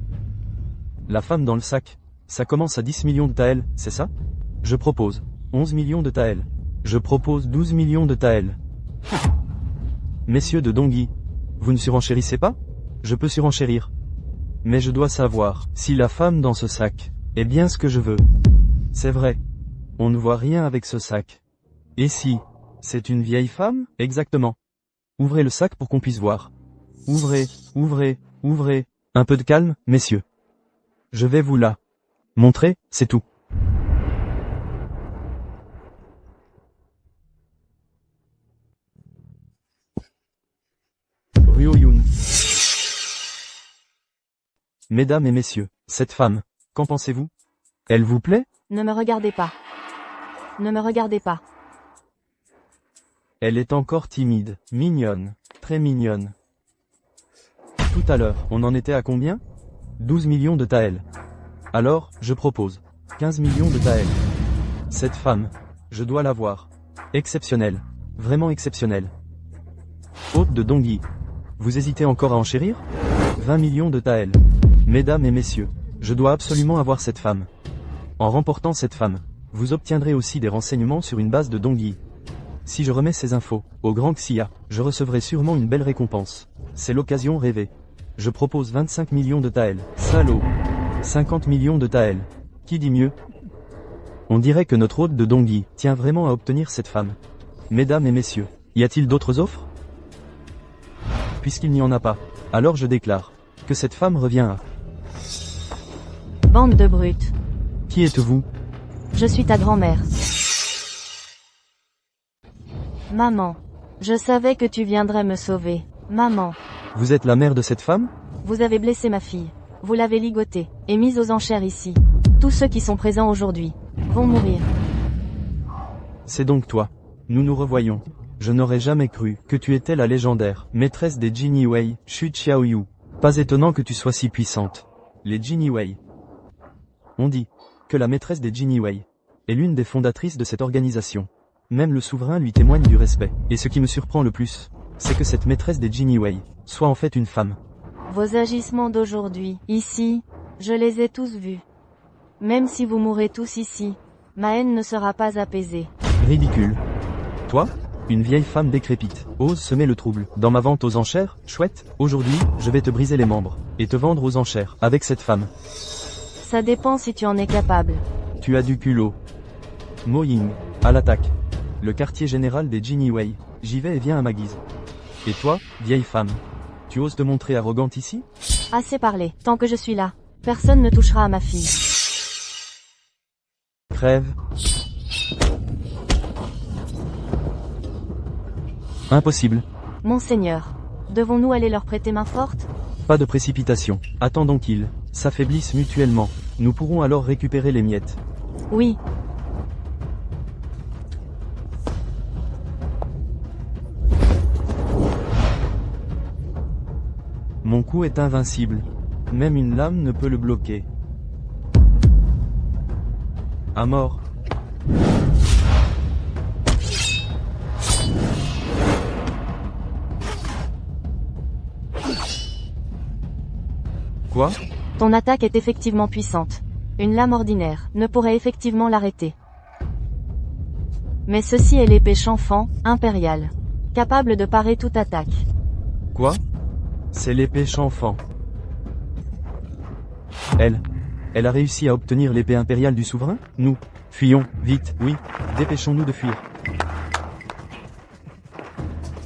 La femme dans le sac, ça commence à 10 millions de taels, c'est ça? Je propose 11 millions de taels. Je propose 12 millions de taels. Messieurs de Dongui, vous ne surenchérissez pas? Je peux surenchérir. Mais je dois savoir si la femme dans ce sac est bien ce que je veux. C'est vrai. On ne voit rien avec ce sac. Et si c'est une vieille femme? Exactement. Ouvrez le sac pour qu'on puisse voir. Ouvrez, ouvrez, ouvrez. Un peu de calme, messieurs. Je vais vous la montrer, c'est tout. Ryo-Yoon. Mesdames et messieurs, cette femme, qu'en pensez-vous? Elle vous plaît? Ne me regardez pas. Ne me regardez pas. Elle est encore timide, mignonne, très mignonne. Tout à l'heure, on en était à combien? 12 millions de taels. Alors, je propose 15 millions de taels. Cette femme, je dois la voir. Exceptionnelle. Vraiment exceptionnelle. Hôte de Dongui. Vous hésitez encore à enchérir? 20 millions de taels. Mesdames et messieurs, je dois absolument avoir cette femme. En remportant cette femme, vous obtiendrez aussi des renseignements sur une base de Dongui. Si je remets ces infos au grand Xia, je recevrai sûrement une belle récompense. C'est l'occasion rêvée. Je propose 25 millions de taels. Salaud. 50 millions de taels. Qui dit mieux? On dirait que notre hôte de Dongui tient vraiment à obtenir cette femme. Mesdames et messieurs, y a-t-il d'autres offres? Puisqu'il n'y en a pas, alors je déclare que cette femme revient à... Bande de brutes. Qui êtes-vous? Je suis ta grand-mère. Maman. Je savais que tu viendrais me sauver. Maman. Vous êtes la mère de cette femme? Vous avez blessé ma fille. Vous l'avez ligotée et mise aux enchères ici. Tous ceux qui sont présents aujourd'hui vont mourir. C'est donc toi. Nous nous revoyons. Je n'aurais jamais cru que tu étais la légendaire maîtresse des Jin Wei, Xu Xiaoyu. Pas étonnant que tu sois si puissante. Les Jin Wei. On dit que la maîtresse des Jin Wei est l'une des fondatrices de cette organisation. Même le souverain lui témoigne du respect. Et ce qui me surprend le plus, c'est que cette maîtresse des Jin Wei soit en fait une femme. Vos agissements d'aujourd'hui, ici, je les ai tous vus. Même si vous mourrez tous ici, ma haine ne sera pas apaisée. Ridicule. Toi, une vieille femme décrépite, ose semer le trouble. Dans ma vente aux enchères, chouette, aujourd'hui, je vais te briser les membres et te vendre aux enchères avec cette femme. Ça dépend si tu en es capable. Tu as du culot. Mo Ying, à l'attaque. Le quartier général des Jin Wei. J'y vais et viens à ma guise. Et toi, vieille femme, tu oses te montrer arrogante ici? Assez parlé, tant que je suis là. Personne ne touchera à ma fille. Crève. Impossible. Monseigneur. Devons-nous aller leur prêter main forte? Pas de précipitation. Attendons qu'ils s'affaiblissent mutuellement. Nous pourrons alors récupérer les miettes. Oui. Mon coup est invincible. Même une lame ne peut le bloquer. À mort. Quoi? Ton attaque est effectivement puissante. Une lame ordinaire ne pourrait effectivement l'arrêter. Mais ceci est l'épée Chanfant, impériale. Capable de parer toute attaque. Quoi? C'est l'épée Chanfant. Elle a réussi à obtenir l'épée impériale du souverain? Nous, fuyons, vite, oui, dépêchons-nous de fuir.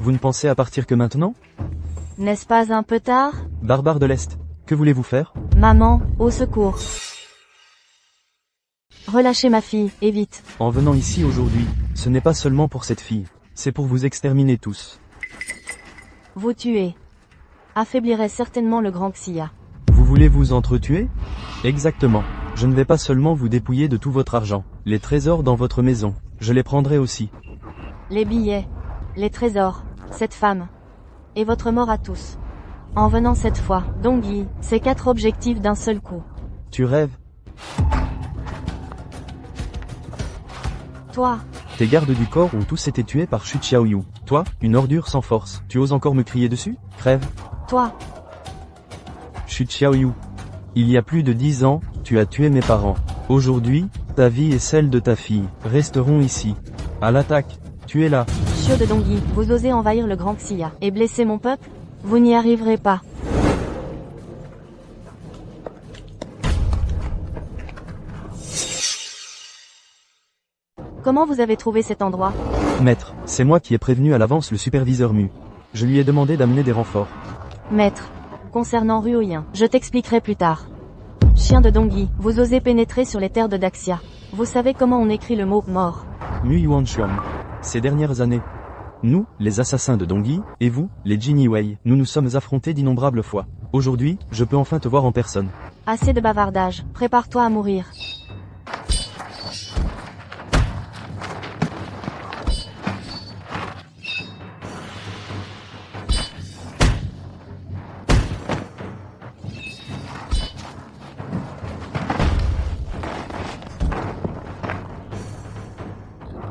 Vous ne pensez à partir que maintenant? N'est-ce pas un peu tard? Barbares de l'Est, que voulez-vous faire? Maman, au secours. Relâchez ma fille, et vite. En venant ici aujourd'hui, ce n'est pas seulement pour cette fille, c'est pour vous exterminer tous. Vous tuer affaiblirait certainement le grand Xia. Vous voulez vous entretuer? Exactement. Je ne vais pas seulement vous dépouiller de tout votre argent, les trésors dans votre maison, je les prendrai aussi. Les billets, les trésors, cette femme, et votre mort à tous. En venant cette fois, Dongyi, ces 4 objectifs d'un seul coup. Tu rêves? Toi, Tes gardes du corps ont tous été tués par Xu Xiaoyu. Toi, une ordure sans force, tu oses encore me crier dessus? Crève. toi, Xu Xiaoyu. Il y a plus de 10 ans, tu as tué mes parents. Aujourd'hui, ta vie et celle de ta fille resteront ici. À l'attaque, tu es là. Chiot de Dongyi, vous osez envahir le grand Xia et blesser mon peuple? Vous n'y arriverez pas. Comment vous avez trouvé cet endroit? Maître, c'est moi qui ai prévenu à l'avance le superviseur Mu. Je lui ai demandé d'amener des renforts. Maître, concernant Ruoyin, je t'expliquerai plus tard. Chien de Dongyi, vous osez pénétrer sur les terres de Daxia. Vous savez comment on écrit le mot « mort ». Mu Yuanshuang. Ces dernières années, nous, les assassins de Dongyi, et vous, les Jinyi Wei, nous nous sommes affrontés d'innombrables fois. Aujourd'hui, je peux enfin te voir en personne. Assez de bavardage, prépare-toi à mourir.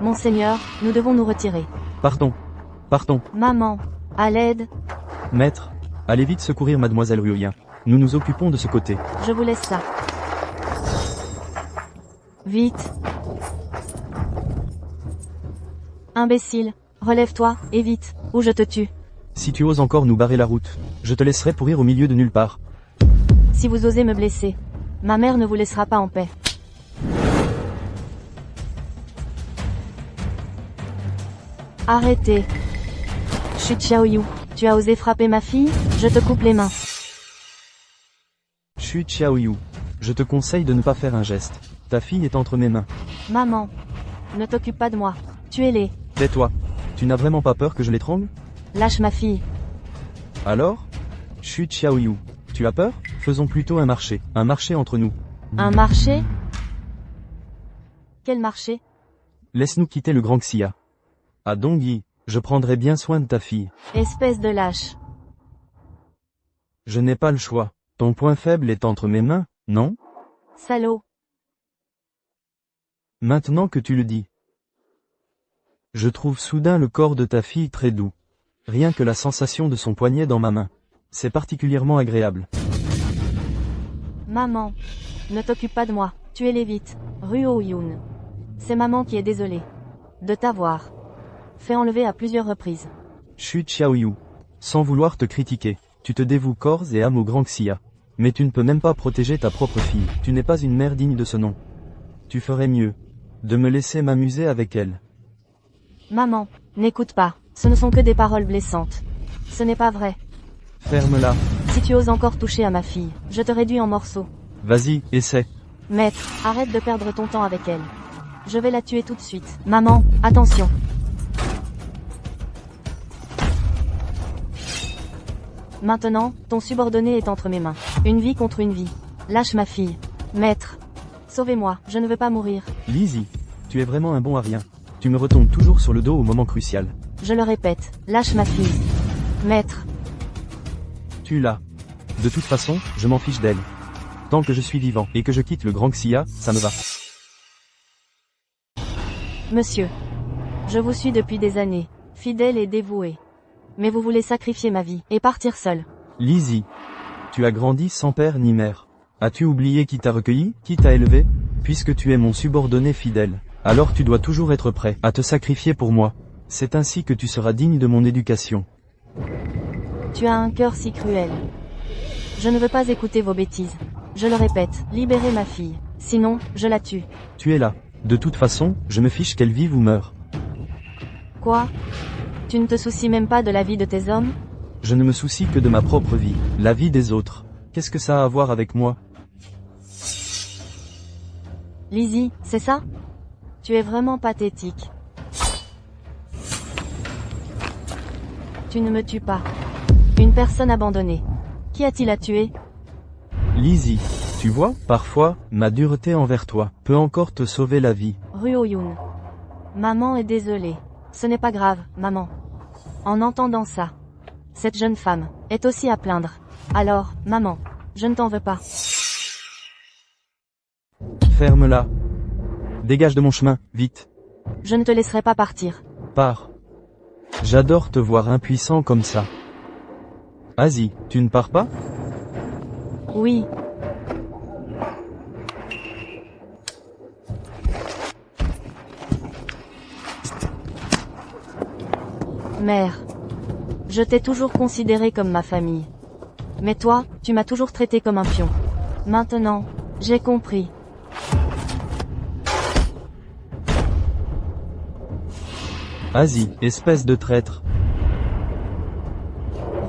Monseigneur, nous devons nous retirer. Partons. Partons. Maman, à l'aide, Maître, allez vite secourir mademoiselle Ruoyin. Nous nous occupons de ce côté. je vous laisse ça. Vite. Imbécile, relève-toi, et vite, ou je te tue. Si tu oses encore nous barrer la route, je te laisserai pourrir au milieu de nulle part. Si vous osez me blesser, ma mère ne vous laissera pas en paix. Arrêtez. Xu Xiaoyu, tu as osé frapper ma fille? Je te coupe les mains. Xu Xiaoyu. Je te conseille de ne pas faire un geste. Ta fille est entre mes mains. Maman, ne t'occupe pas de moi. Tuez-les. Tais-toi. Tu n'as vraiment pas peur que je l'étrangle? Lâche ma fille. Alors? Xu Xiaoyu. Tu as peur? Faisons plutôt un marché. Un marché entre nous. Un marché? Quel marché? Laisse-nous quitter le grand Xia. À Dongyi, je prendrai bien soin de ta fille. Espèce de lâche. Je n'ai pas le choix. Ton point faible est entre mes mains, non? Salaud. Maintenant que tu le dis. Je trouve soudain le corps de ta fille très doux. Rien que la sensation de son poignet dans ma main. C'est particulièrement agréable. Maman, ne t'occupe pas de moi. Tuez-les vite. Ruoyun. C'est maman qui est désolée de t'avoir fait enlever à plusieurs reprises. Xu Xiaoyu. Sans vouloir te critiquer, tu te dévoues corps et âme au grand Xia. Mais tu ne peux même pas protéger ta propre fille. Tu n'es pas une mère digne de ce nom. Tu ferais mieux de me laisser m'amuser avec elle. Maman, n'écoute pas. Ce ne sont que des paroles blessantes. Ce n'est pas vrai. Ferme-la. Si tu oses encore toucher à ma fille, je te réduis en morceaux. Vas-y, essaie. Maître, arrête de perdre ton temps avec elle. Je vais la tuer tout de suite. Maman, attention. Maintenant, ton subordonné est entre mes mains. Une vie contre une vie. Lâche ma fille. Maître. Sauvez-moi, je ne veux pas mourir. Lizzie, tu es vraiment un bon à rien. Tu me retombes toujours sur le dos au moment crucial. Je le répète, lâche ma fille. Maître. Tu l'as. De toute façon, je m'en fiche d'elle. Tant que je suis vivant et que je quitte le Grand Xia, ça me va. Monsieur. Je vous suis depuis des années, fidèle et dévoué. Mais vous voulez sacrifier ma vie et partir seul. Lizzie, tu as grandi sans père ni mère. As-tu oublié qui t'a recueilli, qui t'a élevé? Puisque tu es mon subordonné fidèle, alors tu dois toujours être prêt à te sacrifier pour moi. C'est ainsi que tu seras digne de mon éducation. Tu as un cœur si cruel. Je ne veux pas écouter vos bêtises. Je le répète, libérez ma fille. Sinon, je la tue. Tu es là. De toute façon, je me fiche qu'elle vive ou meure. Quoi? Tu ne te soucies même pas de la vie de tes hommes? Je ne me soucie que de ma propre vie, la vie des autres. Qu'est-ce que ça a à voir avec moi? Lizzie, c'est ça? Tu es vraiment pathétique. Tu ne me tues pas. Une personne abandonnée. Qui a-t-il à tuer? Lizzie, tu vois, parfois, ma dureté envers toi peut encore te sauver la vie. Ruoyun. Maman est désolée. Ce n'est pas grave, maman. En entendant ça, cette jeune femme est aussi à plaindre. Alors, maman, je ne t'en veux pas. Ferme-la. Dégage de mon chemin, vite. Je ne te laisserai pas partir. Pars. J'adore te voir impuissant comme ça. Vas-y, tu ne pars pas? Oui. Mère. Je t'ai toujours considéré comme ma famille. Mais toi, tu m'as toujours traité comme un pion. Maintenant, j'ai compris. Vas-y, espèce de traître.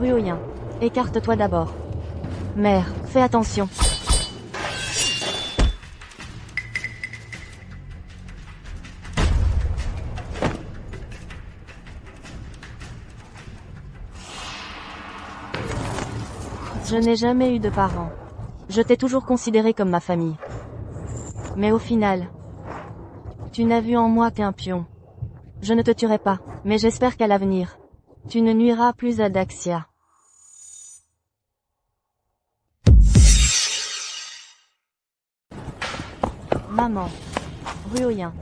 Ruoyin. Écarte-toi d'abord. Mère, fais attention. Je n'ai jamais eu de parents. Je t'ai toujours considéré comme ma famille. Mais au final, tu n'as vu en moi qu'un pion. Je ne te tuerai pas, mais j'espère qu'à l'avenir, tu ne nuiras plus à Daxia. Maman. Ruoyin.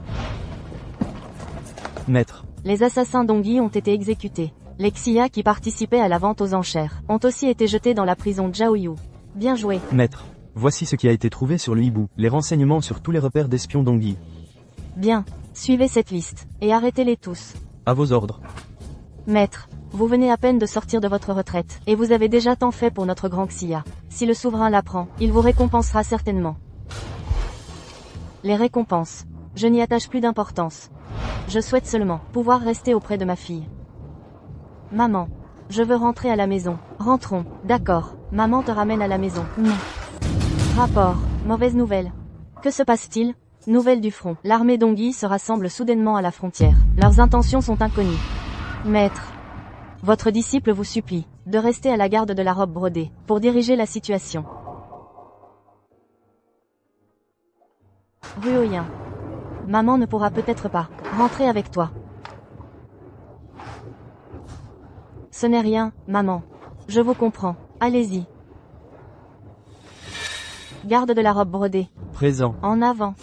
Maître. Les assassins d'Ongui ont été exécutés. Les Xia qui participaient à la vente aux enchères ont aussi été jetés dans la prison Zhaoyu. Bien joué. Maître. Voici ce qui a été trouvé sur le hibou, les renseignements sur tous les repères d'espions d'Ongui. Bien. Suivez cette liste, et arrêtez-les tous. À vos ordres. Maître, vous venez à peine de sortir de votre retraite, et vous avez déjà tant fait pour notre grand Xia. Si le souverain l'apprend, il vous récompensera certainement. Les récompenses. Je n'y attache plus d'importance. Je souhaite seulement pouvoir rester auprès de ma fille. Maman. Je veux rentrer à la maison. Rentrons. D'accord. Maman te ramène à la maison. Rapport. Mauvaise nouvelle. Que se passe-t-il? Nouvelle du front. L'armée d'Ongui se rassemble soudainement à la frontière. Leurs intentions sont inconnues. Maître. Votre disciple vous supplie de rester à la garde de la robe brodée pour diriger la situation. Ruoyin. Maman ne pourra peut-être pas rentrer avec toi. Ce n'est rien, maman. Je vous comprends. Allez-y. Garde de la robe brodée. Présent. En avant.